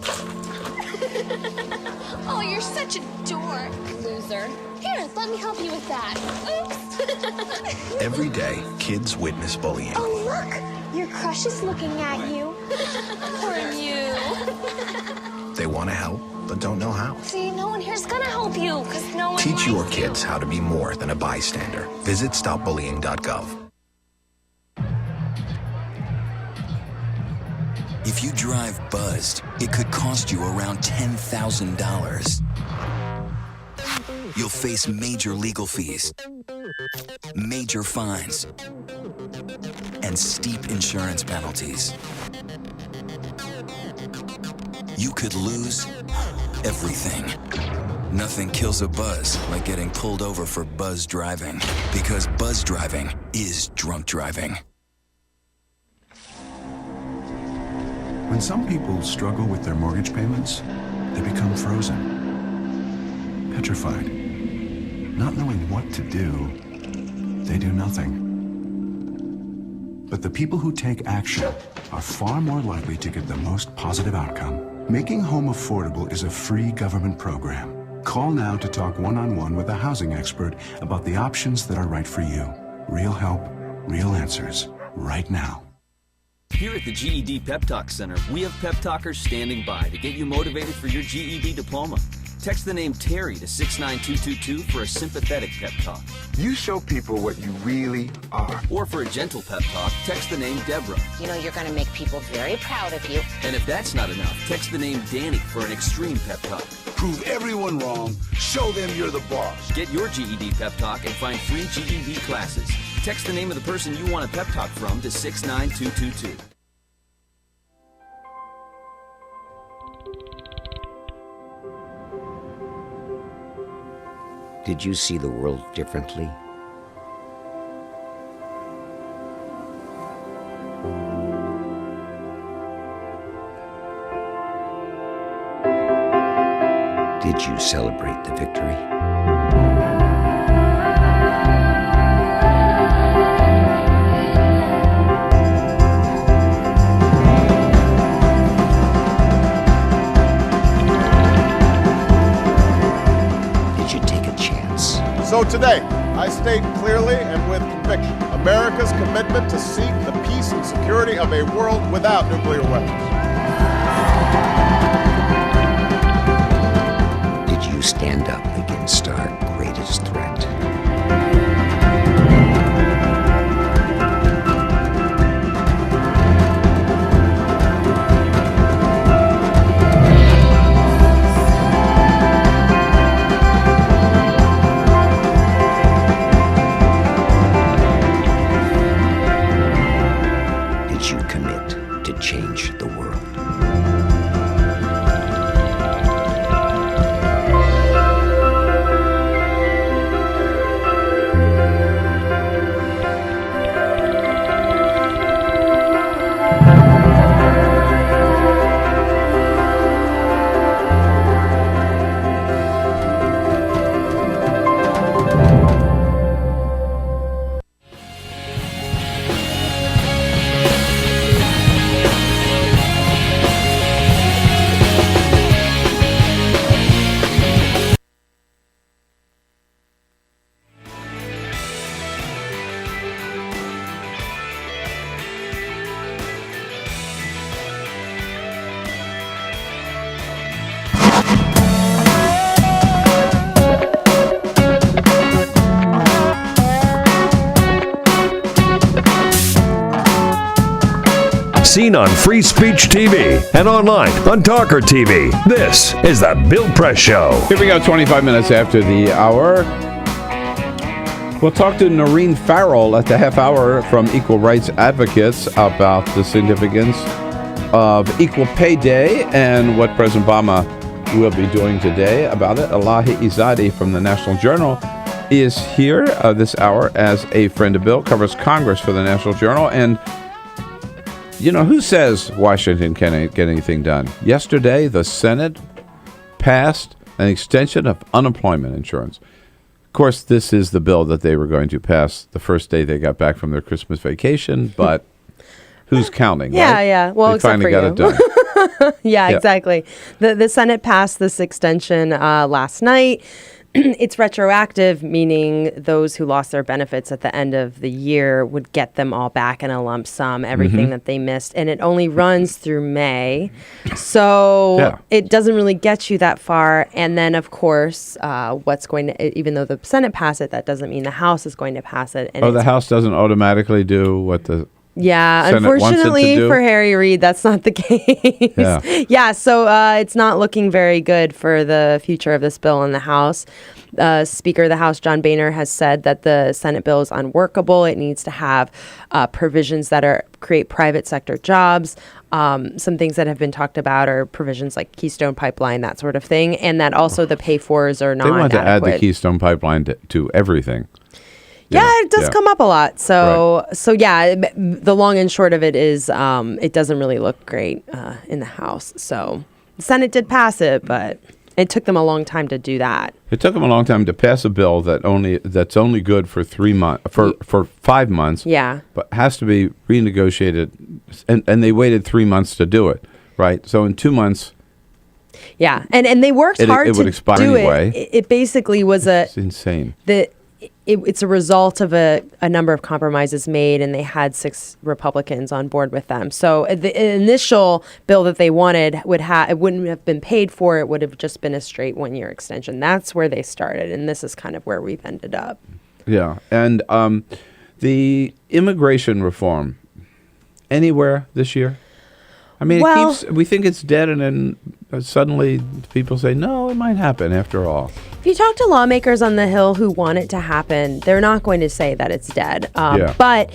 Oh, you're such a dork. Loser. sir. Here, let me help you with that. Oops. Every day, kids witness bullying. Oh, look. Your crush is looking at you. Poor you. They want to help, but don't know how. See, no one here's gonna help you, because no one Teach your likes kids how to be more than a bystander. Visit stopbullying.gov. If you drive buzzed, it could cost you around $10,000. You'll face major legal fees, major fines, and steep insurance penalties. You could lose everything. Nothing kills a buzz like getting pulled over for buzz driving, because buzz driving is drunk driving. When some people struggle with their mortgage payments, they become frozen, petrified. Not knowing what to do, they do nothing. But the people who take action are far more likely to get the most positive outcome. Making home affordable is a free government program. Call now to talk one-on-one with a housing expert about the options that are right for you. Real help, real answers, right now. Here at the GED Pep Talk Center, we have pep talkers standing by to get you motivated for your GED diploma. Text the name Terry to 69222 for a sympathetic pep talk. You show people what you really are. Or for a gentle pep talk, text the name Deborah. You know you're going to make people very proud of you. And if that's not enough, text the name Danny for an extreme pep talk. Prove everyone wrong. Show them you're the boss. Get your GED pep talk and find free GED classes. Text the name of the person you want a pep talk from to 69222. Did you see the world differently? Did you celebrate the victory? So today, I state clearly and with conviction America's commitment to seek the peace and security of a world without nuclear weapons. Did you stand up against our greatest threat? Change the world. Seen on Free Speech TV and online on TawkrTV. This is the Bill Press Show. Here we go, 25 minutes after the hour. We'll talk to Noreen Farrell at the half hour from Equal Rights Advocates about the significance of Equal Pay Day and what President Obama will be doing today about it. Elahe Izadi from the National Journal is here this hour as a friend of Bill, covers Congress for the National Journal. And you know, who says Washington can't get anything done? Yesterday, the Senate passed an extension of unemployment insurance. Of course, this is the bill that they were going to pass the first day they got back from their Christmas vacation, but who's counting? Yeah, right? yeah. Well, they except finally for got you. it done. Yeah, exactly. The Senate passed this extension last night. it's retroactive, meaning those who lost their benefits at the end of the year would get them all back in a lump sum, everything that they missed. And it only runs through May. So it doesn't really get you that far. And then, of course, what's going to, even though the Senate passed it, that doesn't mean the House is going to pass it. And the House doesn't automatically do what the Yeah, Senate unfortunately for Harry Reid, that's not the case. So it's not looking very good for the future of this bill in the House. Speaker of the House, John Boehner, has said that the Senate bill is unworkable. It needs to have provisions that create private sector jobs. Some things that have been talked about are provisions like Keystone Pipeline, that sort of thing, and that also the pay-fors are not adequate. They want to add the Keystone Pipeline to everything. It does come up a lot. So the long and short of it is it doesn't really look great in the House. So the Senate did pass it, but it took them a long time to do that. It took them a long time to pass a bill that's only good for 3 months, for 5 months. Yeah. But has to be renegotiated, and they waited 3 months to do it, right? So in 2 months. Yeah, and they worked hard to do it. It would expire anyway. It basically was it's insane. It's a result of a number of compromises made, and they had 6 Republicans on board with them. So the initial bill that they wanted it wouldn't have been paid for. It would have just been a straight 1-year extension. That's where they started, and this is kind of where we've ended up. Yeah, and the immigration reform, anywhere this year? I mean, we think it's dead, and then suddenly people say, no, it might happen after all. If you talk to lawmakers on the Hill who want it to happen, they're not going to say that it's dead. But,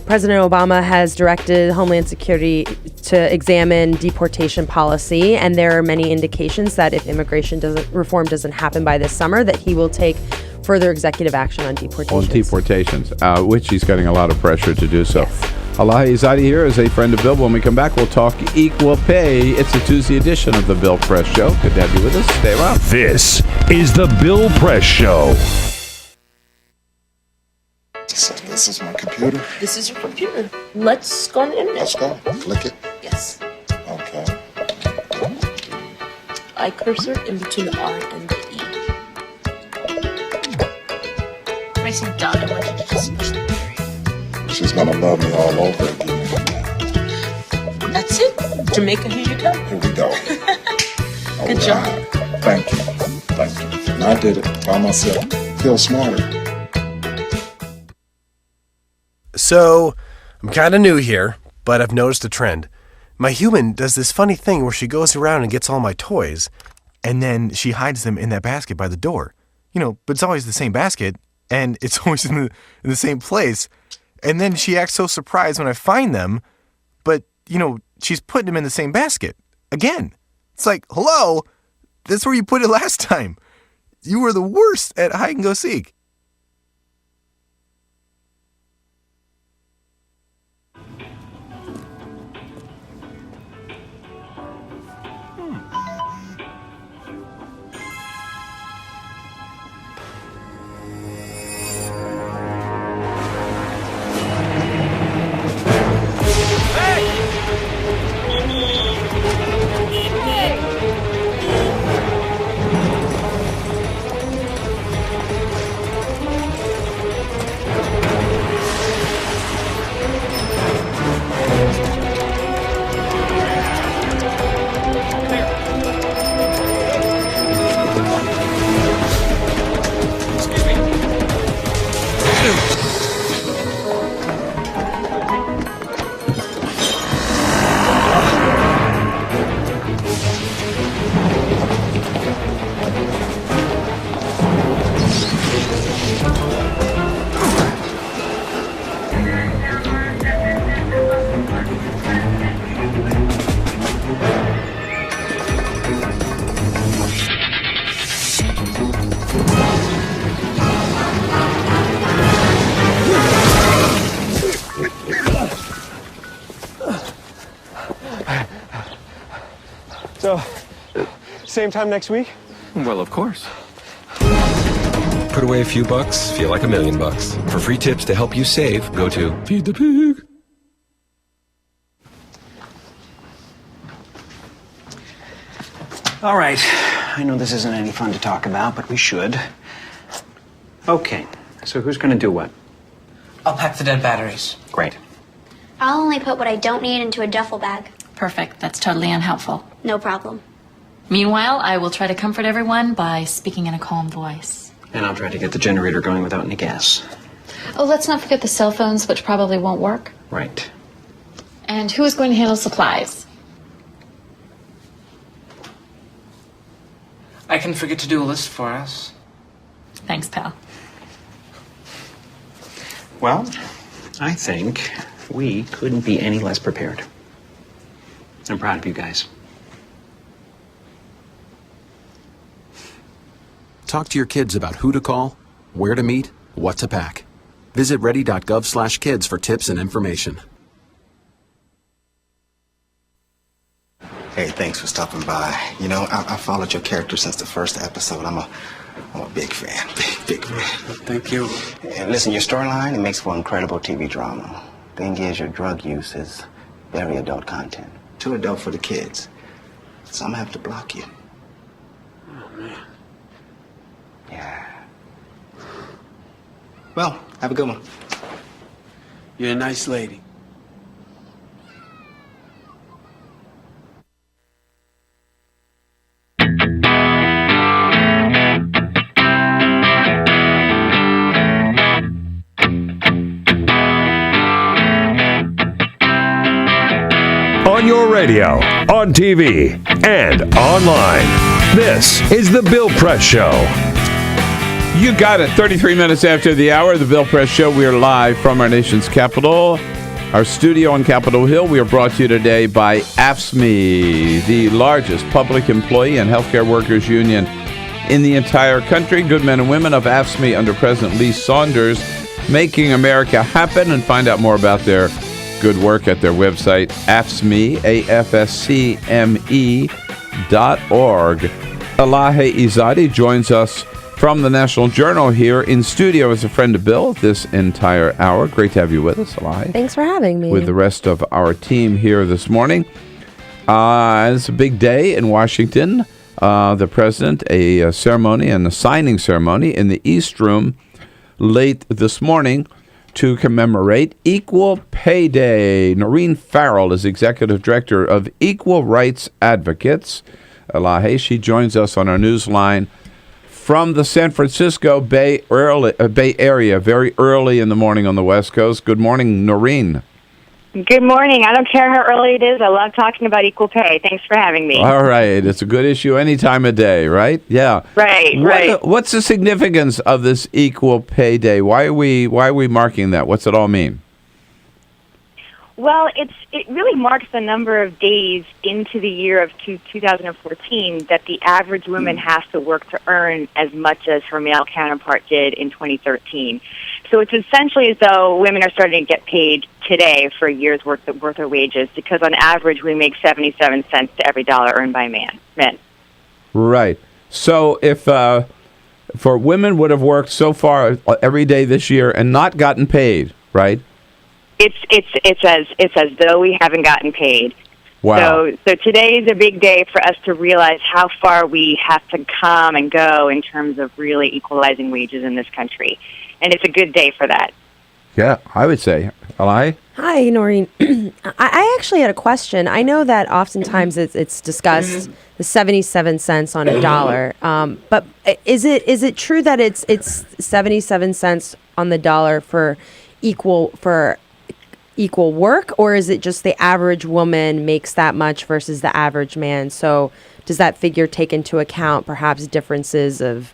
President Obama has directed Homeland Security to examine deportation policy, and there are many indications that if immigration reform doesn't happen by this summer, that he will take further executive action on deportations. Which he's getting a lot of pressure to do so. Yes. Elahe Izadi here is a friend of Bill. When we come back, we'll talk equal pay. It's a Tuesday edition of the Bill Press Show. Good to have you with us. Stay around. This is the Bill Press Show. So this is my computer. This is your computer. Let's go on the internet. Let's go. Click it. Yes. Okay. I cursor in between the R and the E. Pressing dot. I want you to just push the area. She's gonna love me all over again. That's it. Jamaica, here you go. Here we go. Good job. Thank you. Thank you. And I did it by myself. Feel smarter. So, I'm kind of new here, but I've noticed a trend. My human does this funny thing where she goes around and gets all my toys, and then she hides them in that basket by the door. But it's always the same basket, and it's always in the same place. And then she acts so surprised when I find them, but, she's putting them in the same basket. Again. It's like, hello, that's where you put it last time. You were the worst at hide and go seek. So, same time next week? Well, of course. Put away a few bucks, feel like $1 million. For free tips to help you save, go to Feed the Pig. All right, I know this isn't any fun to talk about, but we should. Okay, so who's going to do what? I'll pack the dead batteries. Great. I'll only put what I don't need into a duffel bag. Perfect. That's totally unhelpful. No problem. Meanwhile, I will try to comfort everyone by speaking in a calm voice. And I'll try to get the generator going without any gas. Oh, let's not forget the cell phones, which probably won't work. Right. And who is going to handle supplies? I can forget to do a list for us. Thanks, pal. Well, I think we couldn't be any less prepared. I'm proud of you guys. Talk to your kids about who to call, where to meet, what to pack. Visit ready.gov/kids for tips and information. Hey, thanks for stopping by. You know, I followed your character since the first episode. I'm a big fan. Big fan. Thank you. And listen, your storyline, it makes for incredible TV drama. Thing is, your drug use is very adult content. Too adult for the kids. So I'm gonna have to block you. Oh, man. Yeah. Well, have a good one. You're a nice lady. On your radio, on TV, and online. This is The Bill Press Show. You got it. 33 minutes after the hour, The Bill Press Show. We are live from our nation's capital, our studio on Capitol Hill. We are brought to you today by AFSCME, the largest public employee and healthcare workers union in the entire country. Good men and women of AFSCME under President Lee Saunders, making America happen. And find out more about their good work at their website, AFSCME, AFSCME.org. Elahe Izadi joins us from the National Journal here in studio as a friend of Bill this entire hour. Great to have you with us, Elahe. Thanks for having me. With the rest of our team here this morning. It's a big day in Washington. The president, a ceremony and a signing ceremony in the East Room late this morning to commemorate Equal Pay Day. Noreen Farrell is Executive Director of Equal Rights Advocates. Elahe, she joins us on our news line from the San Francisco Bay Area, very early in the morning on the West Coast. Good morning, Noreen. Good morning. I don't care how early it is. I love talking about equal pay. Thanks for having me. All right. It's a good issue any time of day, right? Yeah. Right. What's the significance of this Equal Pay Day? Why are we marking that? What's it all mean? Well, it really marks the number of days into the year of 2014 that the average woman has to work to earn as much as her male counterpart did in 2013. So it's essentially as though women are starting to get paid today for a year's worth of wages, because on average we make 77 cents to every dollar earned by men. Right. So if for women would have worked so far every day this year and not gotten paid, right? It's as though we haven't gotten paid. Wow. So today is a big day for us to realize how far we have to come and go in terms of really equalizing wages in this country. And it's a good day for that. Yeah, I would say. Elahe? Hi, Noreen. I actually had a question. I know that oftentimes it's discussed the 77 cents on a dollar, but is it true that it's 77 cents on the dollar for equal work, or is it just the average woman makes that much versus the average man? So does that figure take into account perhaps differences of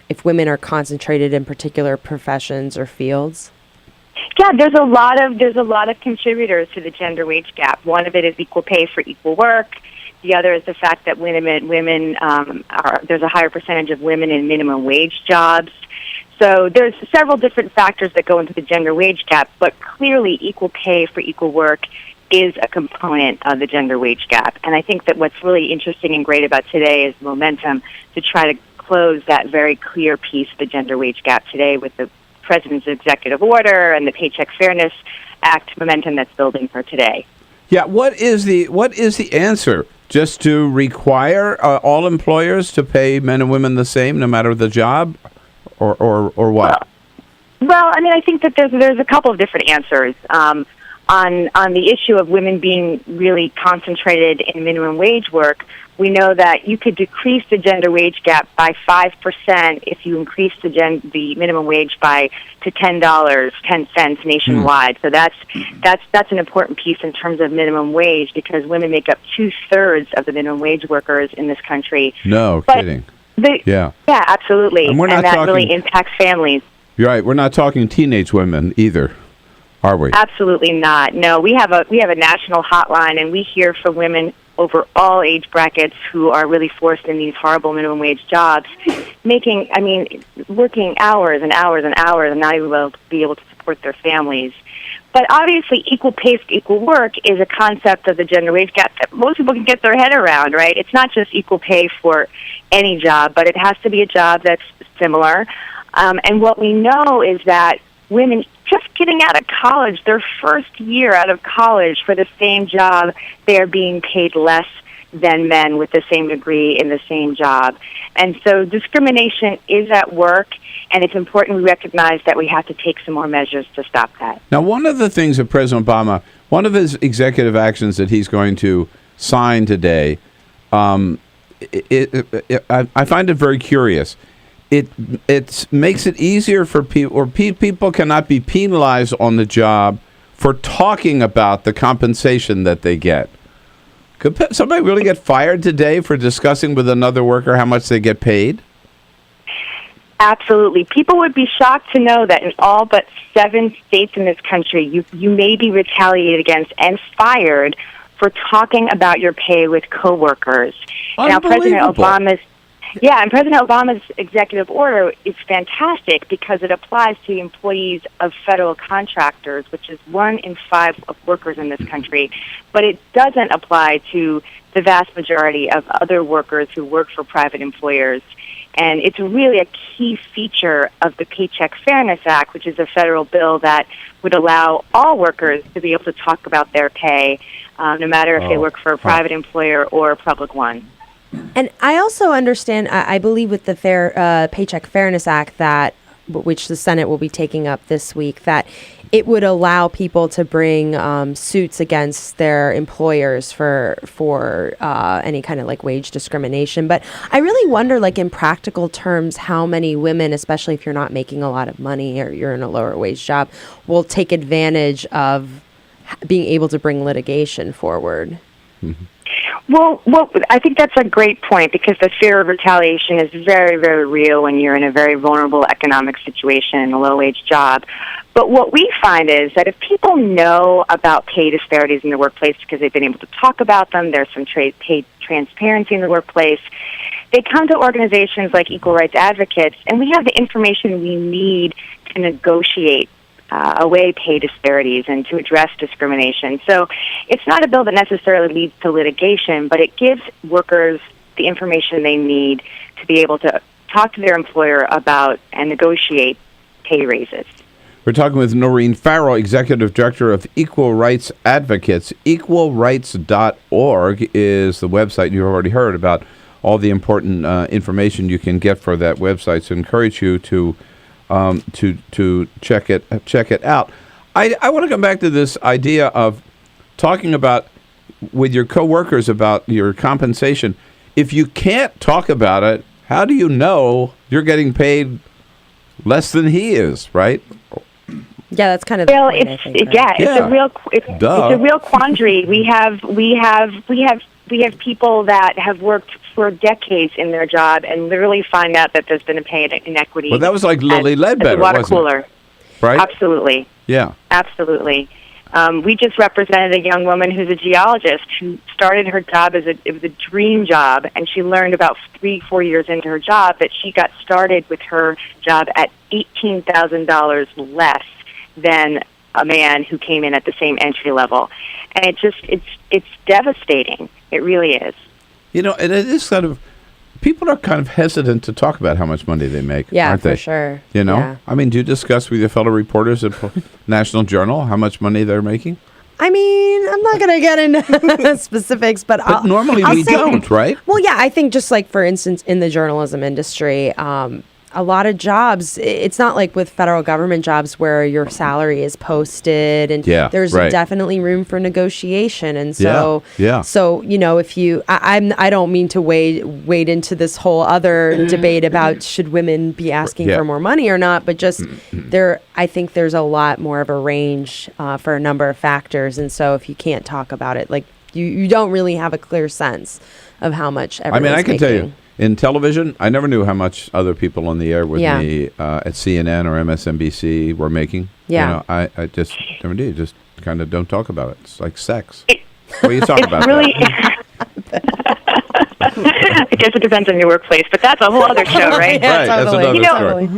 if women are concentrated in particular professions or fields? Yeah, there's a lot of contributors to the gender wage gap. One of it is equal pay for equal work. The other is the fact that there's a higher percentage of women in minimum wage jobs. So there's several different factors that go into the gender wage gap, but clearly equal pay for equal work is a component of the gender wage gap. And I think that what's really interesting and great about today is momentum to try to close that very clear piece of the gender wage gap today with the President's executive order and the Paycheck Fairness Act momentum that's building for today. Yeah, what is the answer just to require all employers to pay men and women the same, no matter the job, or what? Well, I mean, I think that there's a couple of different answers. On the issue of women being really concentrated in minimum wage work, we know that you could decrease the gender wage gap by 5% if you increase the minimum wage to $10.10 nationwide. So that's an important piece in terms of minimum wage, because women make up 2/3 of the minimum wage workers in this country. No kidding. Yeah, absolutely, And we're not that talking- really impacts families. You're right. We're not talking teenage women either, are we? Absolutely not. No, we have a national hotline, and we hear from women over all age brackets who are really forced in these horrible minimum wage jobs, working hours and hours and hours and not even be able to support their families. But obviously, equal pay for equal work is a concept of the gender wage gap that most people can get their head around, right? It's not just equal pay for any job, but it has to be a job that's similar. And what we know is that women just getting out of college, their first year out of college for the same job, they are being paid less than men with the same degree in the same job. And so discrimination is at work, and it's important we recognize that we have to take some more measures to stop that. Now, one of the things that President Obama, one of his executive actions that he's going to sign today, I find it very curious. It makes it easier for people, or people cannot be penalized on the job for talking about the compensation that they get. Could somebody really get fired today for discussing with another worker how much they get paid? Absolutely. People would be shocked to know that in all but 7 states in this country, you may be retaliated against and fired for talking about your pay with coworkers. Now, President Obama's executive order is fantastic because it applies to the employees of federal contractors, which is 1 in 5 of workers in this country. But it doesn't apply to the vast majority of other workers who work for private employers. And it's really a key feature of the Paycheck Fairness Act, which is a federal bill that would allow all workers to be able to talk about their pay, no matter if they work for a private employer or a public one. And I also understand, I believe with the Paycheck Fairness Act, which the Senate will be taking up this week, that it would allow people to bring suits against their employers for any kind of like wage discrimination. But I really wonder, like in practical terms, how many women, especially if you're not making a lot of money or you're in a lower wage job, will take advantage of being able to bring litigation forward. Mm-hmm. Well, I think that's a great point, because the fear of retaliation is very, very real when you're in a very vulnerable economic situation in a low-wage job. But what we find is that if people know about pay disparities in the workplace because they've been able to talk about them, there's some pay transparency in the workplace, they come to organizations like Equal Rights Advocates, and we have the information we need to negotiate away pay disparities and to address discrimination. So it's not a bill that necessarily leads to litigation, but it gives workers the information they need to be able to talk to their employer about and negotiate pay raises. We're talking with Noreen Farrell, Executive Director of Equal Rights Advocates. Equalrights.org is the website. You've already heard about all the important information you can get for that website, so I encourage you to check it out. I want to come back to this idea of talking about with your coworkers about your compensation. If you can't talk about it, how do you know you're getting paid less than he is, right? Yeah, that's kind of the point, it's I think, right? It's a real quandary. We have people that have worked for decades in their job and literally find out that there's been a pay inequity. Well, that was like Lily Ledbetter, water wasn't cooler. it? Right? Absolutely. Yeah. Absolutely. We just represented a young woman who's a geologist who started her job it was a dream job, and she learned about 3-4 years into her job that she got started with her job at $18,000 less than a man who came in at the same entry level. And it's devastating. It really is. You know, and it is kind of, people are kind of hesitant to talk about how much money they make, aren't they? Yeah, for sure. You know? Yeah. I mean, do you discuss with your fellow reporters at National Journal how much money they're making? I mean, I'm not going to get into specifics, but normally I'll we say- don't, right? Well, yeah, I think just like, for instance, in the journalism industry, a lot of jobs, it's not like with federal government jobs where your salary is posted and there's definitely room for negotiation. And so, so if you, I don't mean to wade into this whole other debate about should women be asking for more money or not, but just I think there's a lot more of a range for a number of factors. And so if you can't talk about it, like you don't really have a clear sense of how much everyone's I can making. tell you. In television, I never knew how much other people on the air with me at CNN or MSNBC were making. Yeah. I just never did. Just kind of don't talk about it. It's like sex. What are you talking about? Really, I guess it depends on your workplace, but that's a whole other show, right? Right, that's another story.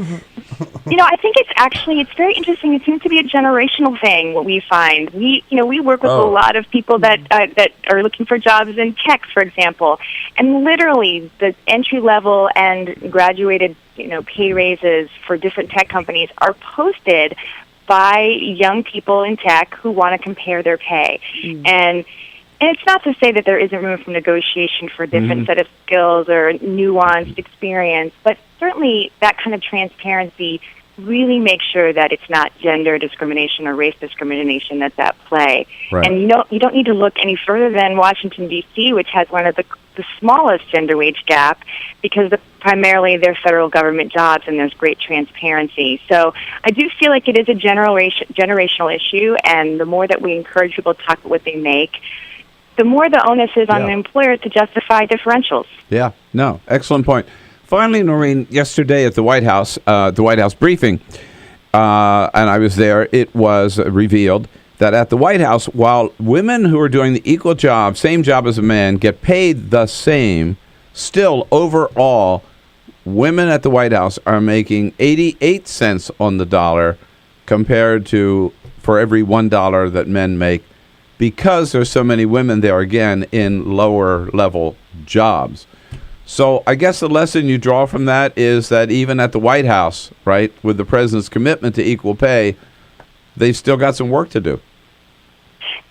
I think it's very interesting. It seems to be a generational thing. What we find, we work with a lot of people that are looking for jobs in tech, for example, and literally the entry level and graduated, pay raises for different tech companies are posted by young people in tech who want to compare their pay. And it's not to say that there isn't room for negotiation for a different set of skills or nuanced experience, but certainly that kind of transparency really makes sure that it's not gender discrimination or race discrimination that's at play. Right. And you don't need to look any further than Washington, D.C., which has one of the smallest gender wage gap because primarily they're federal government jobs and there's great transparency. So I do feel like it is a generational issue, and the more that we encourage people to talk about what they make, the more the onus is on the employer to justify differentials. Yeah, no, excellent point. Finally, Noreen, yesterday at the White House briefing, and I was there, it was revealed that at the White House, while women who are doing the equal job, same job as a man, get paid the same, still overall, women at the White House are making 88 cents on the dollar compared to for every $1 that men make, because there's so many women there, again, in lower level jobs. So I guess the lesson you draw from that is that even at the White House, right, with the president's commitment to equal pay, they've still got some work to do.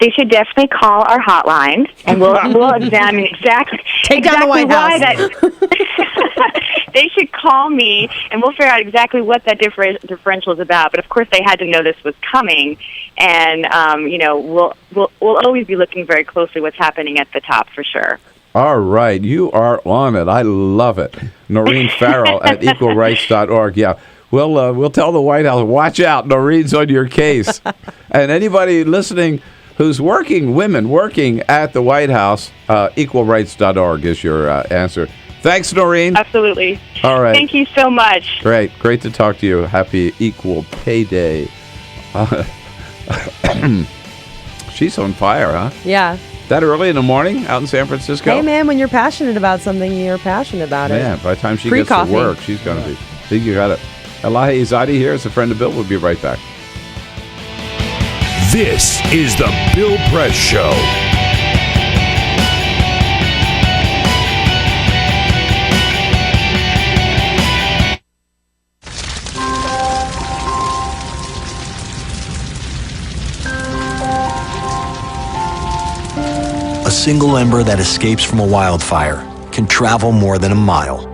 They should definitely call our hotline, and we'll examine exactly why that. They should call me, and we'll figure out exactly what that differential is about. But of course, they had to know this was coming, and we'll always be looking very closely what's happening at the top for sure. All right, you are on it. I love it. Noreen Farrell at equalrights.org. Yeah, we'll tell the White House, watch out, Noreen's on your case. And anybody listening who's women working at the White House, equalrights.org is your answer. Thanks, Noreen. Absolutely. All right. Thank you so much. Great to talk to you. Happy Equal Pay Day. She's on fire, huh? Yeah. That early in the morning out in San Francisco? Hey, man, when you're passionate about something, you're passionate about it. Man, by the time she Free gets coffee. to work, she's going to be. I think you got it. Elahe Izadi here is a friend of Bill. We'll be right back. This is the Bill Press Show. A single ember that escapes from a wildfire can travel more than a mile.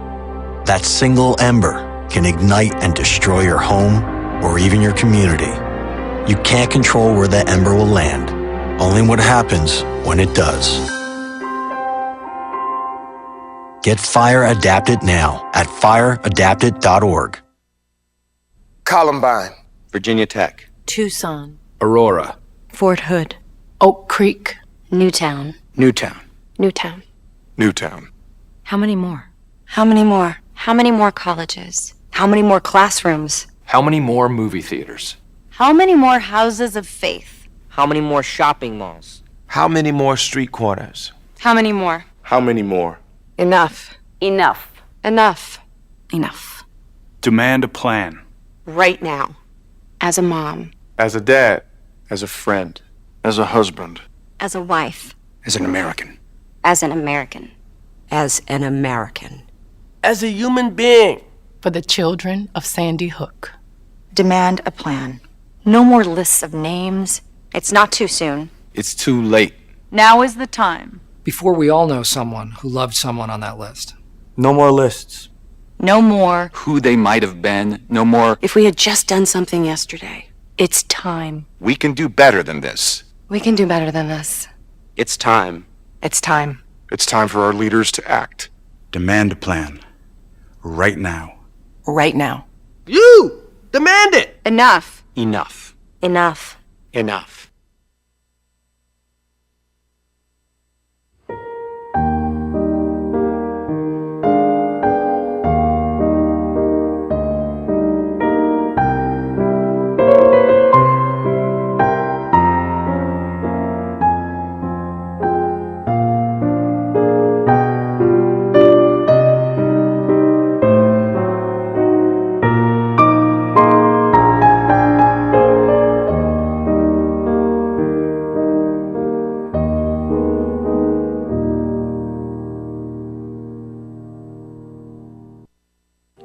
That single ember can ignite and destroy your home or even your community. You can't control where that ember will land, only what happens when it does. Get Fire Adapted now at fireadapted.org. Columbine, Virginia Tech, Tucson, Aurora, Fort Hood, Oak Creek, Newtown. Newtown, Newtown. Newtown. How many more? How many more? How many more colleges? How many more classrooms? How many more movie theaters? How many more houses of faith? How many more shopping malls? How many more street corners? How many more? How many more? Enough. Enough. Enough. Enough. Demand a plan. Right now. As a mom. As a dad. As a friend. As a husband. As a wife. As an American. As an American. As an American. As a human being. For the children of Sandy Hook. Demand a plan. No more lists of names. It's not too soon. It's too late. Now is the time. Before we all know someone who loved someone on that list. No more lists. No more. Who they might have been. No more. If we had just done something yesterday. It's time. We can do better than this. We can do better than this. It's time. It's time. It's time for our leaders to act. Demand a plan. Right now. Right now. You! Demand it! Enough. Enough. Enough. Enough.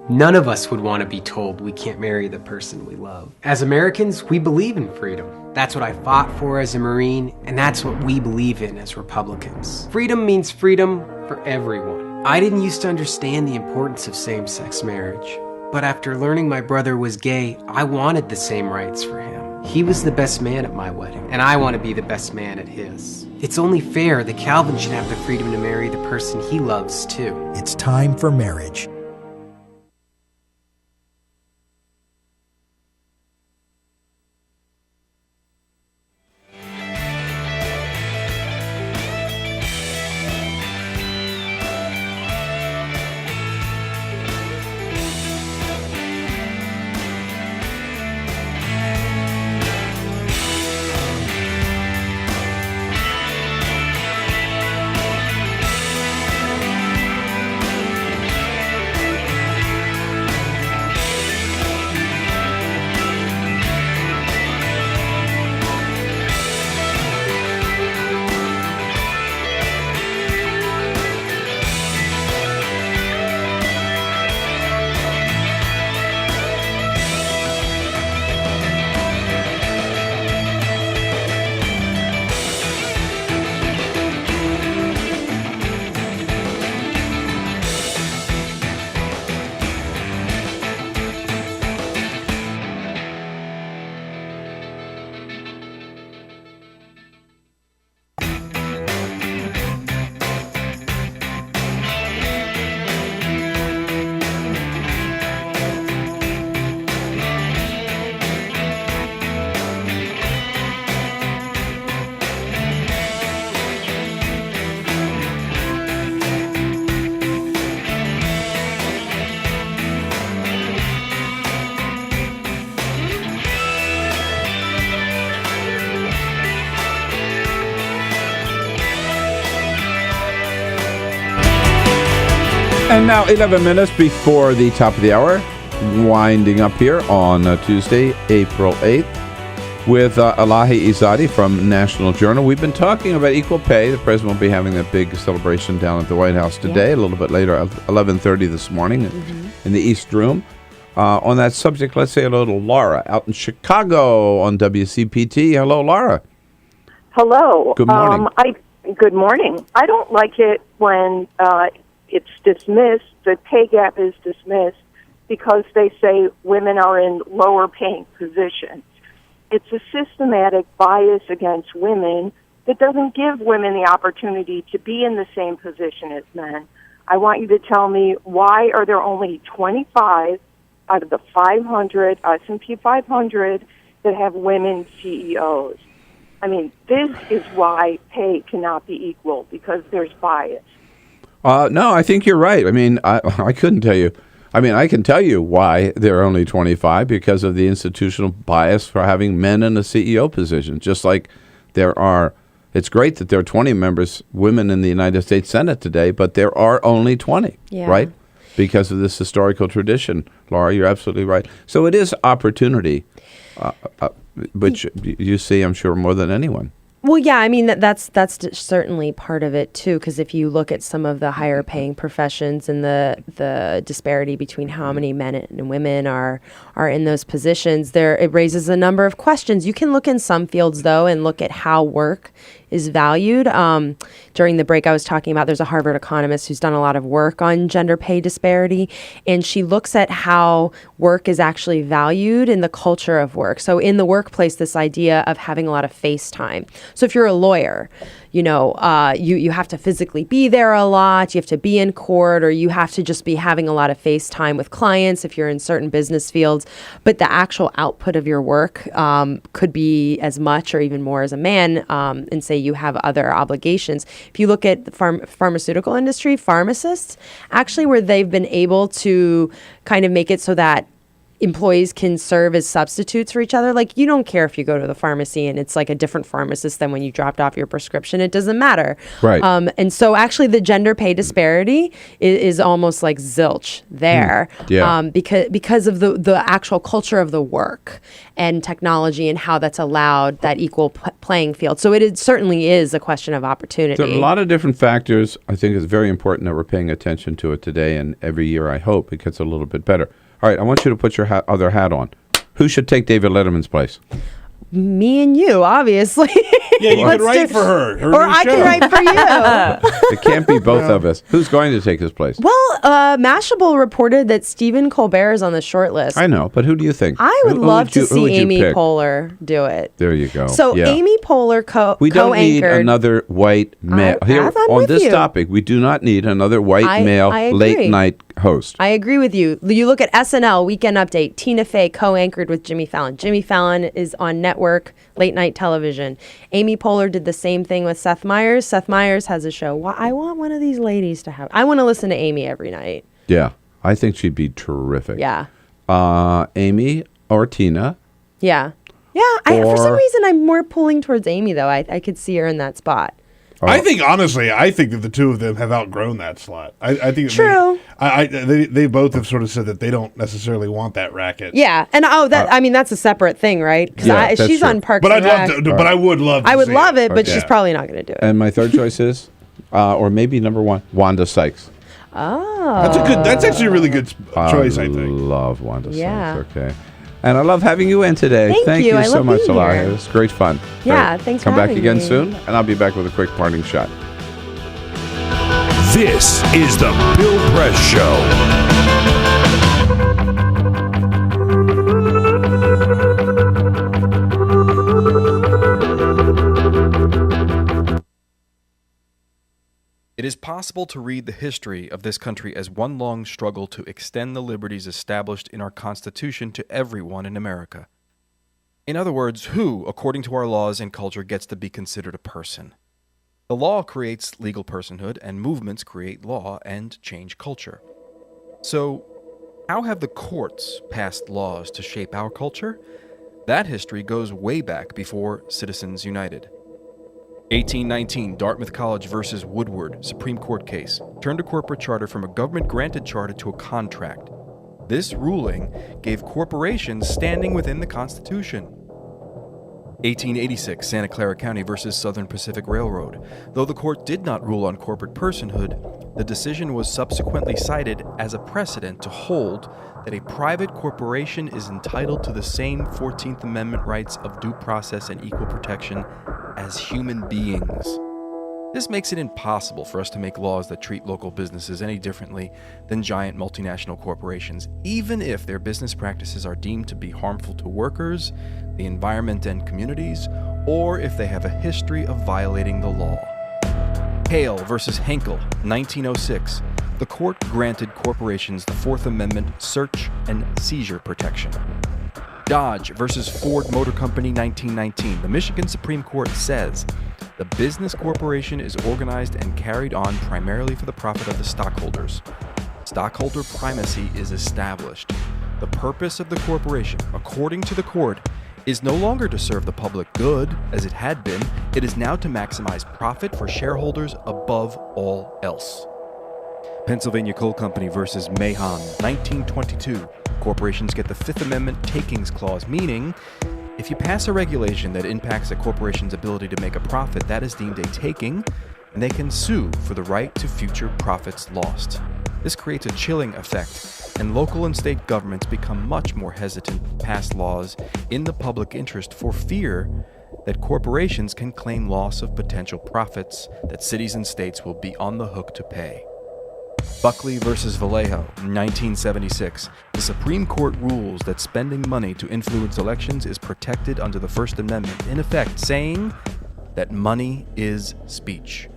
None of us would want to be told we can't marry the person we love. As Americans, we believe in freedom. That's what I fought for as a Marine, and that's what we believe in as Republicans. Freedom means freedom for everyone. I didn't used to understand the importance of same-sex marriage, but after learning my brother was gay, I wanted the same rights for him. He was the best man at my wedding, and I want to be the best man at his. It's only fair that Calvin should have the freedom to marry the person he loves, too. It's time for marriage. And now 11 minutes before the top of the hour, winding up here on Tuesday, April 8th, with Elahe Izadi from National Journal. We've been talking about equal pay. The president will be having that big celebration down at the White House today, a little bit later, 11:30 this morning in the East Room. On that subject, let's say hello to Laura out in Chicago on WCPT. Hello, Laura. Hello. Good morning. Good morning. I don't like it when it's dismissed, the pay gap is dismissed because they say women are in lower paying positions. It's a systematic bias against women that doesn't give women the opportunity to be in the same position as men. I want you to tell me, why are there only 25 out of the 500 S&P 500 that have women CEOs? I mean, this is why pay cannot be equal, because there's bias. No, I think you're right. I mean, I couldn't tell you. I mean, I can tell you why there are only 25, because of the institutional bias for having men in a CEO position. Just like there are, it's great that there are 20 women in the United States Senate today, but there are only 20, right? Because of this historical tradition. Laura, you're absolutely right. So it is opportunity, which you see, I'm sure, more than anyone. Well, yeah, I mean that's certainly part of it too. Because if you look at some of the higher paying professions and the disparity between how many men and women are in those positions, it raises a number of questions. You can look in some fields though and look at how work is valued. During the break, I was talking about there's a Harvard economist who's done a lot of work on gender pay disparity, and she looks at how work is actually valued in the culture of work. So in the workplace, this idea of having a lot of face time. So if you're a lawyer, you have to physically be there a lot, you have to be in court, or you have to just be having a lot of face time with clients if you're in certain business fields. But the actual output of your work could be as much or even more as a man, and say you have other obligations. If you look at the pharmaceutical industry, pharmacists, actually where they've been able to kind of make it so that employees can serve as substitutes for each other. Like, you don't care if you go to the pharmacy and it's like a different pharmacist than when you dropped off your prescription. It doesn't matter. Right. And so actually the gender pay disparity is almost like zilch there. Yeah. Because of the actual culture of the work and technology and how that's allowed that equal playing field. So it certainly is a question of opportunity. There are a lot of different factors. I think it's very important that we're paying attention to it today, and every year I hope it gets a little bit better. All right, I want you to put your other hat on. Who should take David Letterman's place? Me and you, obviously. Yeah, you could write for her. Or I can write for you. It can't be both of us. Who's going to take his place? Well, Mashable reported that Stephen Colbert is on the short list. I know, but who do you think? I would love to see Amy pick? Poehler do it. There you go. So yeah. Amy Poehler We don't need co-anchored. another white male. Here, I'm on with this you. topic, we do not need another white male I agree. late-night host. I agree with you. You look at SNL, Weekend Update, Tina Fey co-anchored with Jimmy Fallon. Jimmy Fallon is on network, late night television. Amy Poehler did the same thing with Seth Meyers. Seth Meyers has a show. I want one of these ladies to have. I want to listen to Amy every night. Yeah, I think she'd be terrific. Yeah. Amy or Tina. Yeah. Yeah. For some reason, I'm more pulling towards Amy, though. I could see her in that spot. I think, honestly, that the two of them have outgrown that slot. I think True. They both have sort of said that they don't necessarily want that racket. Yeah, and that's a separate thing, right? Because she's true. on Parks But and I'd Rec. love to. But I would love. I would love it, but Okay. she's probably not going to do it. And my third choice is, or maybe number one, Wanda Sykes. Oh, That's actually a really good choice. I think. Love Wanda Yeah. Sykes. Okay. And I love having you in today. Thank you. I so love much, being Elahe. here. It was great fun. Yeah, Great. thanks Come for back having again me. soon, and I'll be back with a quick parting shot. This is the Bill Press Show. It is possible to read the history of this country as one long struggle to extend the liberties established in our Constitution to everyone in America. In other words, who, according to our laws and culture, gets to be considered a person? The law creates legal personhood, and movements create law and change culture. So, how have the courts passed laws to shape our culture? That history goes way back before Citizens United. 1819, Dartmouth College versus Woodward, Supreme Court case, turned a corporate charter from a government-granted charter to a contract. This ruling gave corporations standing within the Constitution. 1886, Santa Clara County versus Southern Pacific Railroad. Though the court did not rule on corporate personhood, the decision was subsequently cited as a precedent to hold that a private corporation is entitled to the same 14th Amendment rights of due process and equal protection as human beings. This makes it impossible for us to make laws that treat local businesses any differently than giant multinational corporations, even if their business practices are deemed to be harmful to workers, the environment and communities, or if they have a history of violating the law. Hale versus Henkel, 1906. The court granted corporations the Fourth Amendment search and seizure protection. Dodge versus Ford Motor Company, 1919. The Michigan Supreme Court says the business corporation is organized and carried on primarily for the profit of the stockholders. Stockholder primacy is established. The purpose of the corporation, according to the court, is no longer to serve the public good, as it had been. It is now to maximize profit for shareholders above all else. Pennsylvania Coal Company versus Mahon, 1922. Corporations get the Fifth Amendment takings clause, meaning If you pass a regulation that impacts a corporation's ability to make a profit, that is deemed a taking, and they can sue for the right to future profits lost. This creates a chilling effect, and local and state governments become much more hesitant to pass laws in the public interest for fear that corporations can claim loss of potential profits that cities and states will be on the hook to pay. Buckley versus Vallejo, 1976. The Supreme Court rules that spending money to influence elections is protected under the First Amendment, in effect saying that money is speech.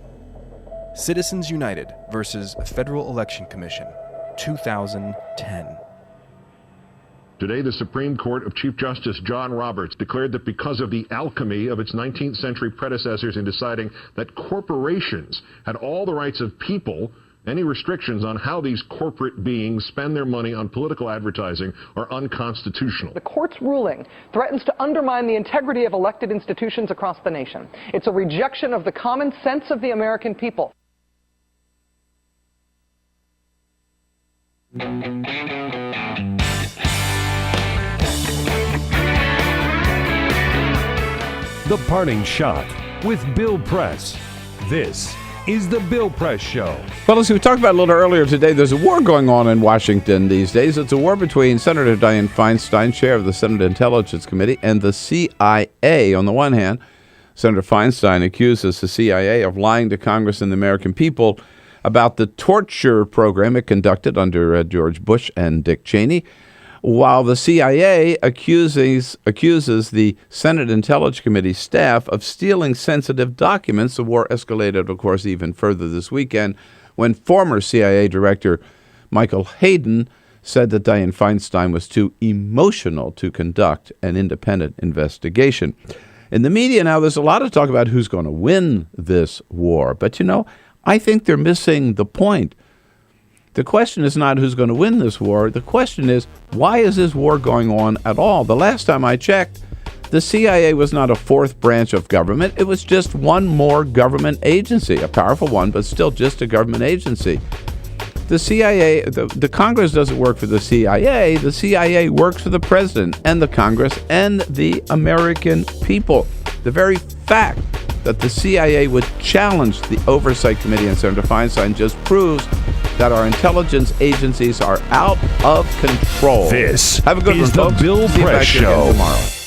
Citizens United versus Federal Election Commission, 2010. Today, the Supreme Court of Chief Justice John Roberts declared that because of the alchemy of its 19th century predecessors in deciding that corporations had all the rights of people, any restrictions on how these corporate beings spend their money on political advertising are unconstitutional. The court's ruling threatens to undermine the integrity of elected institutions across the nation. It's a rejection of the common sense of the American people. The Parting Shot with Bill Press. This is the Bill Press Show. Well, as we talked about a little earlier today, there's a war going on in Washington these days. It's a war between Senator Dianne Feinstein, chair of the Senate Intelligence Committee, and the CIA. On the one hand, Senator Feinstein accuses the CIA of lying to Congress and the American people about the torture program it conducted under George Bush and Dick Cheney, while the CIA accuses the Senate Intelligence Committee staff of stealing sensitive documents. The war escalated, of course, even further this weekend when former CIA Director Michael Hayden said that Dianne Feinstein was too emotional to conduct an independent investigation. In the media now, there's a lot of talk about who's going to win this war. But, I think they're missing the point. The question is not who's going to win this war. The question is, why is this war going on at all? The last time I checked, the CIA was not a fourth branch of government. It was just one more government agency, a powerful one, but still just a government agency. The CIA, the Congress doesn't work for the CIA. The CIA works for the president and the Congress and the American people. The very fact that the CIA would challenge the Oversight Committee and Senator Feinstein just proves that our intelligence agencies are out of control. This Have a good is one, the folks. Bill See you Press back here again Show. tomorrow.